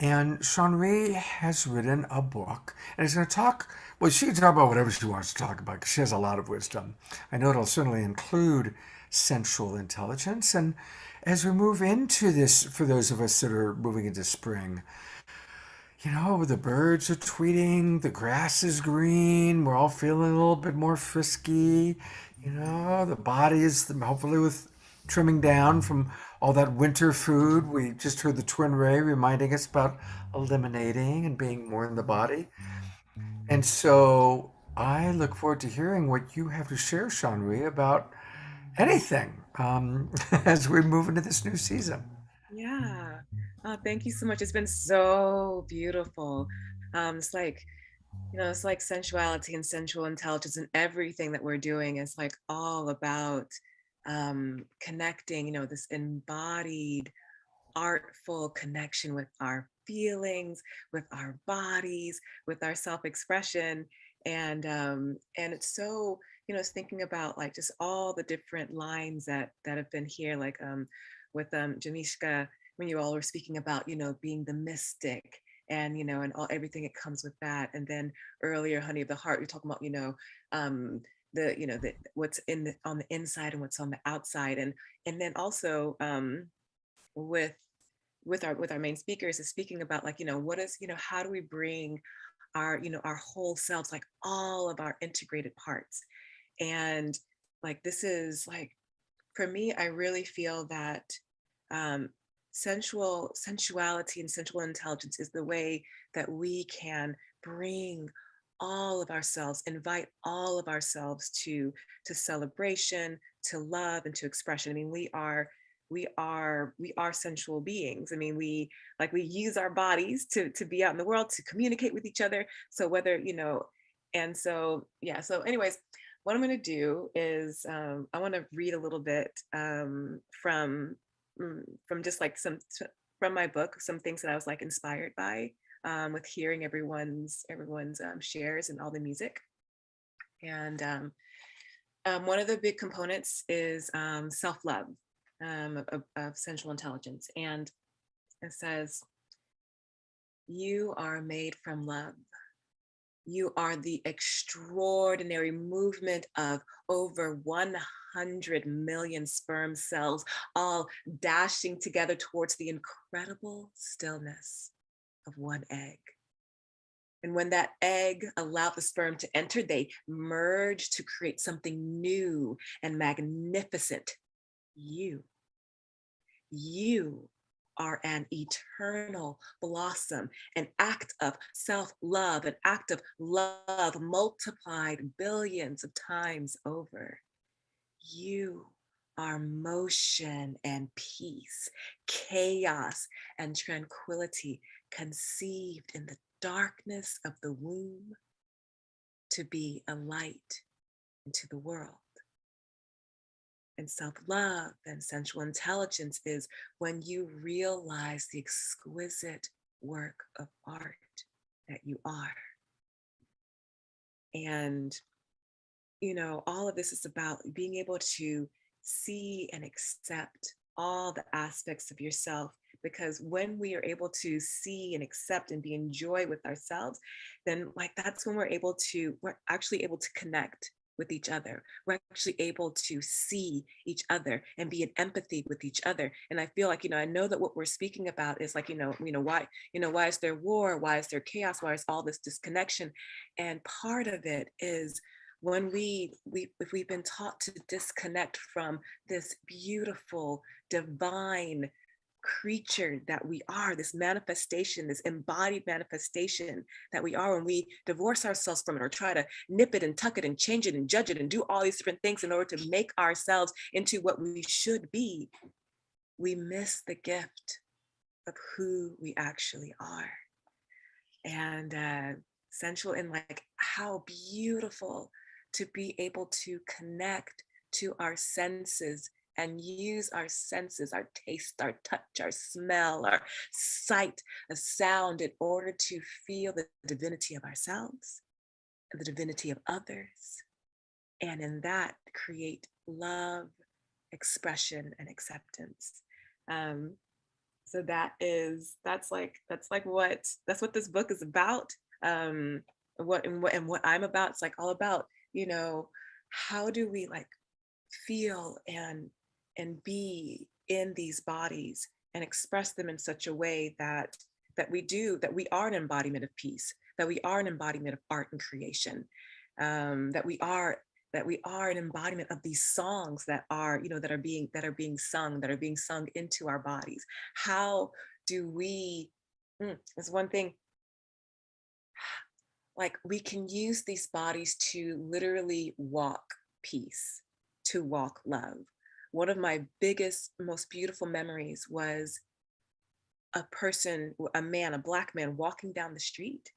Speaker 3: And Shanri has written a book and is going to talk. Well, she can talk about whatever she wants to talk about because she has a lot of wisdom. I know it'll certainly include sensual intelligence. And as we move into this, for those of us that are moving into spring, you know, the birds are tweeting, the grass is green, we're all feeling a little bit more frisky. You know, the body is hopefully with trimming down from all that winter food. We just heard the twin ray reminding us about eliminating and being more in the body. And so I look forward to hearing what you have to share, Shanri, about anything as we move into this new season.
Speaker 13: Yeah. Thank you so much. It's been so beautiful. It's like, it's like sensuality and sensual intelligence, and everything that we're doing is like all about connecting, this embodied, artful connection with our feelings, with our bodies, with our self-expression. And it's so, it's thinking about like just all the different lines that have been here, like with Jamishka, when you all were speaking about, being the mystic and, and everything that comes with that. And then earlier, Honey of the Heart, you're talking about, the what's on the inside and what's on the outside. And then also with our main speakers is speaking about like, what is, how do we bring our, our whole selves, like all of our integrated parts. And like, this is like, for me, I really feel that sensuality and sensual intelligence is the way that we can bring all of ourselves, invite all of ourselves to celebration, to love, and to expression. I mean, we are sensual beings. I mean, we use our bodies to be out in the world, to communicate with each other. So whether, and so, yeah. So anyways, what I'm going to do is I want to read a little bit from just like from my book, some things that I was like inspired by with hearing everyone's shares and all the music. And one of the big components is self-love of sensual intelligence. And it says, you are made from love. You are the extraordinary movement of over 100 million sperm cells, all dashing together towards the incredible stillness of one egg. And when that egg allowed the sperm to enter, they merged to create something new and magnificent. You are an eternal blossom, an act of self-love, an act of love multiplied billions of times over. You are motion and peace, chaos and tranquility, conceived in the darkness of the womb to be a light into the world. And self-love and sensual intelligence is when you realize the exquisite work of art that you are. And, all of this is about being able to see and accept all the aspects of yourself, because when we are able to see and accept and be in joy with ourselves, then like that's when we're actually able to connect with each other. We're actually able to see each other and be in empathy with each other. And I feel like, I know that what we're speaking about is like, why is there war? Why is there chaos? Why is all this disconnection? And part of it is when if we've been taught to disconnect from this beautiful, divine creature that we are, this manifestation, this embodied manifestation that we are, when we divorce ourselves from it or try to nip it and tuck it and change it and judge it and do all these different things in order to make ourselves into what we should be, we miss the gift of who we actually are. And sensual, and like how beautiful to be able to connect to our senses and use our senses, our taste, our touch, our smell, our sight, a sound, in order to feel the divinity of ourselves and the divinity of others. And in that, create love, expression, and acceptance. So that's what this book is about. What I'm about, it's like all about, how do we like feel and be in these bodies and express them in such a way that we are an embodiment of peace, that we are an embodiment of art and creation, that we are an embodiment of these songs that are being sung into our bodies. How do we, there's one thing, like we can use these bodies to literally walk peace, to walk love. One of my biggest, most beautiful memories was a Black man walking down the street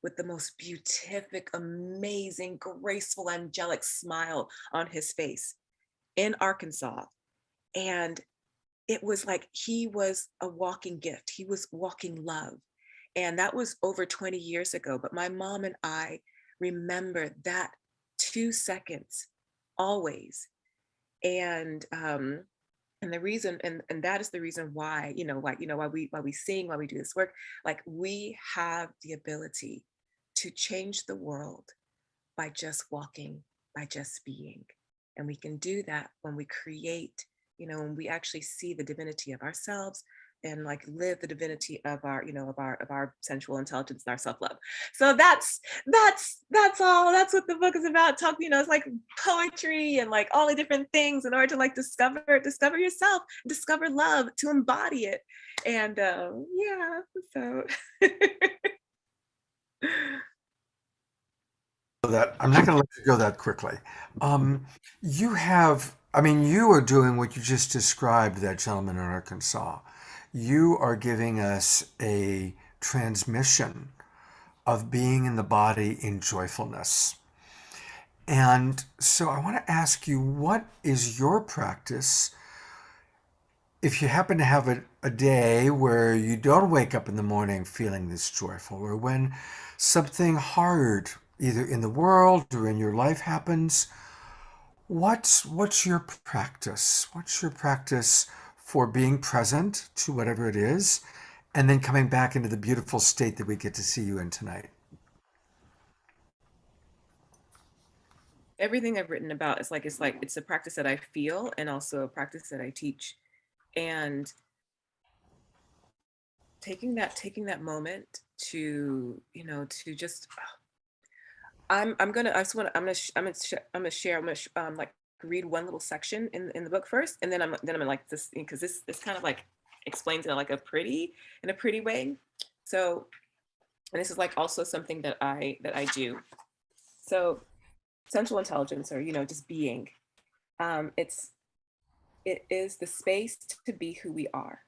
Speaker 13: with the most beatific, amazing, graceful, angelic smile on his face in Arkansas. And it was like he was a walking gift. He was walking love. And that was over 20 years ago. But my mom and I remember that 2 seconds always. And the reason, and that is the reason why, why we sing, why we do this work. Like we have the ability to change the world by just walking, by just being. And we can do that when we create, when we actually see the divinity of ourselves and like live the divinity of our sensual intelligence and our self-love. So that's all. That's what the book is about. It's like poetry and like all the different things in order to like discover yourself, discover love, to embody it. And so
Speaker 3: that I'm not going to let you go that quickly. You are doing what you just described, that gentleman in Arkansas. You are giving us a transmission of being in the body in joyfulness. And so I want to ask you, what is your practice if you happen to have a day where you don't wake up in the morning feeling this joyful, or when something hard, either in the world or in your life, happens? What's your practice? What's your practice for being present to whatever it is, and then coming back into the beautiful state that we get to see you in tonight?
Speaker 13: everything I've written about is like it's a practice that I feel and also a practice that I teach. And taking that moment to to just I'm gonna like read one little section in the book first, and then I'm gonna like this, because this kind of like explains it like in a pretty way. So, and this is like also something that I do. So sensual intelligence, or just being, it is the space to be who we are,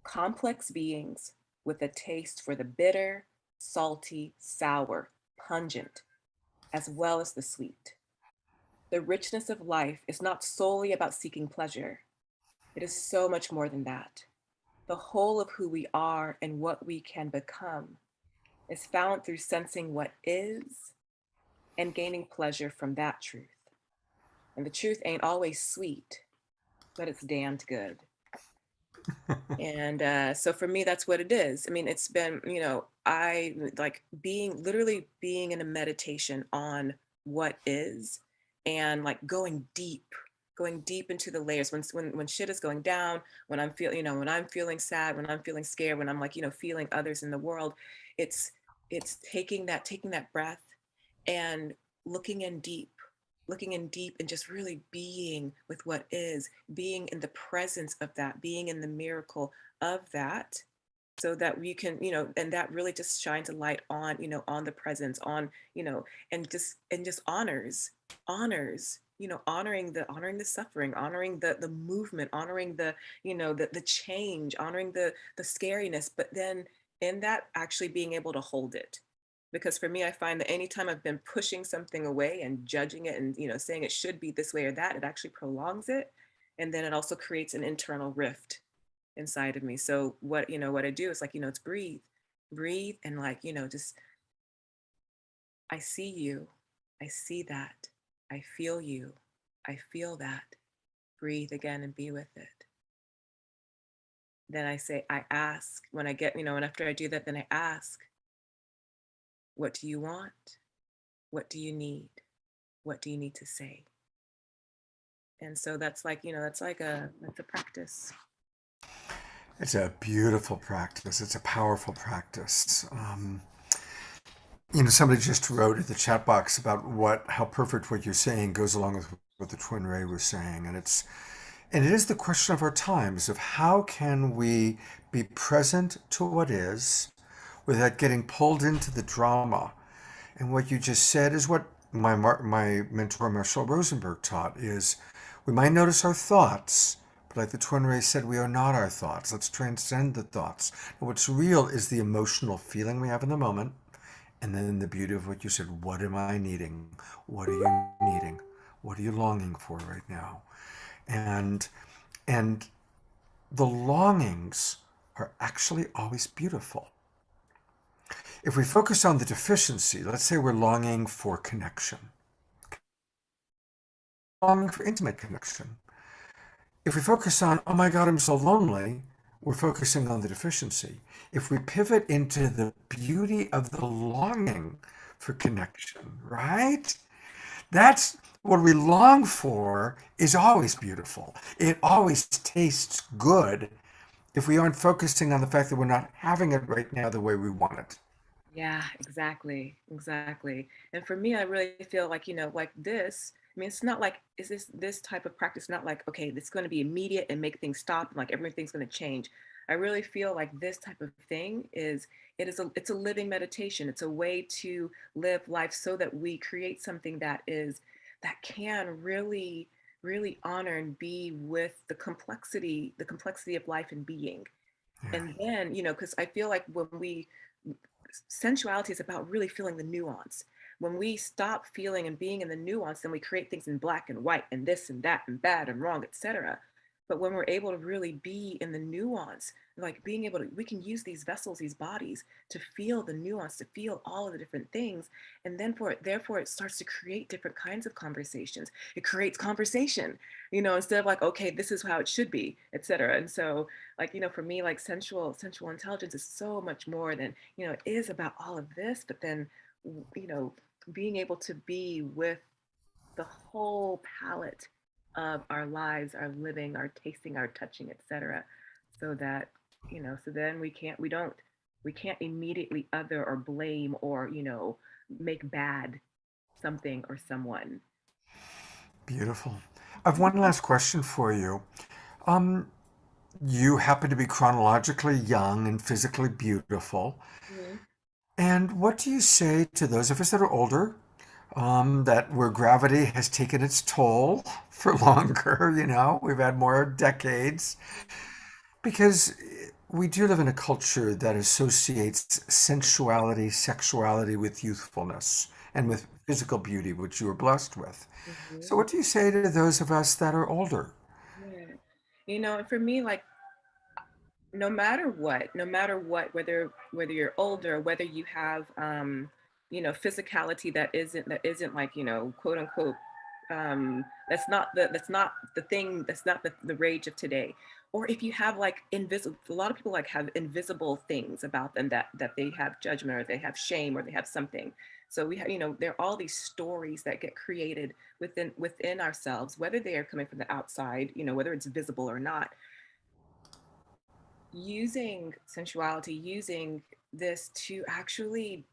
Speaker 13: complex beings with a taste for the bitter, salty, sour, pungent, as well as the sweet. The richness of life is not solely about seeking pleasure. It is so much more than that. The whole of who we are and what we can become is found through sensing what is and gaining pleasure from that truth. And the truth ain't always sweet, but it's damned good. And so for me, that's what it is. I mean, it's been, I like literally being in a meditation on what is, and like going deep into the layers when shit is going down, when I'm when I'm feeling sad, when I'm feeling scared, when I'm like, feeling others in the world. It's taking that breath and looking in deep and just really being with what is, being in the presence of that, being in the miracle of that, so that we can, and that really just shines a light on, on the presence, on, and just honors honoring the suffering, honoring the movement, honoring the change, honoring the scariness, but then in that actually being able to hold it. Because for me, I find that anytime I've been pushing something away and judging it and saying it should be this way or that, it actually prolongs it. And then it also creates an internal rift inside of me. So what I do is it's breathe and just I see you. I see that. I feel you. I feel that. Breathe again and be with it. Then I ask when I get, and after I do that, then I ask, what do you want? What do you need? What do you need to say? And so that's that's a practice.
Speaker 3: It's a beautiful practice. It's a powerful practice. Somebody just wrote in the chat box about how perfect what you're saying goes along with what the twin ray was saying, and it is the question of our times of how can we be present to what is without getting pulled into the drama. And what you just said is what my mentor Marshall Rosenberg taught is we might notice our thoughts, but like the twin ray said, we are not our thoughts. Let's transcend the thoughts. And what's real is the emotional feeling we have in the moment. And then the beauty of what you said, what am I needing? What are you needing? What are you longing for right now? And the longings are actually always beautiful. If we focus on the deficiency, let's say we're longing for connection, longing for intimate connection. If we focus on, oh my God, I'm so lonely, we're focusing on the deficiency. If we pivot into the beauty of the longing for connection, right? That's what we long for is always beautiful. It always tastes good if we aren't focusing on the fact that we're not having it right now the way we want it.
Speaker 13: Yeah, exactly. And for me, I really feel like, like this, I mean, it's not like, is this type of practice not like, okay, it's going to be immediate and make things stop and like everything's going to change. I really feel like this type of thing it's a living meditation. It's a way to live life so that we create something that can really, really honor and be with the complexity of life and being.
Speaker 3: Yeah.
Speaker 13: And then, because I feel like sensuality is about really feeling the nuance. When we stop feeling and being in the nuance, then we create things in black and white and this and that and bad and wrong, etc. But when we're able to really be in the nuance, like being able to, we can use these vessels, these bodies to feel the nuance, to feel all of the different things. And then therefore it starts to create different kinds of conversations. It creates conversation, instead of like, okay, this is how it should be, etc. And so for me, like sensual intelligence is so much more than, it is about all of this, but then, being able to be with the whole palette of our lives, our living, our tasting, our touching, etc. So that, so then we can't immediately other or blame or, make bad something or someone.
Speaker 3: Beautiful. I have one last question for you. You happen to be chronologically young and physically beautiful.
Speaker 13: Mm-hmm.
Speaker 3: And what do you say to those of us that are older, that where gravity has taken its toll for longer, we've had more decades, because we do live in a culture that associates sensuality, sexuality with youthfulness and with physical beauty, which you were blessed with.
Speaker 13: Mm-hmm.
Speaker 3: So what do you say to those of us that are older?
Speaker 13: Yeah. And for me, like, no matter what, whether you're older, whether you have physicality that isn't like, quote unquote, that's not the thing, that's not the rage of today. Or if you have like a lot of people like have invisible things about them that they have judgment or they have shame or they have something. So we have, there are all these stories that get created within ourselves, whether they are coming from the outside, whether it's visible or not. Using sensuality, using this to actually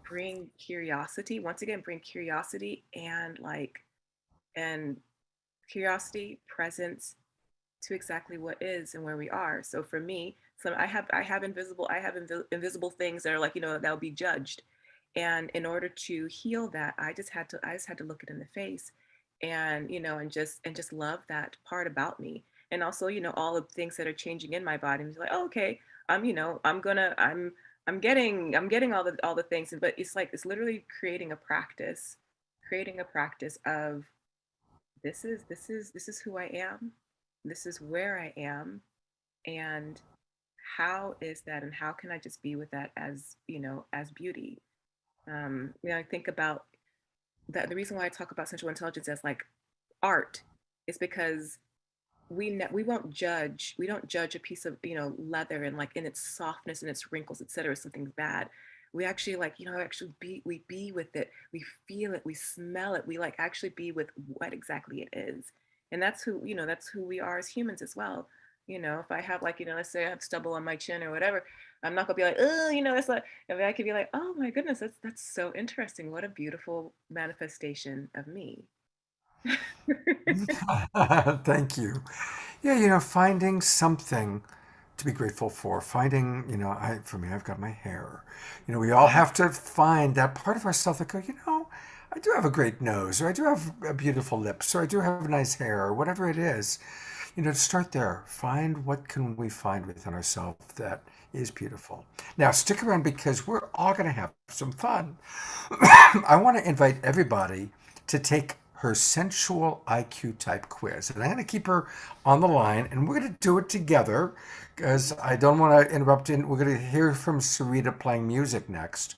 Speaker 13: bring curiosity, once again, bring curiosity and curiosity, presence to exactly what is and where we are. So for me, I have invisible things that are like, that'll be judged. And in order to heal that, I just had to look it in the face and just love that part about me. And also, all the things that are changing in my body. I'm just like, oh, okay, I'm getting all the things, but it's like it's literally creating a practice of this is who I am, this is where I am, and how is that, and how can I just be with that as beauty. I think about that. The reason why I talk about sensual intelligence as like art is because we won't judge. We don't judge a piece of leather and like in its softness and its wrinkles, etc. Something's bad. We actually we be with it. We feel it. We smell it. We like actually be with what exactly it is, and that's who we are as humans as well. If I have like let's say I have stubble on my chin or whatever, I'm not gonna be like, oh, that's like. I mean, I could be like, oh my goodness, that's so interesting. What a beautiful manifestation of me.
Speaker 3: Thank you. Yeah, finding something to be grateful for. Finding, for me, I've got my hair. We all have to find that part of ourselves that go, I do have a great nose, or I do have beautiful lips, or I do have nice hair, or whatever it is. To start there, find what can we find within ourselves that is beautiful. Now, stick around because we're all going to have some fun. I want to invite everybody to take her sensual IQ type quiz. And I'm going to keep her on the line and we're going to do it together because I don't want to interrupt. We're going to hear from Sarita playing music next.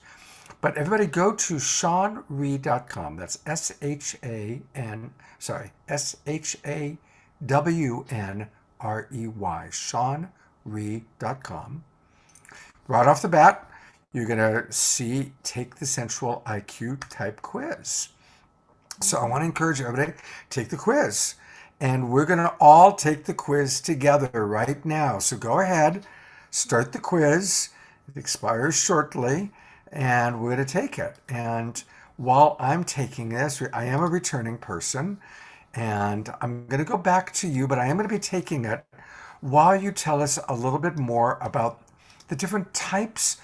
Speaker 3: But everybody go to ShawnRee.com. That's ShawnRey, ShawnRee.com. Right off the bat, you're going to take the sensual IQ type quiz. So I want to encourage everybody to take the quiz. And we're going to all take the quiz together right now. So go ahead, start the quiz. It expires shortly, and we're going to take it. And while I'm taking this, I am a returning person, and I'm going to go back to you, but I am going to be taking it while you tell us a little bit more about the different types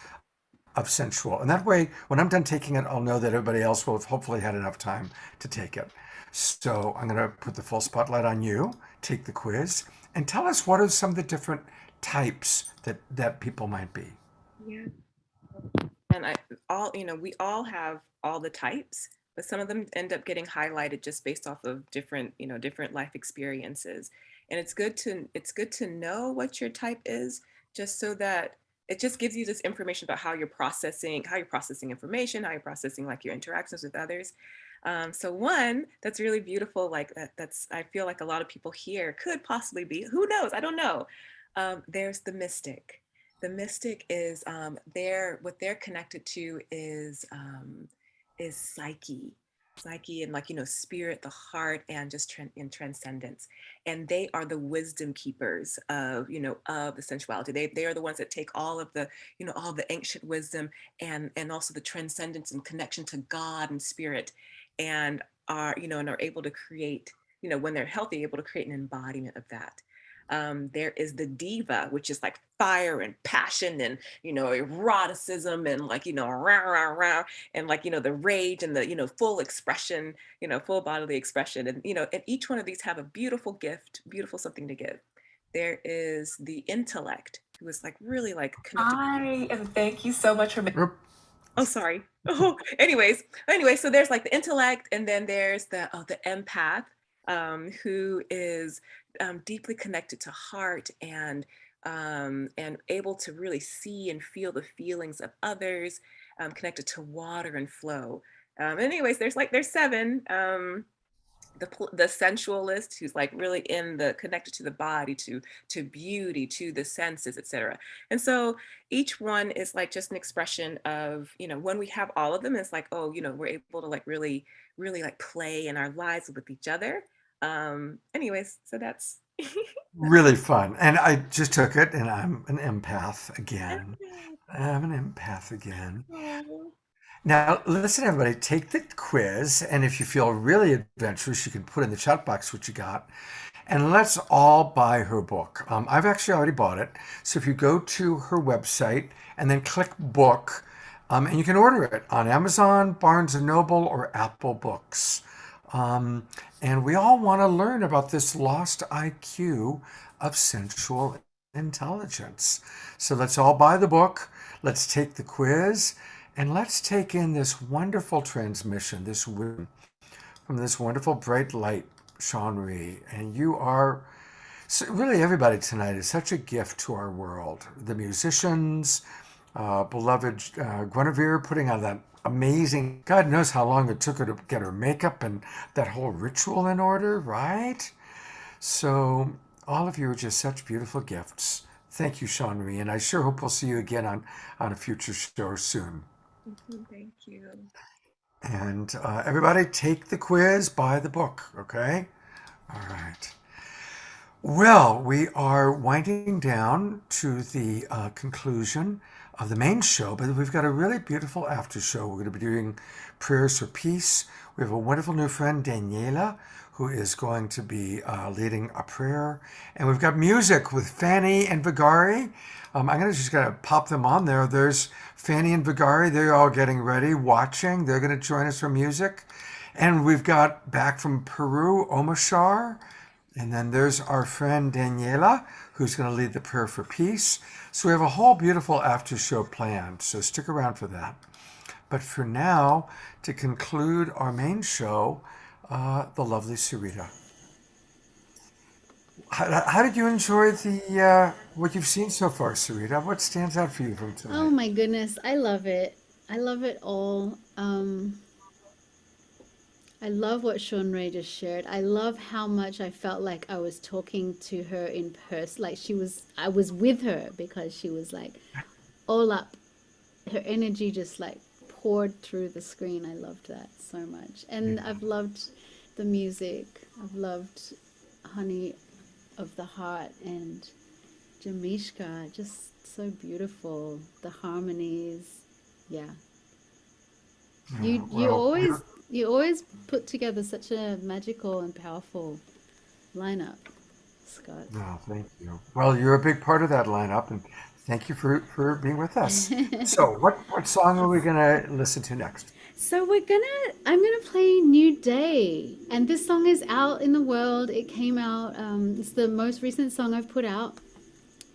Speaker 3: of sensual. And that way, when I'm done taking it, I'll know that everybody else will have hopefully had enough time to take it. So I'm going to put the full spotlight on you, take the quiz, and tell us what are some of the different types that people might be.
Speaker 13: Yeah. And we all have all the types, but some of them end up getting highlighted just based off of different life experiences. And it's good to know what your type is, just so that it just gives you this information about how you're processing information, how you're processing like your interactions with others. So one that's really beautiful, like that's I feel like a lot of people here could possibly be, who knows, I don't know. There's the mystic. The mystic is what they're connected to is psyche, and like spirit, the heart, and just in transcendence. And they are the wisdom keepers of of the sensuality. They are the ones that take all of the all the ancient wisdom and also the transcendence and connection to God and spirit, and are and are able to create, when they're healthy, able to create an embodiment of that. There is the diva, which is like fire and passion and eroticism and like rah, rah, rah, and like the rage and the full expression, full bodily expression, and and each one of these have a beautiful gift, beautiful something to give. There is the intellect, who is like really like connected. Thank you so much for. Oh, sorry. Oh, anyways, so there's like the intellect, and then there's the empath, who is deeply connected to heart and able to really see and feel the feelings of others, connected to water and flow. Anyways, there's seven. The sensualist, who's like really connected to the body, to beauty, to the senses, etc. And so each one is like just an expression of when we have all of them, it's like, oh, we're able to like really like play in our lives with each other. Anyways, so that's
Speaker 3: Really fun. And I just took it, and I'm an empath again.
Speaker 13: Oh.
Speaker 3: Now, listen, everybody, take the quiz, and if you feel really adventurous, you can put in the chat box what you got, and let's all buy her book. I've actually already bought it, so if you go to her website and then click book, and you can order it on Amazon, Barnes & Noble, or Apple Books. And we all want to learn about this lost IQ of sensual intelligence. So let's all buy the book, let's take the quiz, and let's take in this wonderful transmission, this wisdom from this wonderful bright light, Sean-Ri. And you are, so really everybody tonight is such a gift to our world. The musicians, beloved Gwenevere putting on that amazing, God knows how long it took her to get her makeup and that whole ritual in order, right? So all of you are just such beautiful gifts. Thank you, Sean-Ri, and I sure hope we'll see you again on a future show soon.
Speaker 13: Thank you.
Speaker 3: And everybody take the quiz, buy the book, okay? All right. Well, we are winding down to the conclusion of the main show, but we've got a really beautiful after show. We're going to be doing prayers for peace. We have a wonderful new friend, Daniela, who is going to be leading a prayer. And we've got music with Fanny and Vigari. I'm just going to pop them on there. There's Fanny and Vigari. They're all getting ready, watching. They're going to join us for music. And we've got back from Peru, Omashar. And then there's our friend Daniela, who's going to lead the prayer for peace. So we have a whole beautiful after show planned. So stick around for that. But for now, to conclude our main show, the lovely Sarita. How did you enjoy the what you've seen so far, Sarita? What stands out for you from tonight?
Speaker 14: Oh my goodness, I love it. I love it all. I love what Sean Ray just shared. I love how much I felt like I was talking to her in person. Like I was with her because she was like all up. Her energy just like poured through the screen. I loved that so much. And I've loved the music. I've loved Honey of the Heart and Jamishka. Just so beautiful. The harmonies. Yeah. You always put together such a magical and powerful lineup, Scott.
Speaker 3: Oh, thank you. Well, you're a big part of that lineup, and thank you for being with us. So, what song are we gonna listen to next?
Speaker 14: So I'm gonna play New Day, and this song is out in the world. It came out. It's the most recent song I've put out,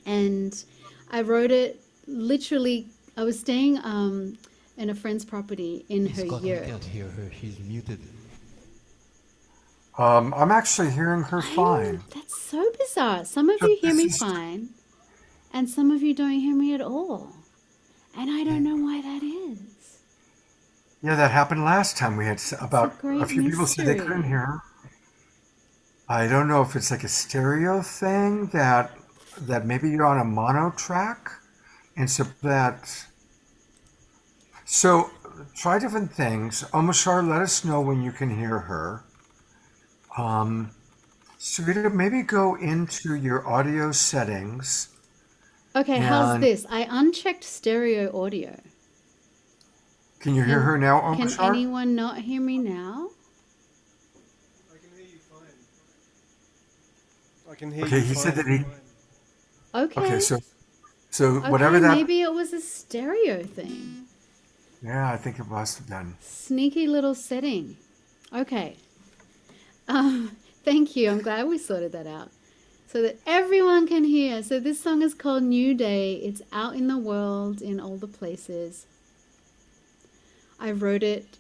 Speaker 14: and I wrote it literally. I was staying in a friend's property in her yurt.
Speaker 15: I can't hear her. She's muted.
Speaker 3: I'm actually hearing her fine.
Speaker 14: That's so bizarre. Some of you hear me fine, and some of you don't hear me at all. And I don't know why that is.
Speaker 3: Yeah, that happened last time. We had about a few people said they couldn't hear her. I don't know if it's like a stereo thing that maybe you're on a mono track, and so try different things. Omashar, let us know when you can hear her. Sarita, maybe go into your audio settings.
Speaker 14: Okay, how's this? I unchecked stereo audio.
Speaker 3: Can you hear her now, Omashar?
Speaker 14: Can anyone not hear me now?
Speaker 15: I can hear you fine. I can hear
Speaker 3: Okay,
Speaker 15: you
Speaker 3: he
Speaker 15: fine.
Speaker 3: said that he...
Speaker 14: Okay.
Speaker 3: Okay, so whatever that...
Speaker 14: Maybe it was a stereo thing.
Speaker 3: Yeah, I think it must have been.
Speaker 14: Sneaky little setting. Okay. Thank you. I'm glad we sorted that out so that everyone can hear. So this song is called New Day. It's out in the world in all the places. I wrote it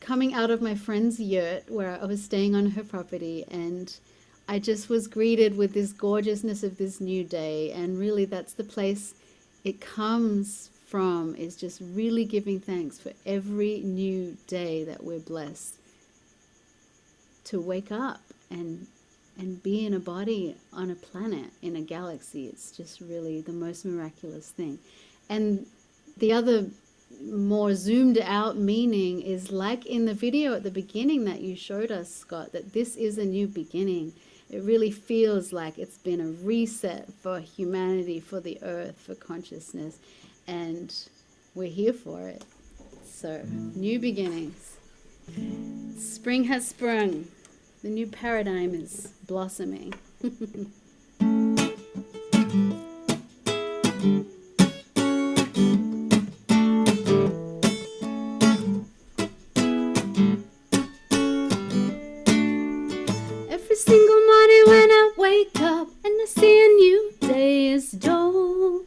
Speaker 14: coming out of my friend's yurt where I was staying on her property, and I just was greeted with this gorgeousness of this new day. And really that's the place it comes from, is just really giving thanks for every new day that we're blessed to wake up and be in a body on a planet in a galaxy. It's just really the most miraculous thing. And the other more zoomed out meaning is like in the video at the beginning that you showed us, Scott, that this is a new beginning. It really feels like it's been a reset for humanity, for the earth, for consciousness, and we're here for it. So, new beginnings. Spring has sprung. The new paradigm is blossoming. Every single morning when I wake up and I see a new day is dawn.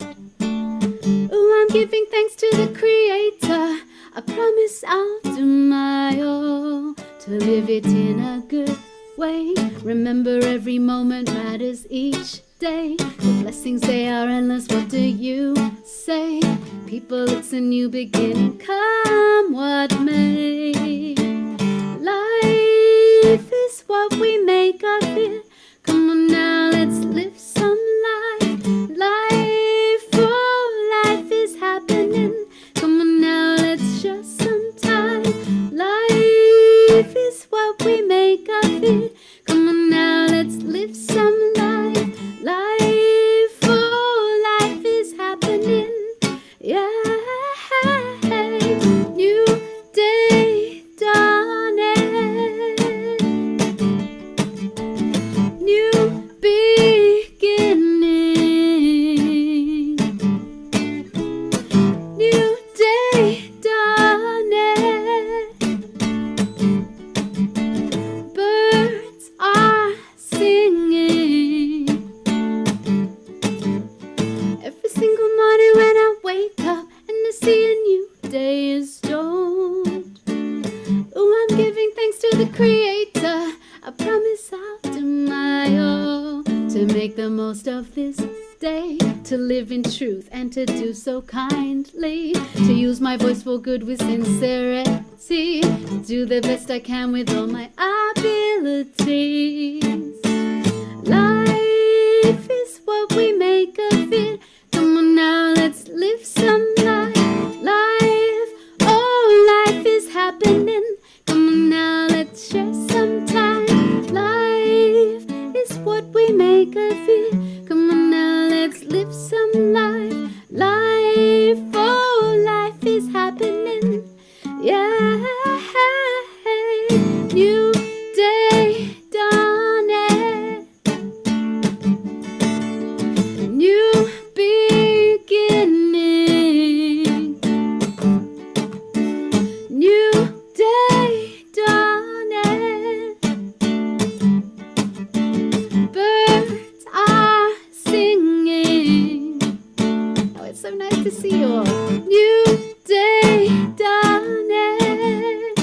Speaker 14: Oh, I'm giving thanks to the Creator. I promise I'll do my all to live it in a good way. Remember every moment matters each day. The blessings, they are endless. What do you say? People, it's a new beginning. Come what may. Life is what we make of it. Come on now, let's live some life. Life, oh, life is happening. Come on now, let's share some time. Life is what we make of it. Come on now, let's live some life. Life, oh, life is happening. Yeah, new day dawning, new beginning, new day dawning. Birds are singing. Every single morning when I wake up and I see a new day is dawned. Oh, I'm giving thanks to the Creator. I promise I'll do my all to make the most of this day, to live in truth and to do so kindly, to use my voice for good with sincerity, to do the best I can with all my abilities. Life is what we make of it. Come on now, let's live some life. Life, oh, life is happening. Come on now, let's share some time. Life is what we make of it. Come on now, let's live some life. Life, oh, life is happening. Yeah, new day dawning, new beginning, new day dawning. Birds are singing. Oh, it's so nice to see you all. New day dawning,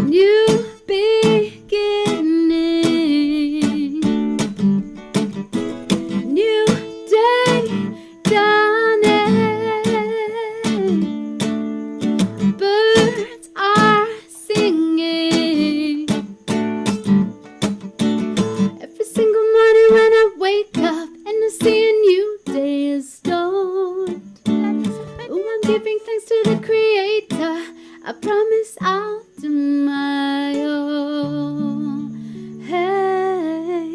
Speaker 14: new beginning, new day dawning. Birds are singing. Every single morning when I wake up and I see a new day is dawned. Oh, I'm giving thanks to the Creator. I promise I'll do my all. Hey.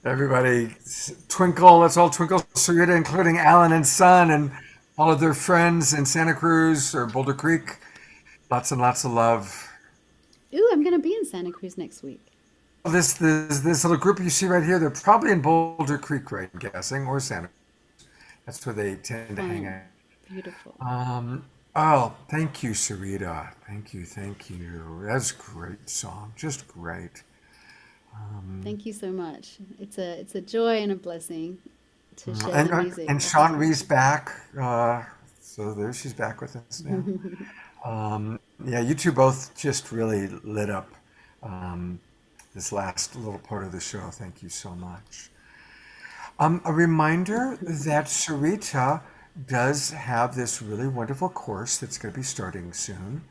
Speaker 3: Everybody, twinkle. Let's all twinkle. Sarita, including Alan and Son and all of their friends in Santa Cruz or Boulder Creek. Lots and lots of love.
Speaker 14: Ooh, I'm gonna be in Santa Cruz next week.
Speaker 3: This little group you see right here, they're probably in Boulder Creek, right? I'm guessing, or Santa Cruz. That's where they tend to hang out.
Speaker 14: Beautiful.
Speaker 3: Oh, thank you, Sarita. Thank you. That's a great song. Just great.
Speaker 14: Thank you so much. It's a joy and a blessing to share the music.
Speaker 3: And Sean Ree's back. So there she's back with us now. Yeah, you two both just really lit up this last little part of the show. Thank you so much. A reminder that Sarita does have this really wonderful course that's going to be starting soon,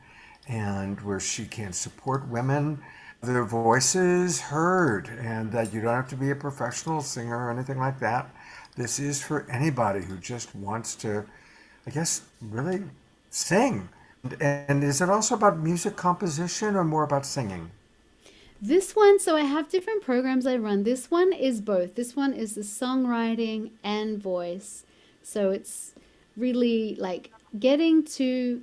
Speaker 3: and where she can support women, their voices heard, and that you don't have to be a professional singer or anything like that. This is for anybody who just wants to, I guess, really sing. And is it also about music composition or more about singing?
Speaker 14: This one, so I have different programs I run. This one is both. This one is the songwriting and voice. So it's really like getting to,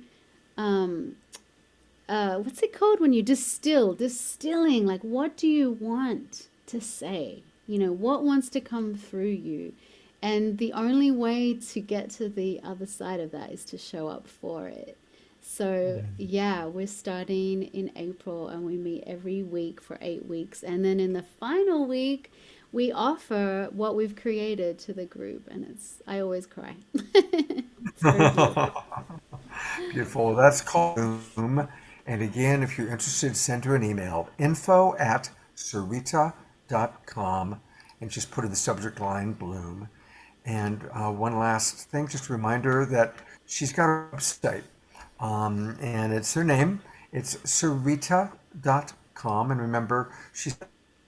Speaker 14: what's it called when you distilling, like what do you want to say? You know, what wants to come through you? And the only way to get to the other side of that is to show up for it. So yeah, we're starting in April and we meet every week for 8 weeks. And then in the final week, we offer what we've created to the group. And I always cry. It's very beautiful.
Speaker 3: Beautiful. That's called Bloom. And again, if you're interested, send her an email, info@sarita.com, and just put in the subject line Bloom. And one last thing, just a reminder that she's got a website, and it's her name. It's sarita.com. And remember, she's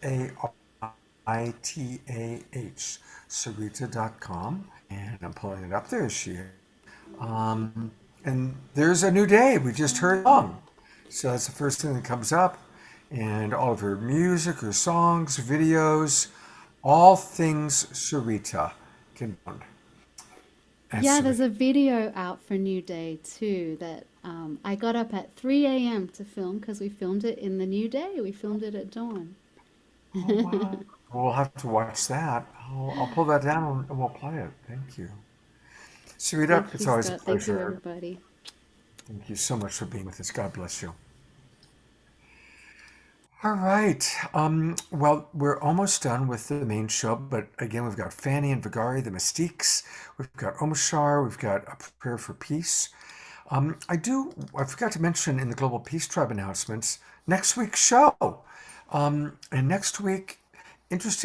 Speaker 3: AITAH, sarita.com. And I'm pulling it up. There she is. And there's a new day. We just heard song. So that's the first thing that comes up. And all of her music, her songs, videos, all things Sarita can be found.
Speaker 14: Yeah, there's a video out for New Day too that I got up at 3 a.m. to film because we filmed it in the New Day. We filmed it at dawn.
Speaker 3: Oh, wow. We'll have to watch that. I'll pull that down and we'll play it. Thank you. Sarita,
Speaker 14: Thank
Speaker 3: it's
Speaker 14: you,
Speaker 3: always a
Speaker 14: Scott. Thank you,
Speaker 3: pleasure.
Speaker 14: everybody.
Speaker 3: Thank you so much for being with us. God bless you. All right. Well, we're almost done with the main show, but again, we've got Fanny and Vigari, the Mystiques. We've got Omashar. We've got a prayer for peace. I forgot to mention in the Global Peace Tribe announcements, next week's show. And next week, this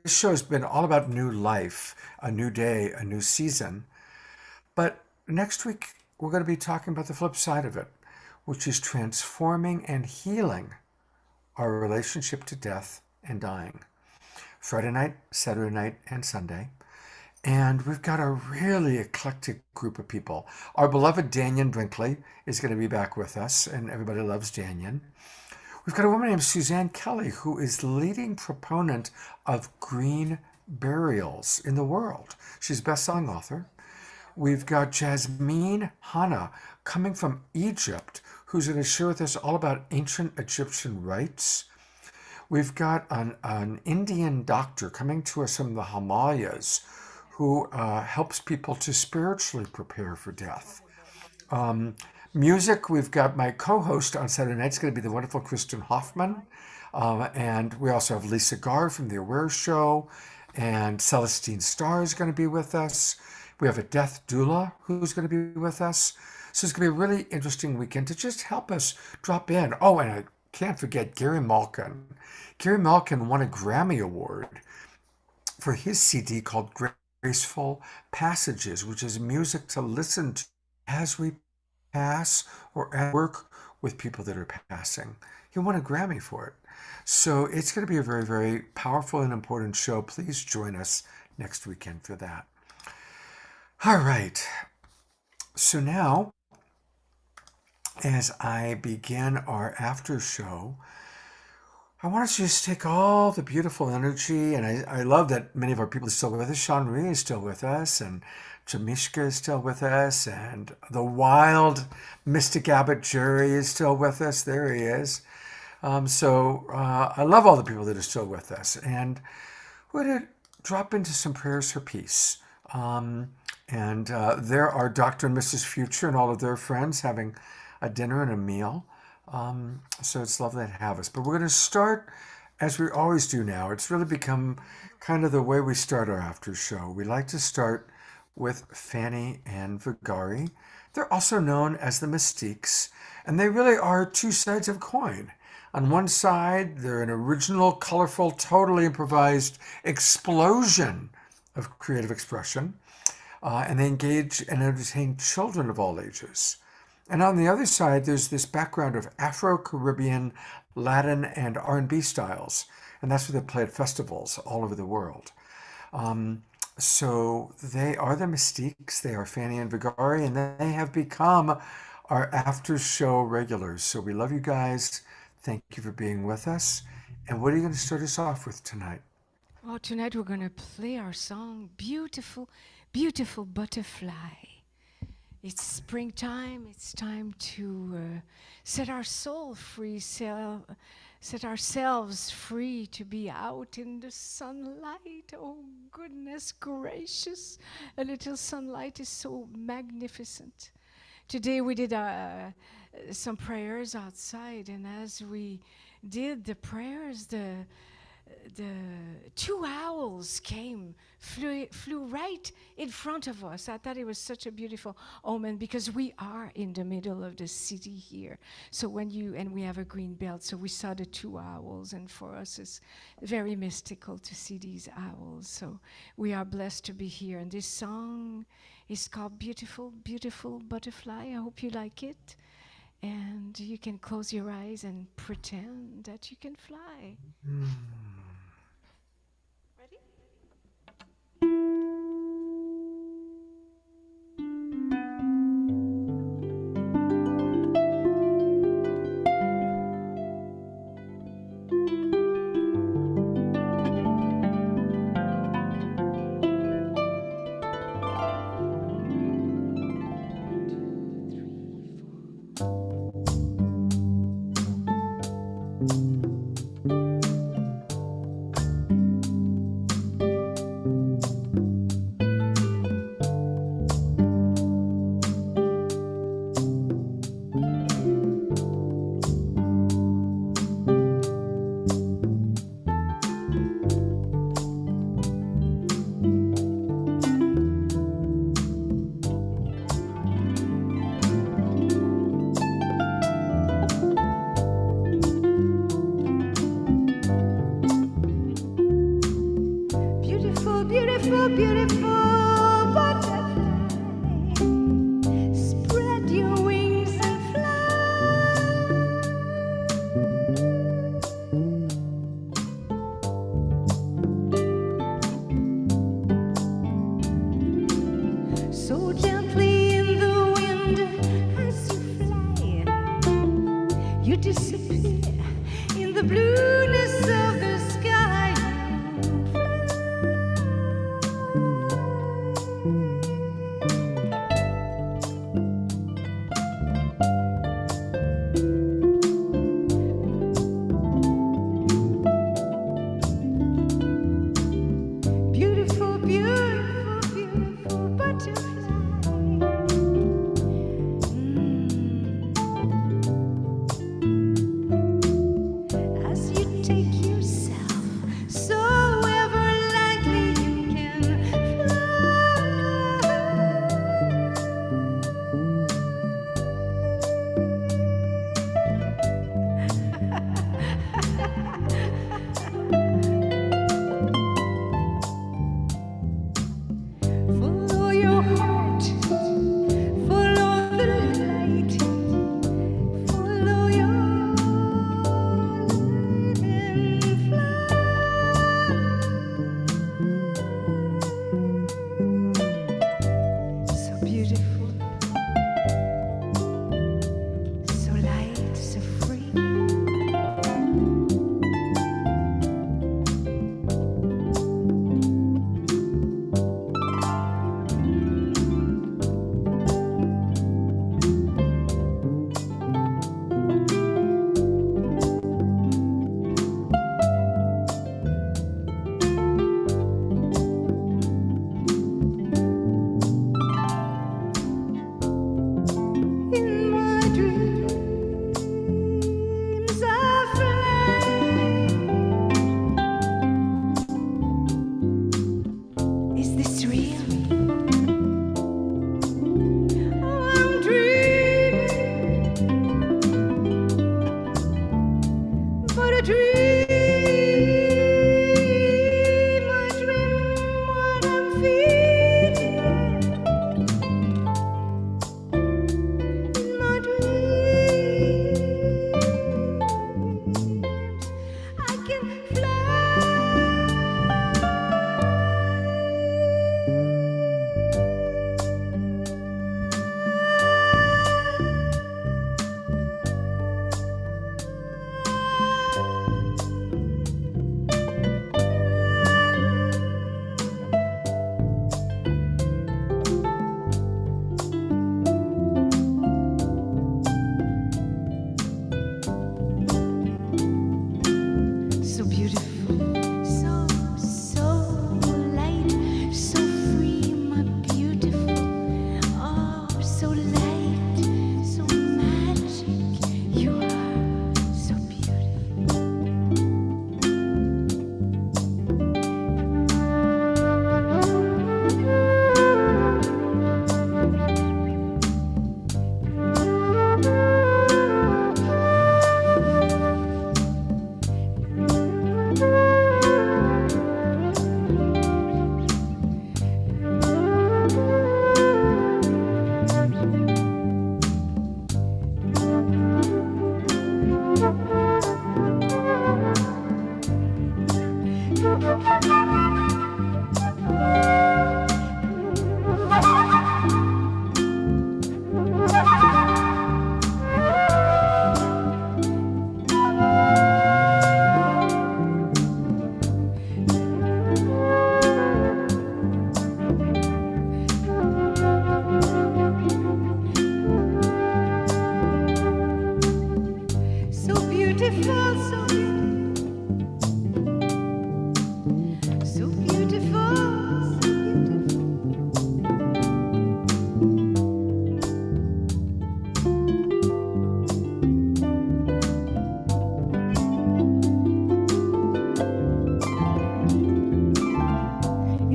Speaker 3: show has been all about new life, a new day, a new season. But next week, we're going to be talking about the flip side of it, which is transforming and healing our relationship to death and dying. Friday night, Saturday night, and Sunday. And we've got a really eclectic group of people. Our beloved Danyan Brinkley is going to be back with us, and everybody loves Danyan. We've got a woman named Suzanne Kelly, who is the leading proponent of green burials in the world. She's a best-selling author. We've got Jasmine Hanna coming from Egypt, who's going to share with us all about ancient Egyptian rites. We've got an Indian doctor coming to us from the Himalayas who helps people to spiritually prepare for death. Music, we've got my co-host on Saturday night. It's going to be the wonderful Kristen Hoffman. And we also have Lisa Garr from The Aware Show. And Celestine Starr is going to be with us. We have a death doula who's going to be with us. So it's going to be a really interesting weekend to just help us drop in. Oh, and I can't forget Gary Malkin. Gary Malkin won a Grammy Award for his CD called Graceful Passages, which is music to listen to as we pass or work with people that are passing. He won a Grammy for it. So it's going to be a very, very powerful and important show. Please join us next weekend for that. All right. So now, as I begin our after show, I want us to just take all the beautiful energy, and I love that many of our people are still with us. Sean Marie is still with us, and Jamishka is still with us, and the wild Mystic Abbot Jerry is still with us. There he is. I love all the people that are still with us, and we're going to drop into some prayers for peace. There are Dr. and Mrs. Future and all of their friends having a dinner and a meal. So it's lovely to have us. But we're going to start as we always do now. It's really become kind of the way we start our after show. We like to start with Fanny and Vigari. They're also known as the Mystiques, and they really are two sides of a coin. On one side, they're an original, colorful, totally improvised explosion of creative expression, and they engage and entertain children of all ages. And on the other side, there's this background of Afro-Caribbean, Latin, and R&B styles, and that's what they play at festivals all over the world. So they are the Mystiques. They are Fanny and Vigari, and they have become our after-show regulars. So we love you guys. Thank you for being with us. And what are you going to start us off with tonight?
Speaker 16: Oh, tonight we're going to play our song, Beautiful, Beautiful Butterfly. It's springtime. It's time to set our soul free, set ourselves free to be out in the sunlight. Oh, goodness gracious. A little sunlight is so magnificent. Today we did some prayers outside, and as we did the prayers, the two owls flew right in front of us. I thought it was such a beautiful omen because we are in the middle of the city here. So and we have a green belt, so we saw the two owls, and for us it's very mystical to see these owls. So we are blessed to be here. And this song is called Beautiful, Beautiful Butterfly. I hope you like it. And you can close your eyes and pretend that you can fly. Ready?
Speaker 9: blueness of the sky.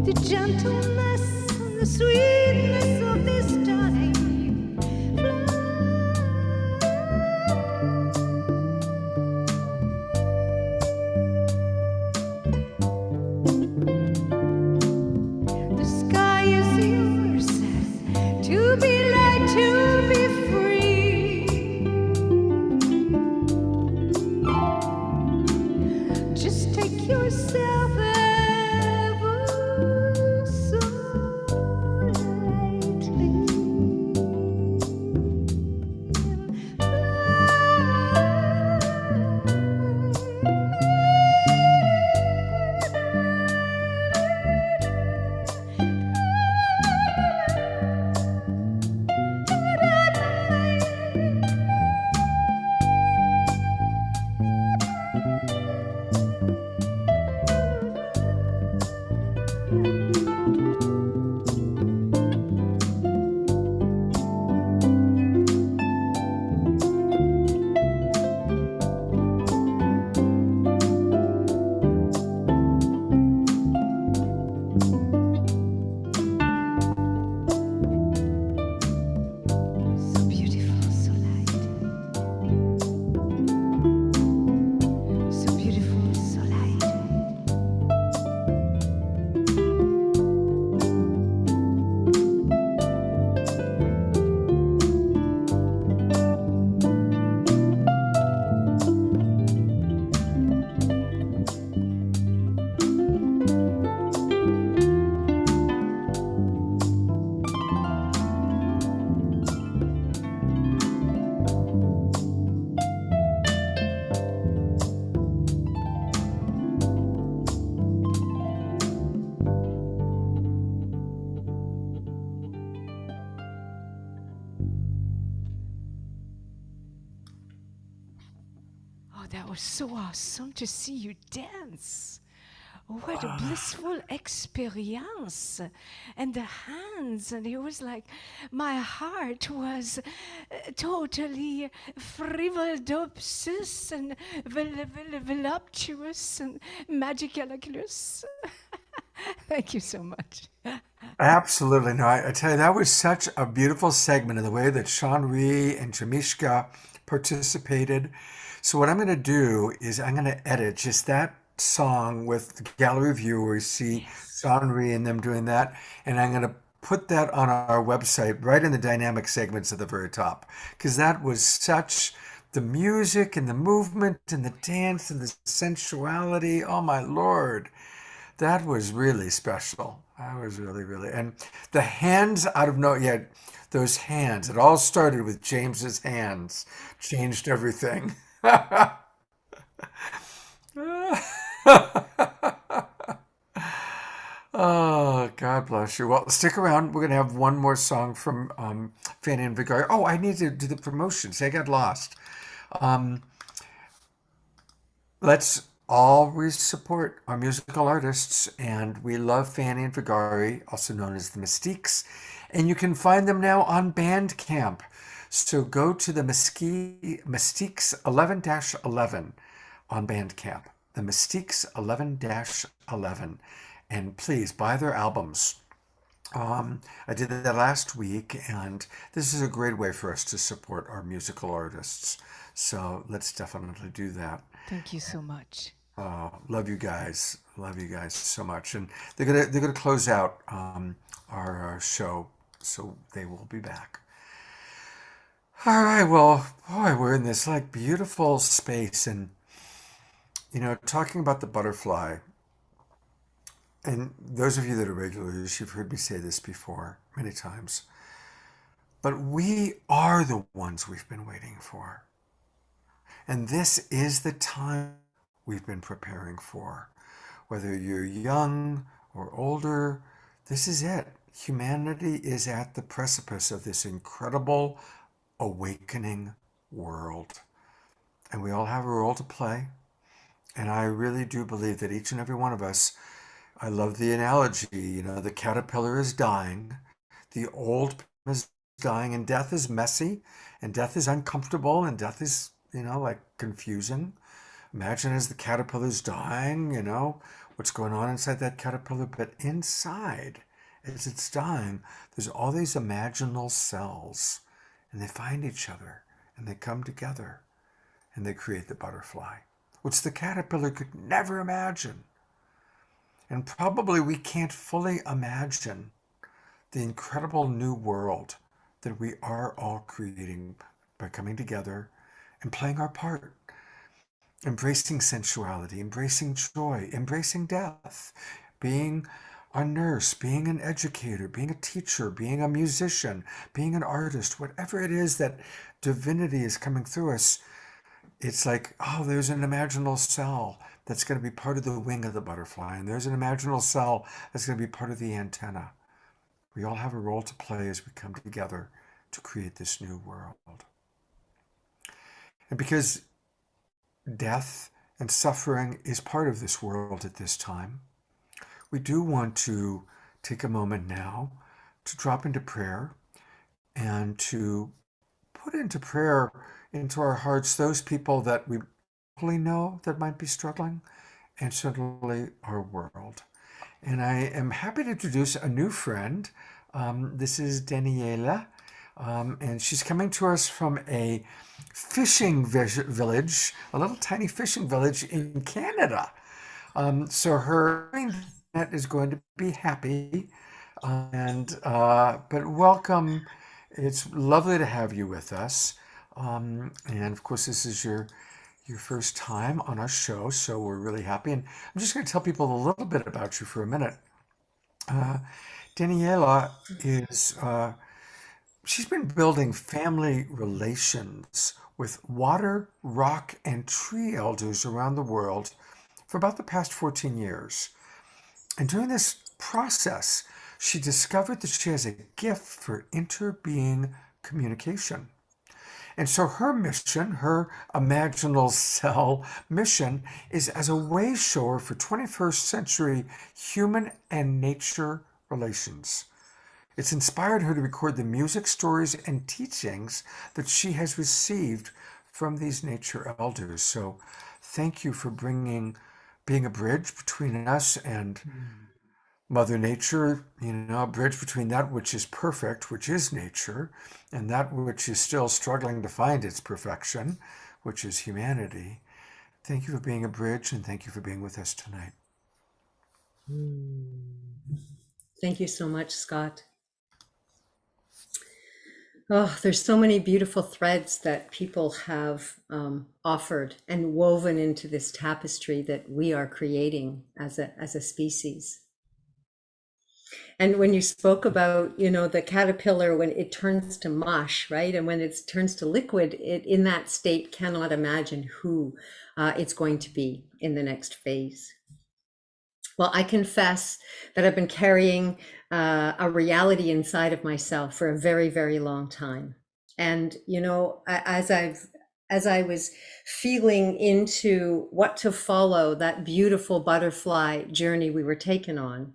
Speaker 9: the gentleness and the sweetness of this time. The sky is yours to be light, to be free. Just take yourself ever so lightly. So beautiful, so light. So beautiful, so light.
Speaker 16: Oh, that was so awesome to see you dance. What a blissful experience. And the hands, and it was like my heart was totally frivolous and voluptuous and magicalous. Thank you so much.
Speaker 3: Absolutely. No, I tell you, that was such a beautiful segment of the way that Sean-Ri and Jamishka participated. So what I'm going to do is I'm going to edit just that song with the gallery view where you see Sean-Ri and them doing that. And I'm going to put that on our website right in the dynamic segments at the very top. Because that was such the music and the movement and the dance and the sensuality. Oh my Lord. That was really special. That was really, really. And the hands out of yeah, those hands. It all started with James's hands. Changed everything. Oh, God bless you. Well, stick around. We're going to have one more song from Fanny and Vigari. Oh, I need to do the promotions. I got lost. Let's always support our musical artists, and we love Fanny and Vigari, also known as the Mystiques, and you can find them now on Bandcamp. So go to the Mystiques 11-11 on Bandcamp, the Mystiques 11-11, and please buy their albums. I did that last week, and this is a great way for us to support our musical artists. So let's definitely do that.
Speaker 16: Thank you so much.
Speaker 3: Love you guys. Love you guys so much. And they're gonna close out our show, so they will be back. All right. Well, boy, we're in this like beautiful space, and talking about the butterfly. And those of you that are regulars, you've heard me say this before many times. But we are the ones we've been waiting for. And this is the time we've been preparing for. Whether you're young or older, this is it. Humanity is at the precipice of this incredible awakening world. And we all have a role to play. And I really do believe that each and every one of us, I love the analogy, the caterpillar is dying, the old is dying, and death is messy, and death is uncomfortable, and death is, like confusing. Imagine as the caterpillar's dying, what's going on inside that caterpillar, but inside, as it's dying, there's all these imaginal cells, and they find each other, and they come together, and they create the butterfly, which the caterpillar could never imagine. And probably we can't fully imagine the incredible new world that we are all creating by coming together and playing our part, embracing sensuality, embracing joy, embracing death, being a nurse, being an educator, being a teacher, being a musician, being an artist, whatever it is that divinity is coming through us. It's like, oh, there's an imaginal cell that's going to be part of the wing of the butterfly, and there's an imaginal cell that's going to be part of the antenna. We all have a role to play as we come together to create this new world. And because death and suffering is part of this world at this time, we do want to take a moment now to drop into prayer and to put into prayer into our hearts those people that we really know that might be struggling, and certainly our world. And I am happy to introduce a new friend. This is Daniela, and she's coming to us from a fishing village, a little tiny fishing village in Canada. So her internet is going to be happy, but welcome. It's lovely to have you with us, and of course this is your first time on our show, so we're really happy. And I'm just going to tell people a little bit about you for a minute. Daniela is, she's been building family relations with water, rock, and tree elders around the world for about the past 14 years. And during this process, she discovered that she has a gift for interbeing communication. And so her mission, her imaginal cell mission, is as a way shower for 21st century human and nature relations. It's inspired her to record the music, stories, and teachings that she has received from these nature elders. So thank you for being a bridge between us and Mother Nature, a bridge between that which is perfect, which is nature, and that which is still struggling to find its perfection, which is humanity. Thank you for being a bridge, and thank you for being with us tonight.
Speaker 17: Thank you so much, Scott. Oh, there's so many beautiful threads that people have offered and woven into this tapestry that we are creating as a species. And when you spoke about, the caterpillar, when it turns to mush, right? And when it turns to liquid, it in that state cannot imagine who it's going to be in the next phase. Well, I confess that I've been carrying a reality inside of myself for a very, very long time. And, as I was feeling into what to follow, that beautiful butterfly journey we were taken on,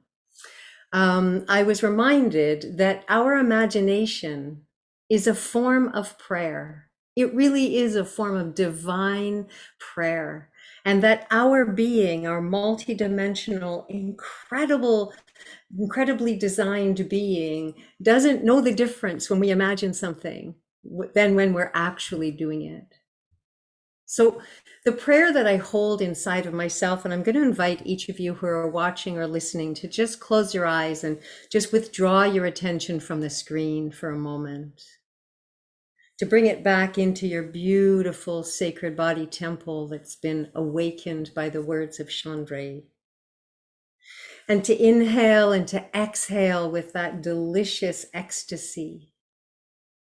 Speaker 17: I was reminded that our imagination is a form of prayer. It really is a form of divine prayer. And that our being, our multidimensional, incredibly designed being, doesn't know the difference when we imagine something than when we're actually doing it. So the prayer that I hold inside of myself, and I'm going to invite each of you who are watching or listening to just close your eyes and just withdraw your attention from the screen for a moment, to bring it back into your beautiful sacred body temple that's been awakened by the words of Chandra. And to inhale and to exhale with that delicious ecstasy,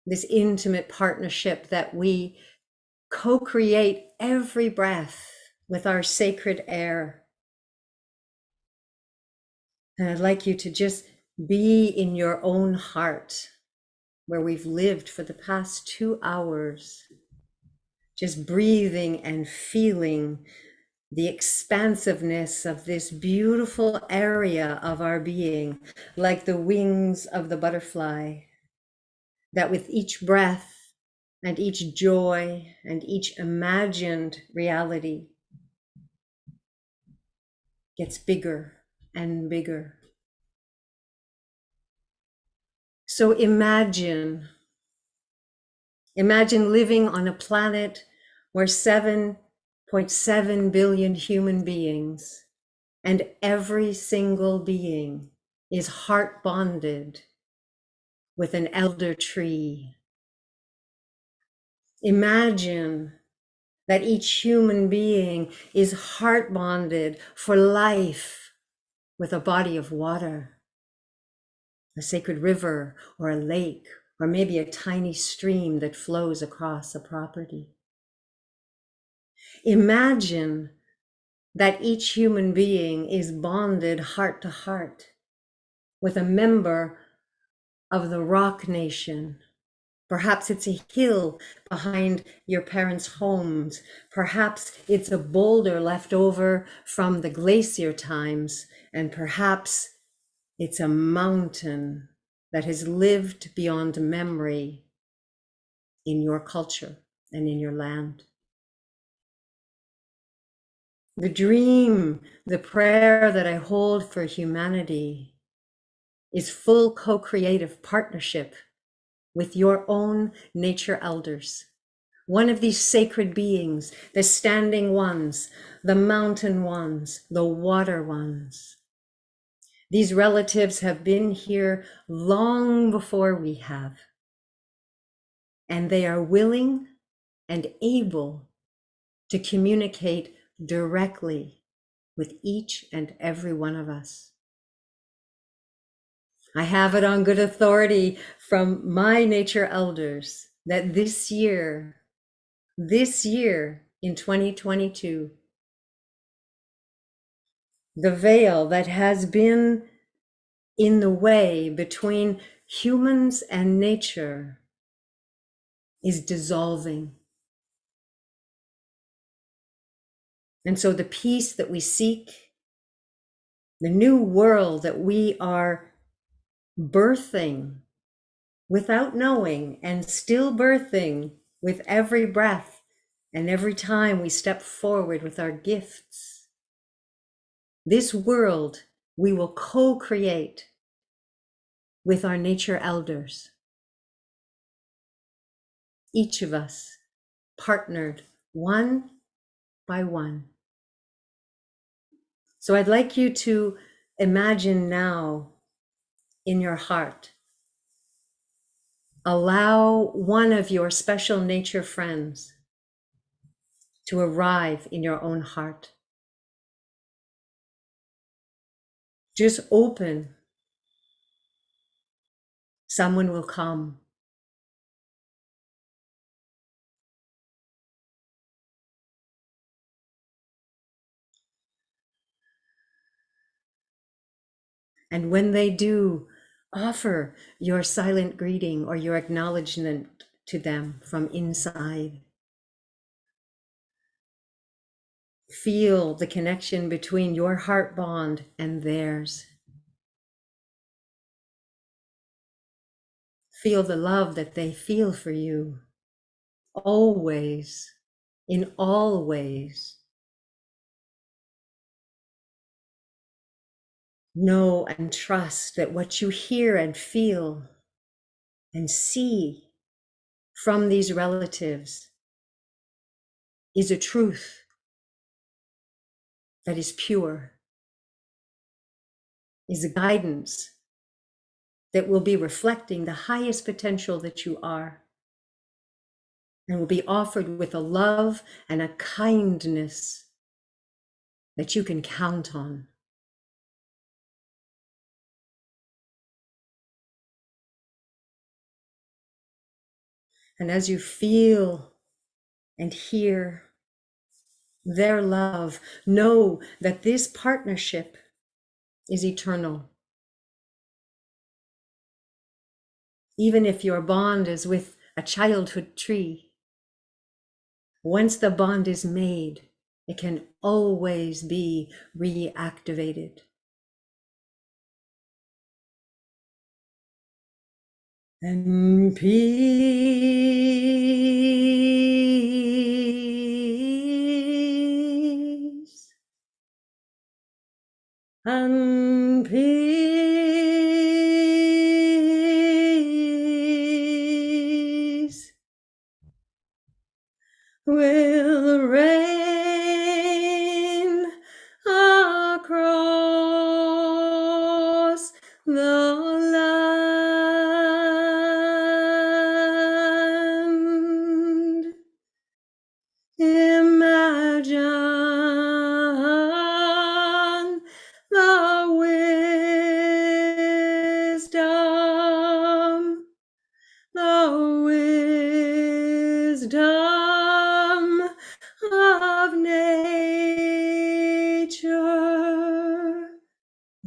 Speaker 17: this intimate partnership that we co-create every breath with our sacred air. And I'd like you to just be in your own heart, where we've lived for the past 2 hours, just breathing and feeling the expansiveness of this beautiful area of our being, like the wings of the butterfly, that with each breath and each joy and each imagined reality, gets bigger and bigger. So imagine living on a planet where 7.7 billion human beings, and every single being is heart bonded with an elder tree. Imagine that each human being is heart bonded for life with a body of water, a sacred river or a lake, or maybe a tiny stream that flows across a property. Imagine that each human being is bonded heart to heart with a member of the Rock Nation. Perhaps it's a hill behind your parents' homes. Perhaps it's a boulder left over from the glacier times. And perhaps it's a mountain that has lived beyond memory in your culture and in your land. The dream, the prayer that I hold for humanity is full co-creative partnership with your own nature elders. One of these sacred beings, the standing ones, the mountain ones, the water ones. These relatives have been here long before we have, and they are willing and able to communicate directly with each and every one of us. I have it on good authority from my nature elders that this year in 2022, the veil that has been in the way between humans and nature is dissolving. And so the peace that we seek, the new world that we are birthing without knowing and still birthing with every breath and every time we step forward with our gifts, this world we will co-create with our nature elders. Each of us partnered one by one. So I'd like you to imagine now in your heart, allow one of your special nature friends to arrive in your own heart. Just open. Someone will come. And when they do, offer your silent greeting or your acknowledgement to them from inside. Feel the connection between your heart bond and theirs. Feel the love that they feel for you, always, in all ways. Know and trust that what you hear and feel and see from these relatives is a truth that is pure, is a guidance that will be reflecting the highest potential that you are, and will be offered with a love and a kindness that you can count on. And as you feel and hear their love, know that this partnership is eternal. Even if your bond is with a childhood tree, once the bond is made, it can always be reactivated. And peace the land. Imagine the wisdom of nature.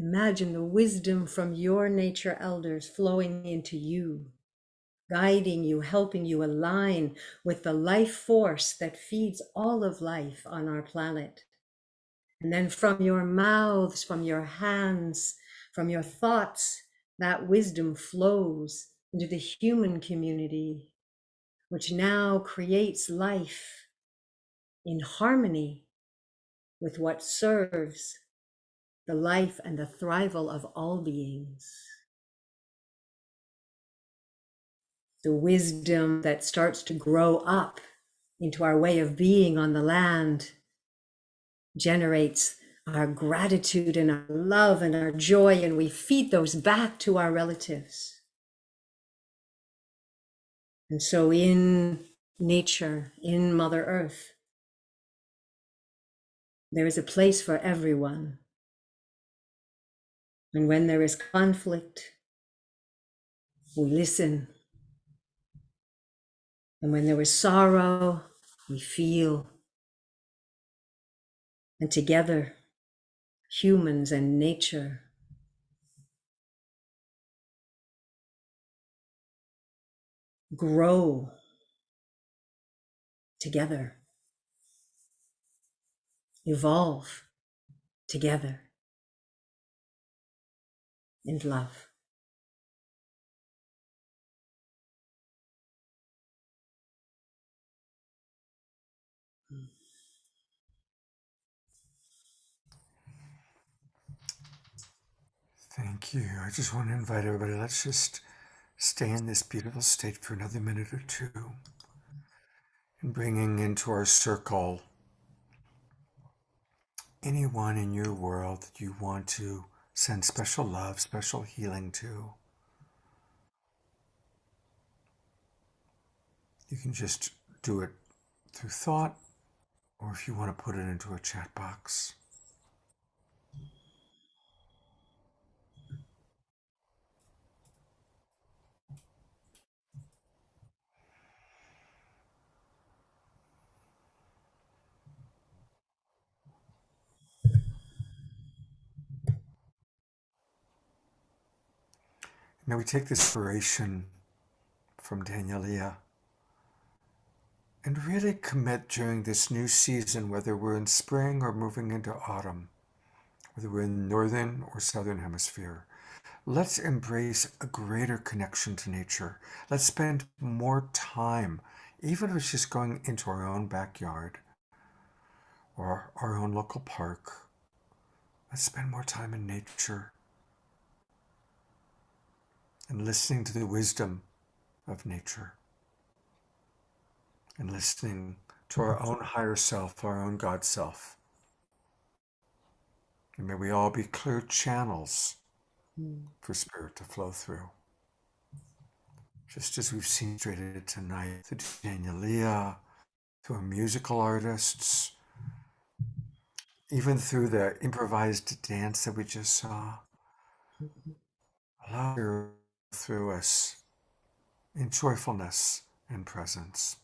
Speaker 17: Imagine the wisdom from your nature elders flowing into you, guiding you, helping you align with the life force that feeds all of life on our planet. And then from your mouths, from your hands, from your thoughts, that wisdom flows into the human community, which now creates life in harmony with what serves the life and the thrival of all beings. The wisdom that starts to grow up into our way of being on the land generates our gratitude and our love and our joy, and we feed those back to our relatives. And so in nature, in Mother Earth, there is a place for everyone. And when there is conflict, we listen. And when there is sorrow, we feel. And together, humans and nature grow together, evolve together in love.
Speaker 3: Thank you. I just want to invite everybody, let's just stay in this beautiful state for another minute or two. And bringing into our circle anyone in your world that you want to send special love, special healing to. You can just do it through thought, or if you want to put it into a chat box. Now we take this inspiration from Daniela and really commit during this new season, whether we're in spring or moving into autumn, whether we're in the northern or southern hemisphere. Let's embrace a greater connection to nature. Let's spend more time, even if it's just going into our own backyard or our own local park. Let's spend more time in nature and listening to the wisdom of nature and listening to our own higher self, our own God self. And may we all be clear channels for spirit to flow through. Just as we've seen illustrated tonight, through Daniela, through our musical artists, even through the improvised dance that we just saw. Allow spirit through us in joyfulness and presence.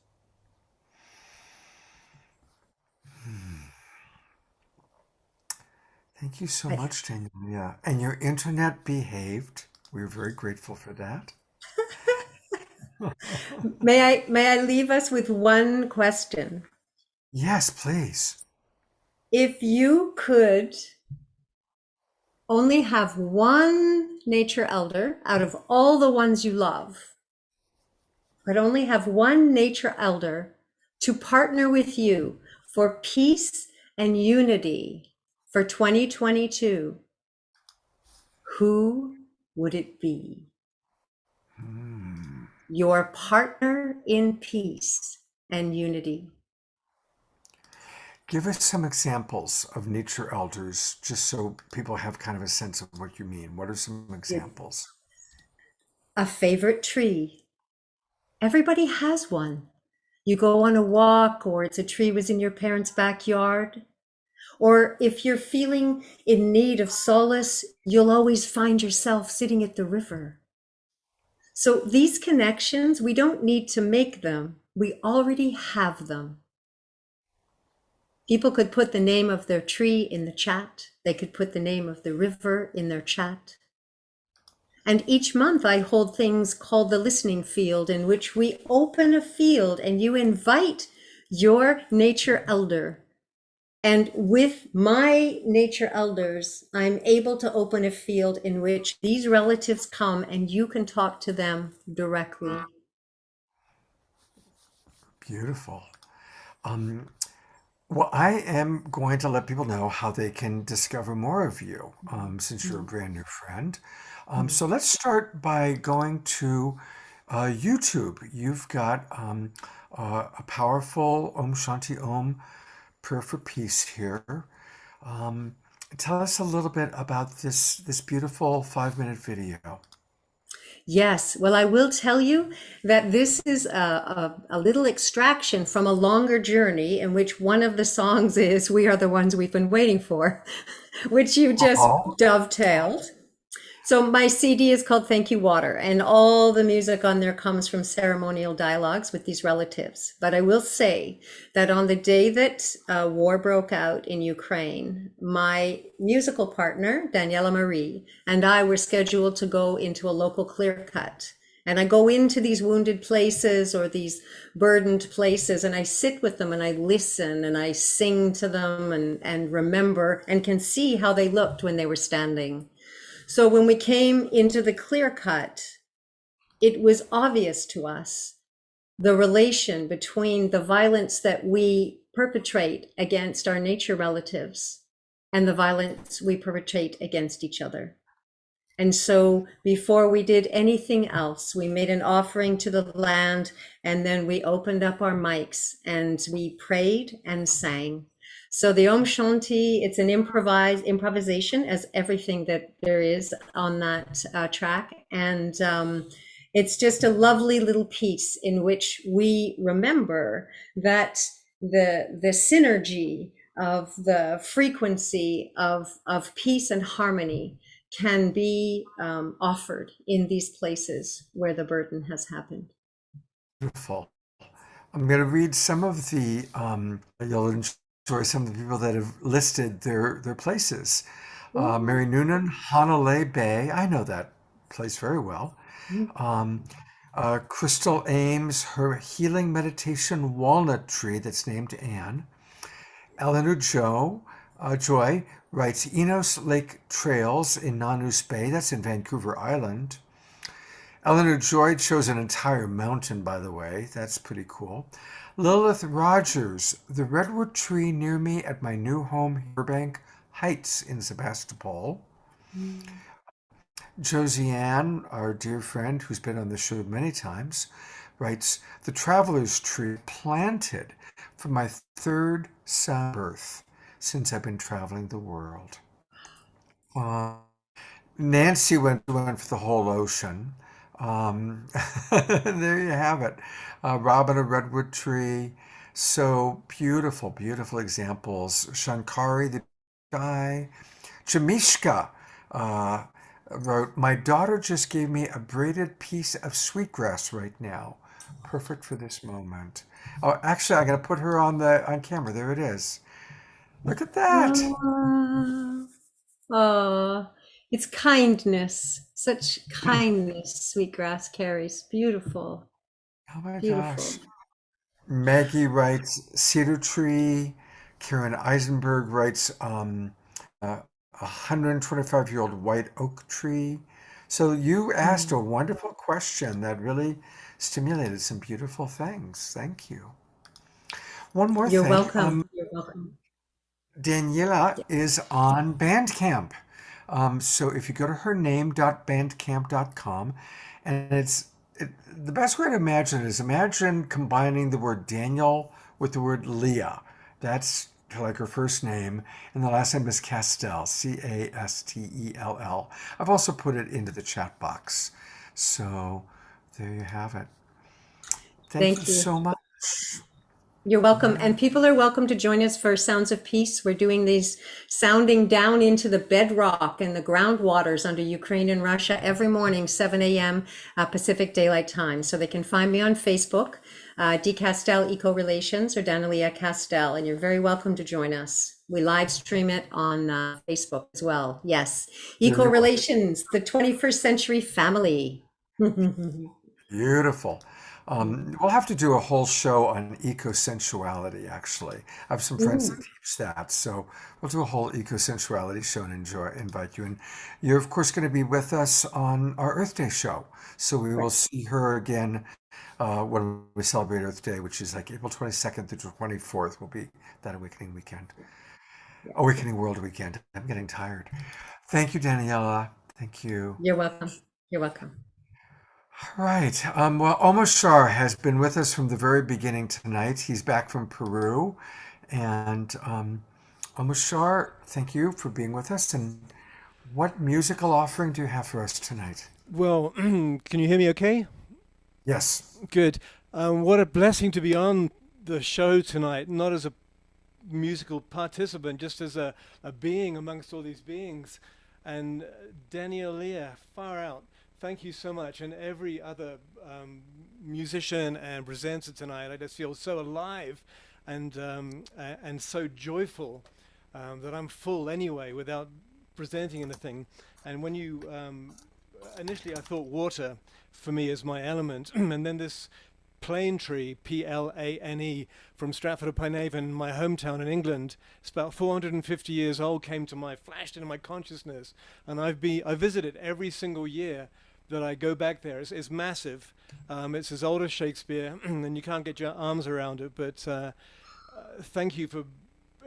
Speaker 3: Thank you so much, Daniela. And your internet behaved. We're very grateful for that.
Speaker 17: May I leave us with one question?
Speaker 3: Yes, please.
Speaker 17: If you could only have one nature elder out of all the ones you love, but only have one nature elder to partner with you for peace and unity for 2022, who would it be? Your partner in peace and unity.
Speaker 3: Give us some examples of nature elders, just so people have kind of a sense of what you mean. What are some examples?
Speaker 17: A favorite tree. Everybody has one. You go on a walk, or it's a tree was in your parents' backyard. Or if you're feeling in need of solace, you'll always find yourself sitting at the river. So these connections, we don't need to make them. We already have them. People could put the name of their tree in the chat. They could put the name of the river in their chat. And each month I hold things called the listening field, in which we open a field and you invite your nature elder. And with my nature elders, I'm able to open a field in which these relatives come and you can talk to them directly.
Speaker 3: Beautiful. Well, I am going to let people know how they can discover more of you, since you're a brand new friend. So let's start by going to YouTube. You've got a powerful Om Shanti Om prayer for peace here. Tell us a little bit about this beautiful 5-minute video.
Speaker 17: Yes, well, I will tell you that this is a little extraction from a longer journey in which one of the songs is "We Are the Ones We've Been Waiting For," which you just dovetailed. So my CD is called Thank You Water, and all the music on there comes from ceremonial dialogues with these relatives. But I will say that on the day that war broke out in Ukraine, my musical partner, Daniela Marie, and I were scheduled to go into a local clear cut. And I go into these wounded places or these burdened places, and I sit with them and I listen and I sing to them and remember and can see how they looked when they were standing. So when we came into the clear cut, it was obvious to us the relation between the violence that we perpetrate against our nature relatives and the violence we perpetrate against each other. And so before we did anything else, we made an offering to the land, and then we opened up our mics and we prayed and sang. So the Om Shanti, it's an improvisation, as everything that there is on that track. And it's just a lovely little piece in which we remember that the synergy of the frequency of peace and harmony can be offered in these places where the burden has happened.
Speaker 3: Beautiful. I'm going to read some of the, you'll enjoy some of the people that have listed their places. Mary Noonan, Hanalei Bay. I know that place very well. Crystal Ames, her healing meditation walnut tree that's named Anne. Eleanor Joy writes Enos Lake Trails in Nanu's Bay. That's in Vancouver Island. Eleanor Joy chose an entire mountain, by the way. That's pretty cool. Lilith Rogers, the redwood tree near me at my new home, Burbank Heights in Sebastopol. Josiane, our dear friend who's been on the show many times, writes, the traveler's tree planted for my third son's birth since I've been traveling the world. Nancy went for the whole ocean. There you have it. Robin, a redwood tree. So beautiful, beautiful examples. Shankari, the guy. Jamishka wrote, my daughter just gave me a braided piece of sweetgrass right now. Perfect for this moment. Oh, actually, I'm going to put her on camera. There it is. Look at that.
Speaker 17: Oh, it's kindness. Such kindness Sweetgrass carries. Beautiful.
Speaker 3: Oh my
Speaker 17: Beautiful.
Speaker 3: gosh. Maggie writes cedar tree. Karen Eisenberg writes a 125-year-old white oak tree. So you asked a wonderful question that really stimulated some beautiful things. Thank you. One more
Speaker 17: You're
Speaker 3: thing.
Speaker 17: welcome. You're welcome.
Speaker 3: Daniela is on Bandcamp. So if you go to her name.bandcamp.com, and the best way to imagine combining the word Daniel with the word Leah. That's like her first name, and the last name is Castell, Castell. I've also put it into the chat box. So there you have it. Thank you so much.
Speaker 17: You're welcome. And people are welcome to join us for Sounds of Peace. We're doing these sounding down into the bedrock and the groundwaters under Ukraine and Russia every morning, 7 a.m. Pacific Daylight Time. So they can find me on Facebook, D. Castell Eco Relations or Danilia Castell, and you're very welcome to join us. We live stream it on Facebook as well. Yes. Eco Relations, the 21st century family.
Speaker 3: Beautiful. We'll have to do a whole show on eco-sensuality, actually. I have some friends that teach that, so we'll do a whole eco-sensuality show and invite you. And you're, of course, going to be with us on our Earth Day show. So we will see her again when we celebrate Earth Day, which is like April 22nd through 24th will be that Awakening Weekend. Awakening World Weekend. I'm getting tired. Thank you, Daniela. Thank you.
Speaker 17: You're welcome. You're welcome.
Speaker 3: Right. Well, Omar Shah has been with us from the very beginning tonight. He's back from Peru. And Omar Shah, thank you for being with us. And what musical offering do you have for us tonight?
Speaker 15: Well, can you hear me okay?
Speaker 3: Yes.
Speaker 15: Good. What a blessing to be on the show tonight, not as a musical participant, just as a being amongst all these beings. And Daniela, far out. Thank you so much, and every other musician and presenter tonight. I just feel so alive and so joyful that I'm full anyway without presenting anything. And when you initially, I thought water for me is my element, and then this plane tree, Plane, from Stratford-upon-Avon, my hometown in England. It's about 450 years old. Flashed into my consciousness, and I visited every single year that I go back there. It's massive. It's as old as Shakespeare, and you can't get your arms around it. But thank you for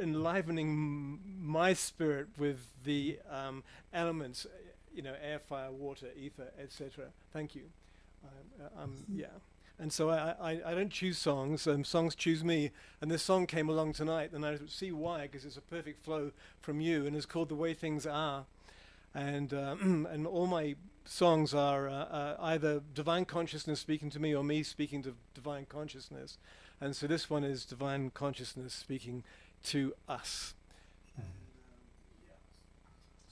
Speaker 15: enlivening my spirit with the elements, air, fire, water, ether, etc. Thank you. Yeah. And so I don't choose songs. Songs choose me. And this song came along tonight, and I see why, because it's a perfect flow from you, and it's called "The Way Things Are." And all my songs are either divine consciousness speaking to me or me speaking to divine consciousness. And so this one is divine consciousness speaking to us.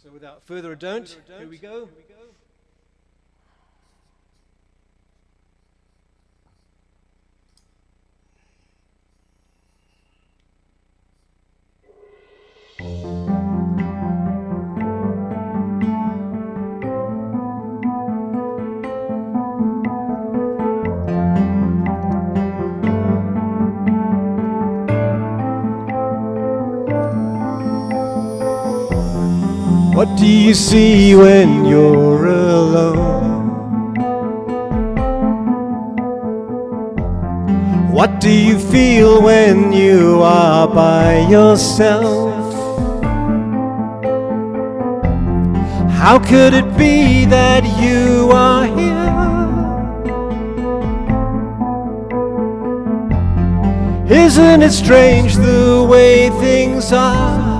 Speaker 15: So without further ado, here we go. What do you see when you're alone? What do you feel when you are by yourself? How could it be that you are here? Isn't it strange the way things are?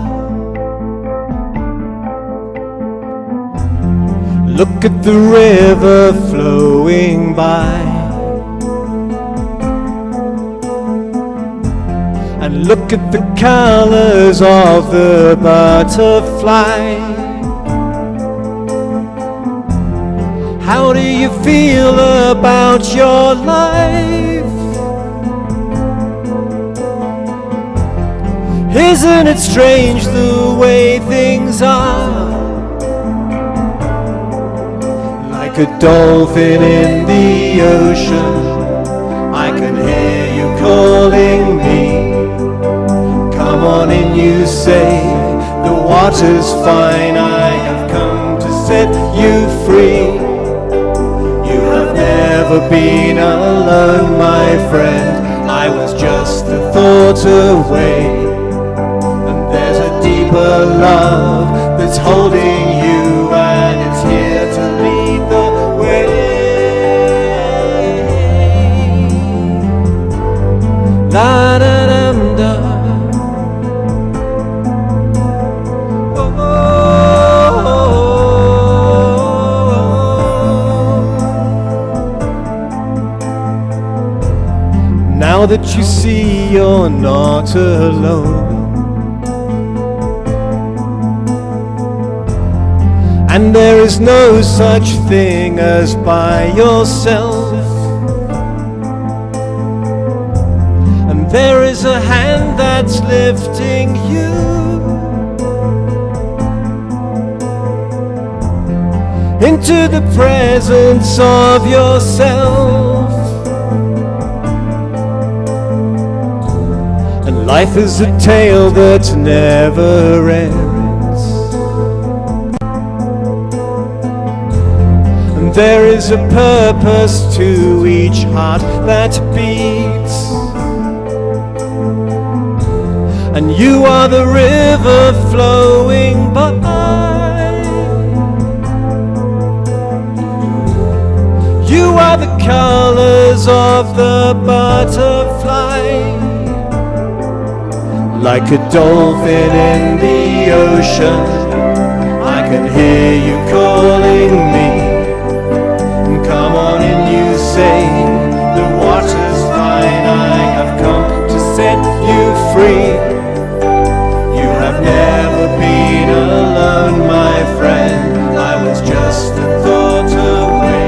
Speaker 15: Look at the river flowing by, and look at the colors of the butterfly. How do you feel about your life? Isn't it strange the way things are? Like a dolphin in the ocean, I can hear you calling me. Come on in, you say, the water's fine. I have come to set you free. You have never been alone, my friend. I was just a thought away, and there's a deeper love that's holding you, and it's here to lead the way. La da dum da, Now that you see you're not alone, and there is no such thing as by yourself, and there is a hand that's lifting you into the presence of yourself. And life is a tale that never ends, and there is a purpose to each heart that beats, and you are the river flowing by. You are the colors of the butterfly, like a dolphin in the ocean. I can hear you calling me. Come on in, you say, the water's fine. I have come to set you free. You have never been alone, my friend. I was just a thought away.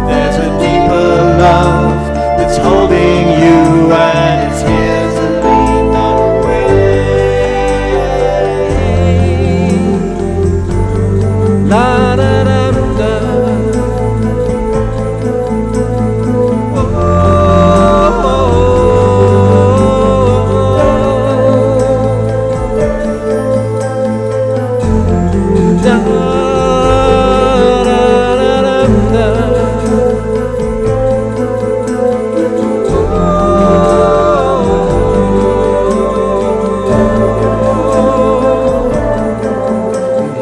Speaker 15: There's a deeper love that's holding you, and it's here to lead the way. La da da da da. Oh, oh, oh. Da da da da da.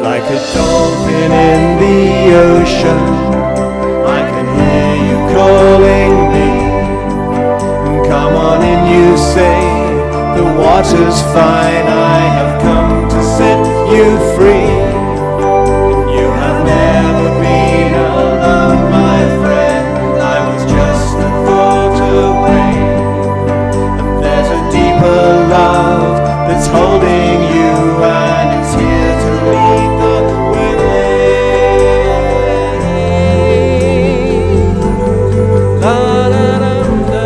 Speaker 15: Like a dolphin in the ocean, I can hear you calling me. Come on in, you say, the water's fine. I have come to set you free. You have never been alone, my friend. I was just a thought away. And there's a deeper love that's holding you, and it's here to lead the way. La da da da.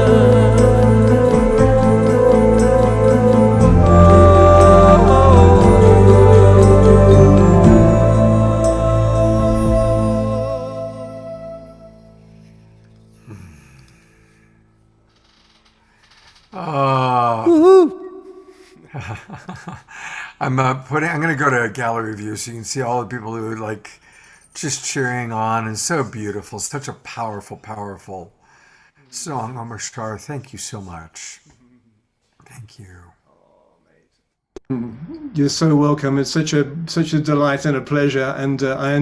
Speaker 3: I'm going to go to a gallery view so you can see all the people who are like just cheering on, and so beautiful. Such a powerful, powerful song, Omar Shar. Thank you so much. Thank you.
Speaker 15: You're so welcome. It's such a delight and a pleasure, and I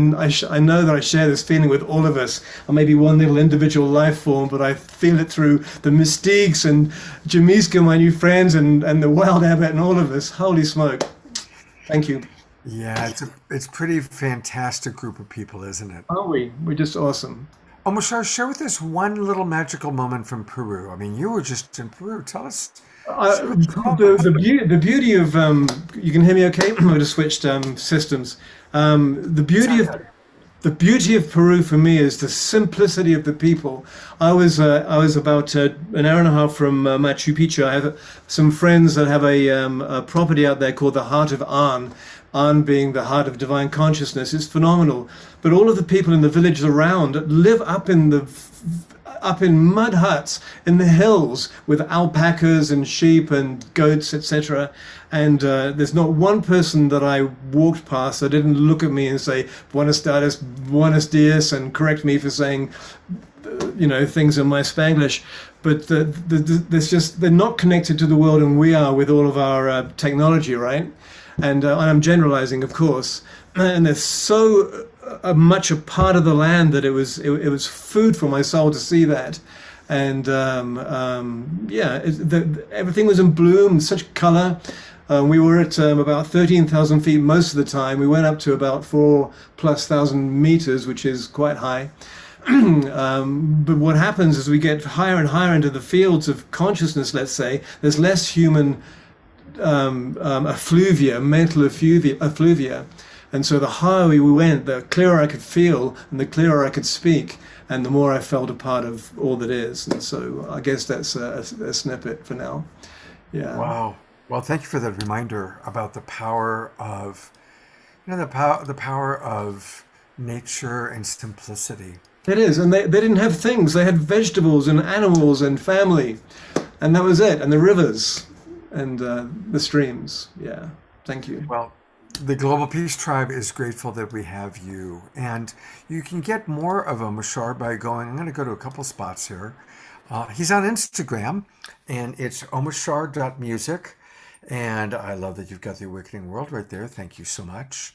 Speaker 15: know that I share this feeling with all of us. I may be one little individual life form, but I feel it through the Mystiques and Jamiska, my new friends, and the Wild Abbot, and all of us. Holy smoke! Thank you.
Speaker 3: Yeah, it's pretty fantastic group of people, isn't it?
Speaker 15: Are we? We're just awesome.
Speaker 3: Oh, Mashar, share with us one little magical moment from Peru. I mean, you were just in Peru. Tell us.
Speaker 15: The beauty of you can hear me okay? I just switched systems. The beauty of Peru for me is the simplicity of the people. I was about an hour and a half from Machu Picchu. I have some friends that have a property out there called the Heart of An. An being the heart of divine consciousness. It's phenomenal. But all of the people in the villages around live up in mud huts in the hills with alpacas and sheep and goats, etc. And there's not one person that I walked past that didn't look at me and say buenas tardes, buenos dias, and correct me for saying things in my Spanglish. But there's just, they're not connected to the world, and we are with all of our technology, right? And I'm generalizing, of course. And they're so much a part of the land that it was food for my soul to see that. And everything was in bloom, such color. We were at about 13,000 feet most of the time. We went up to about 4,000+ meters, which is quite high. But what happens as we get higher and higher into the fields of consciousness, let's say, there's less human effluvia, mental effluvia. And so the higher we went, the clearer I could feel and the clearer I could speak, and the more I felt a part of all that is. And so I guess that's a snippet for now. Yeah.
Speaker 3: Wow. Well, thank you for that reminder about the power of, the power of nature and simplicity.
Speaker 15: It is, and they didn't have things. They had vegetables and animals and family, and that was it. And the rivers and the streams. Yeah, thank you.
Speaker 3: Well, the Global Peace Tribe is grateful that we have you. And you can get more of Omashar by going, I'm going to go to a couple spots here. He's on Instagram, and it's omashar.music. And I love that you've got the Awakening World right there. Thank you so much.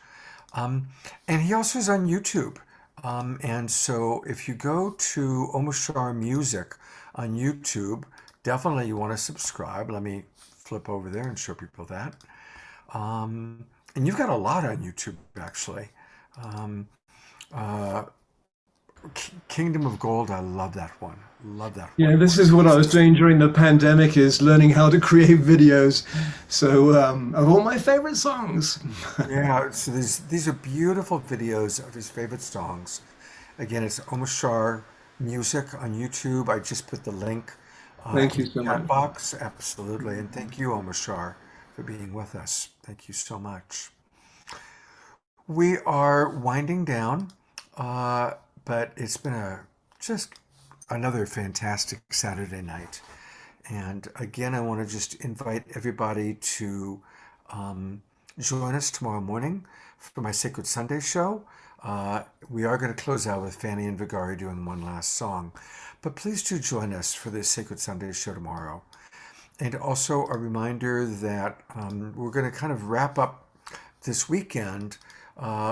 Speaker 3: And he also is on YouTube. And so if you go to Omashar Music on YouTube, definitely you want to subscribe. Let me flip over there and show people that. And you've got a lot on YouTube, actually. Kingdom of Gold, I love that one. Love that one.
Speaker 15: Yeah, this is what I was doing during the pandemic, is learning how to create videos. So of all my favorite songs.
Speaker 3: Yeah, so these are beautiful videos of his favorite songs. Again, it's Omashar Music on YouTube. I just put the link
Speaker 15: Thank you
Speaker 3: in
Speaker 15: so
Speaker 3: the chat
Speaker 15: much.
Speaker 3: box. Absolutely. And thank you, Omashar, for being with us. Thank you so much. We are winding down, but it's been just another fantastic Saturday night. And again, I want to just invite everybody to join us tomorrow morning for my Sacred Sunday show. We are going to close out with Fanny and Vigari doing one last song. But please do join us for this Sacred Sunday show tomorrow. And also a reminder that we're going to kind of wrap up this weekend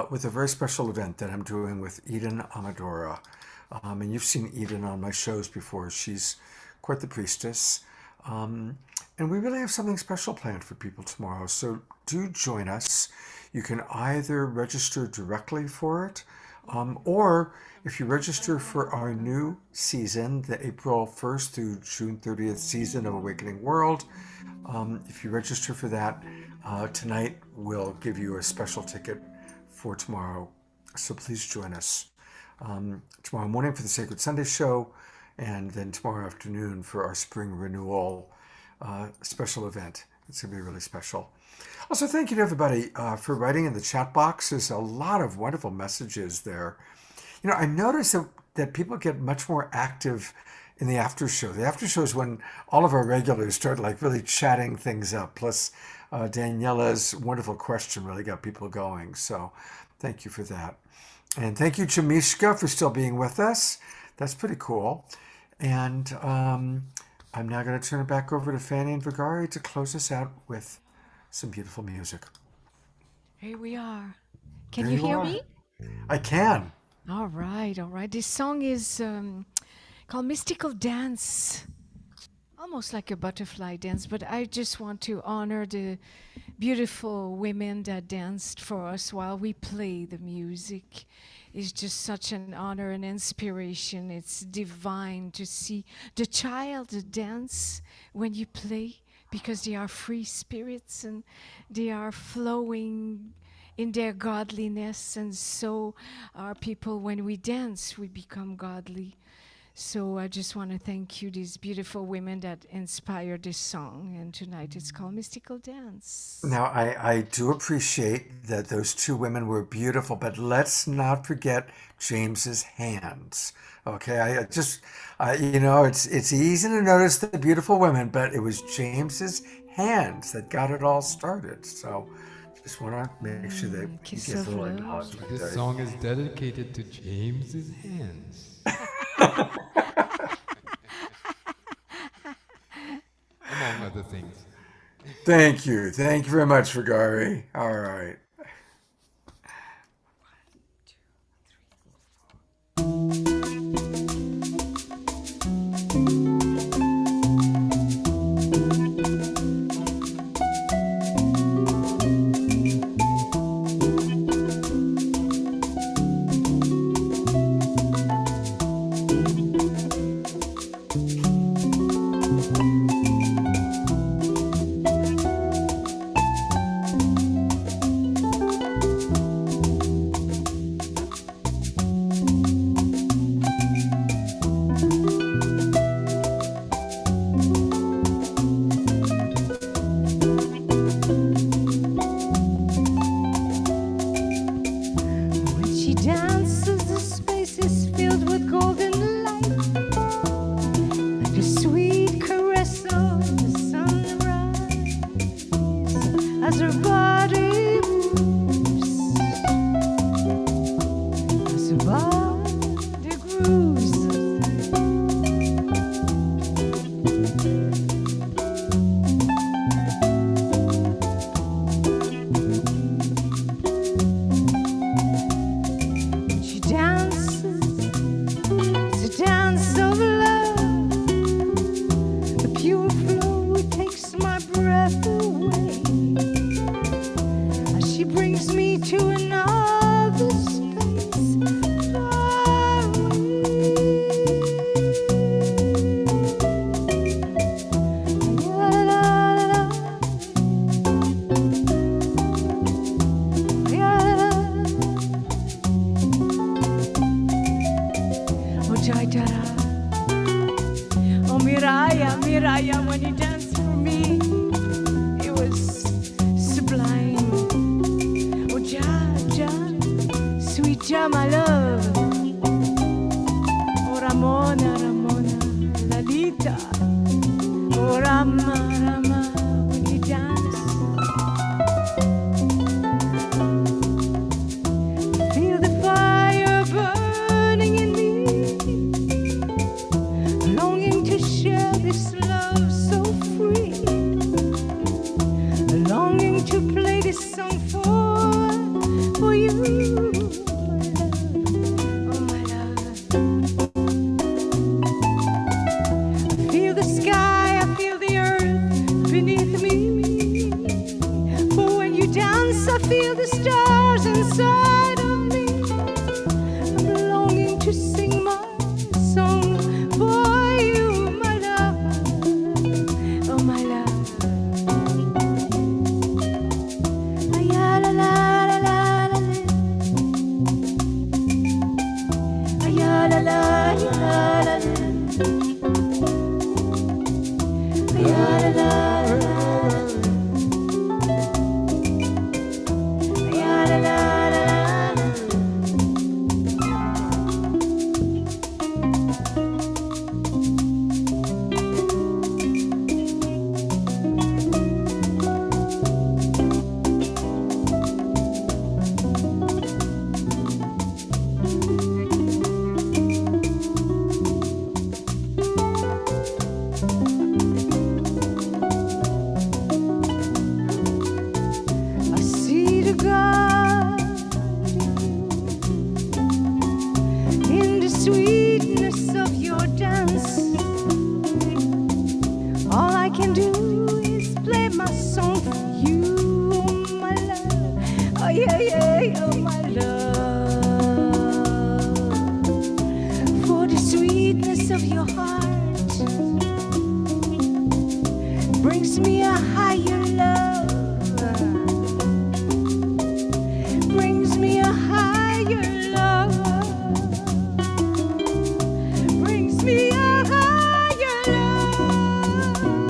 Speaker 3: with a very special event that I'm doing with Eden Amadora. And you've seen Eden on my shows before. She's quite the priestess. And we really have something special planned for people tomorrow. So do join us. You can either register directly for it, or if you register for our new season, the April 1st through June 30th season of Awakening World, if you register for that, tonight we'll give you a special ticket for tomorrow. So please join us tomorrow morning for the Sacred Sunday show, and then tomorrow afternoon for our spring renewal special event. It's going to be really special. Also, thank you to everybody for writing in the chat box. There's a lot of wonderful messages there. I noticed that people get much more active in the after show. The after show is when all of our regulars start really chatting things up. Plus, Daniela's wonderful question really got people going. So thank you for that. And thank you, Jamishka, for still being with us. That's pretty cool. And I'm now going to turn it back over to Fanny and Vigari to close us out with some beautiful music.
Speaker 16: Here we are. Can
Speaker 3: There
Speaker 16: you
Speaker 3: you
Speaker 16: hear
Speaker 3: are.
Speaker 16: me?
Speaker 3: I can.
Speaker 16: All right, all right. This song is called Mystical Dance. Almost like a butterfly dance, but I just want to honor the beautiful women that danced for us while we play the music. It's just such an honor and inspiration. It's divine to see the child dance when you play, because they are free spirits and they are flowing in their godliness, and so are people. When we dance, we become godly. So I just want to thank you, these beautiful women that inspired this song. And tonight it's called Mystical Dance.
Speaker 3: Now, I do appreciate that those two women were beautiful, but let's not forget James's hands. Okay, it's easy to notice the beautiful women, but it was James's hands that got it all started. So just want to make sure that he
Speaker 16: Kiss
Speaker 3: gets
Speaker 16: of
Speaker 3: a little
Speaker 16: love.
Speaker 3: acknowledgement
Speaker 18: This
Speaker 3: there.
Speaker 18: song is dedicated to James's hands. Among other things.
Speaker 3: Thank you. Thank you very much, Vigari. All right.
Speaker 16: cruise. She dances, it's a dance of love. The pure flow takes my breath away as she brings me to another space far Oh, Miraya, when you danced for me, it was sublime. Oh, Ja, sweet Ja, my love. Oh, Ramona, Lalita. Oh, Rama, when you dance. Feel the fire burning in me, longing to share this love so free, longing to play this song for you, my love. I feel the sky, I feel the earth beneath me. For when you dance, I feel the stars inside of me. I'm longing to sing my song for you, my love. Oh, my love. Ay, la, la, la, la, la, la. Ay, la, la, la, la, la, la. Ay, la, la, la, la, la. I see the God in the sweetness of your dance. All I can do is play my song for you, oh, my love. Oh, yeah, oh, my love. For the sweetness of your heart brings me a higher love, brings me a higher love, brings me a higher love.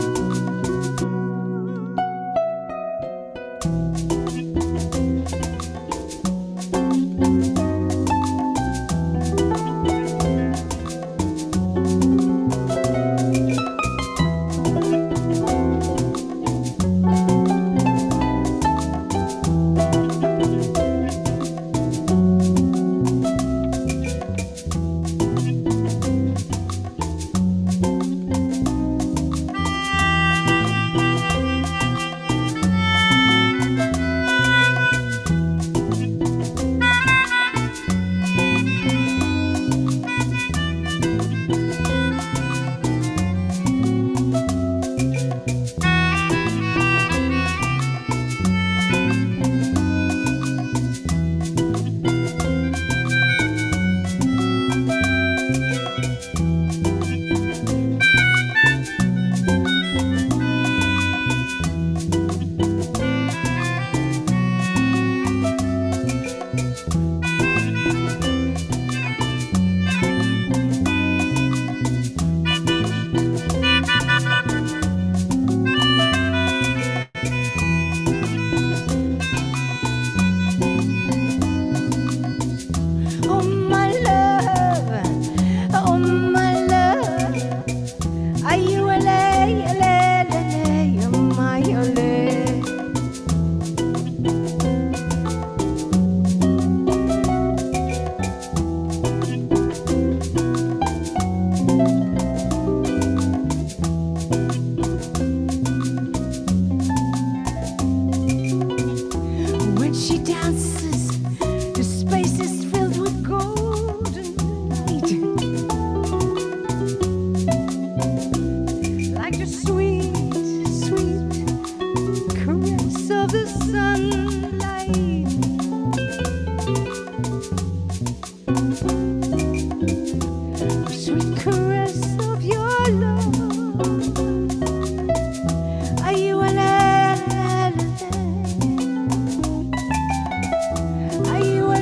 Speaker 16: The sweet caress of your love. Are you a Are you a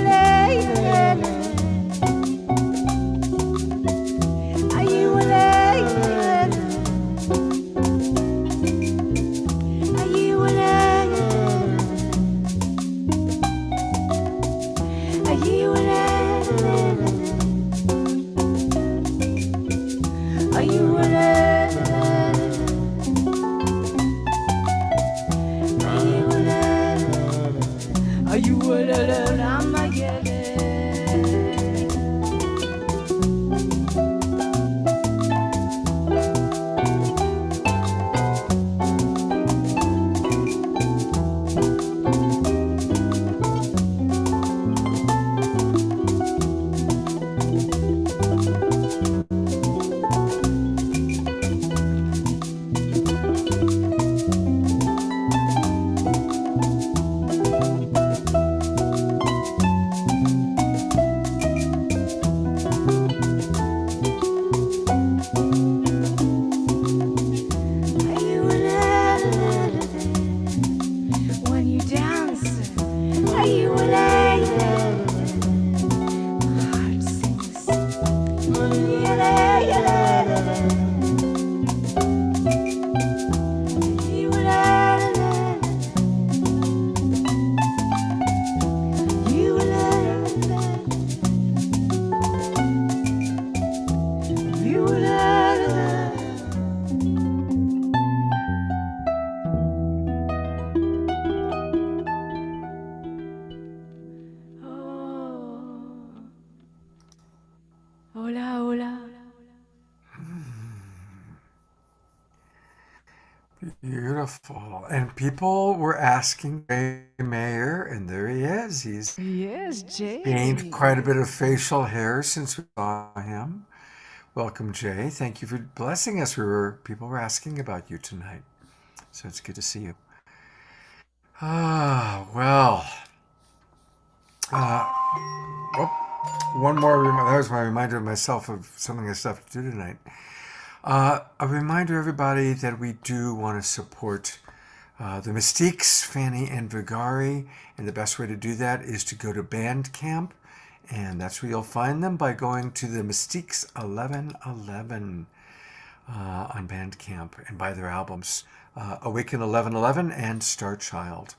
Speaker 16: Are you a Are you a Are you a Are you a Are you a I'm a when you dance, are you a my heart sings. Hola, hola.
Speaker 3: Beautiful. And people were asking Jay Mayer, and there he is. He's
Speaker 16: Yes, Jay.
Speaker 3: gained quite a bit of facial hair since we saw him. Welcome, Jay. Thank you for blessing us. People were asking about you tonight. So it's good to see you. Well. One more that was my reminder of myself of something I still have to do tonight. A reminder, everybody, that we do want to support the Mystiques, Fanny and Vigari, and the best way to do that is to go to Bandcamp, and that's where you'll find them by going to the Mystiques 1111 on Bandcamp and buy their albums, Awaken 1111 and Star Child.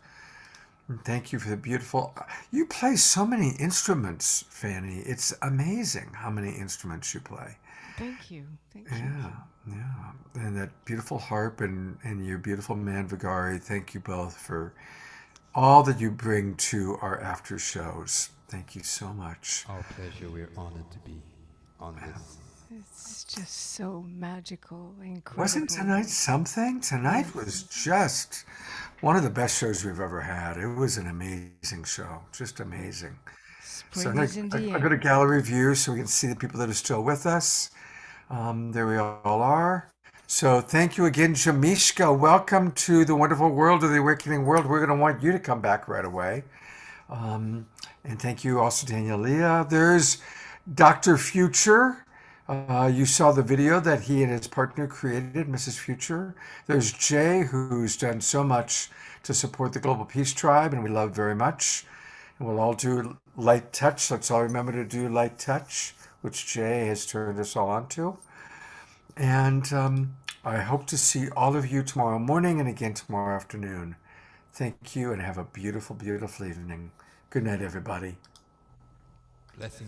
Speaker 3: Thank you for the beautiful. You play so many instruments, Fanny. It's amazing how many instruments you play.
Speaker 16: Thank you. Thank
Speaker 3: Yeah,
Speaker 16: you.
Speaker 3: yeah. And that beautiful harp and your beautiful man, Vigari. Thank you both for all that you bring to our after shows. Thank you so much.
Speaker 18: Our pleasure. We're honored to be on this.
Speaker 16: It's just so magical, incredible.
Speaker 3: Wasn't tonight something? Tonight was just one of the best shows we've ever had. It was an amazing show, just amazing.
Speaker 16: Spring is in the
Speaker 3: I
Speaker 16: air.
Speaker 3: go to gallery view so we can see the people that are still with us. There we all are. So thank you again, Jamishka. Welcome to the wonderful world of the awakening world. We're going to want you to come back right away. And thank you also, Daniela. There's Dr. Future. You saw the video that he and his partner created, Mrs. Future. There's Jay, who's done so much to support the Global Peace Tribe, and we love very much. And we'll all do light touch. Let's all remember to do light touch, which Jay has turned us all onto. And I hope to see all of you tomorrow morning and again tomorrow afternoon. Thank you and have a beautiful, beautiful evening. Good night, everybody.
Speaker 18: Blessings.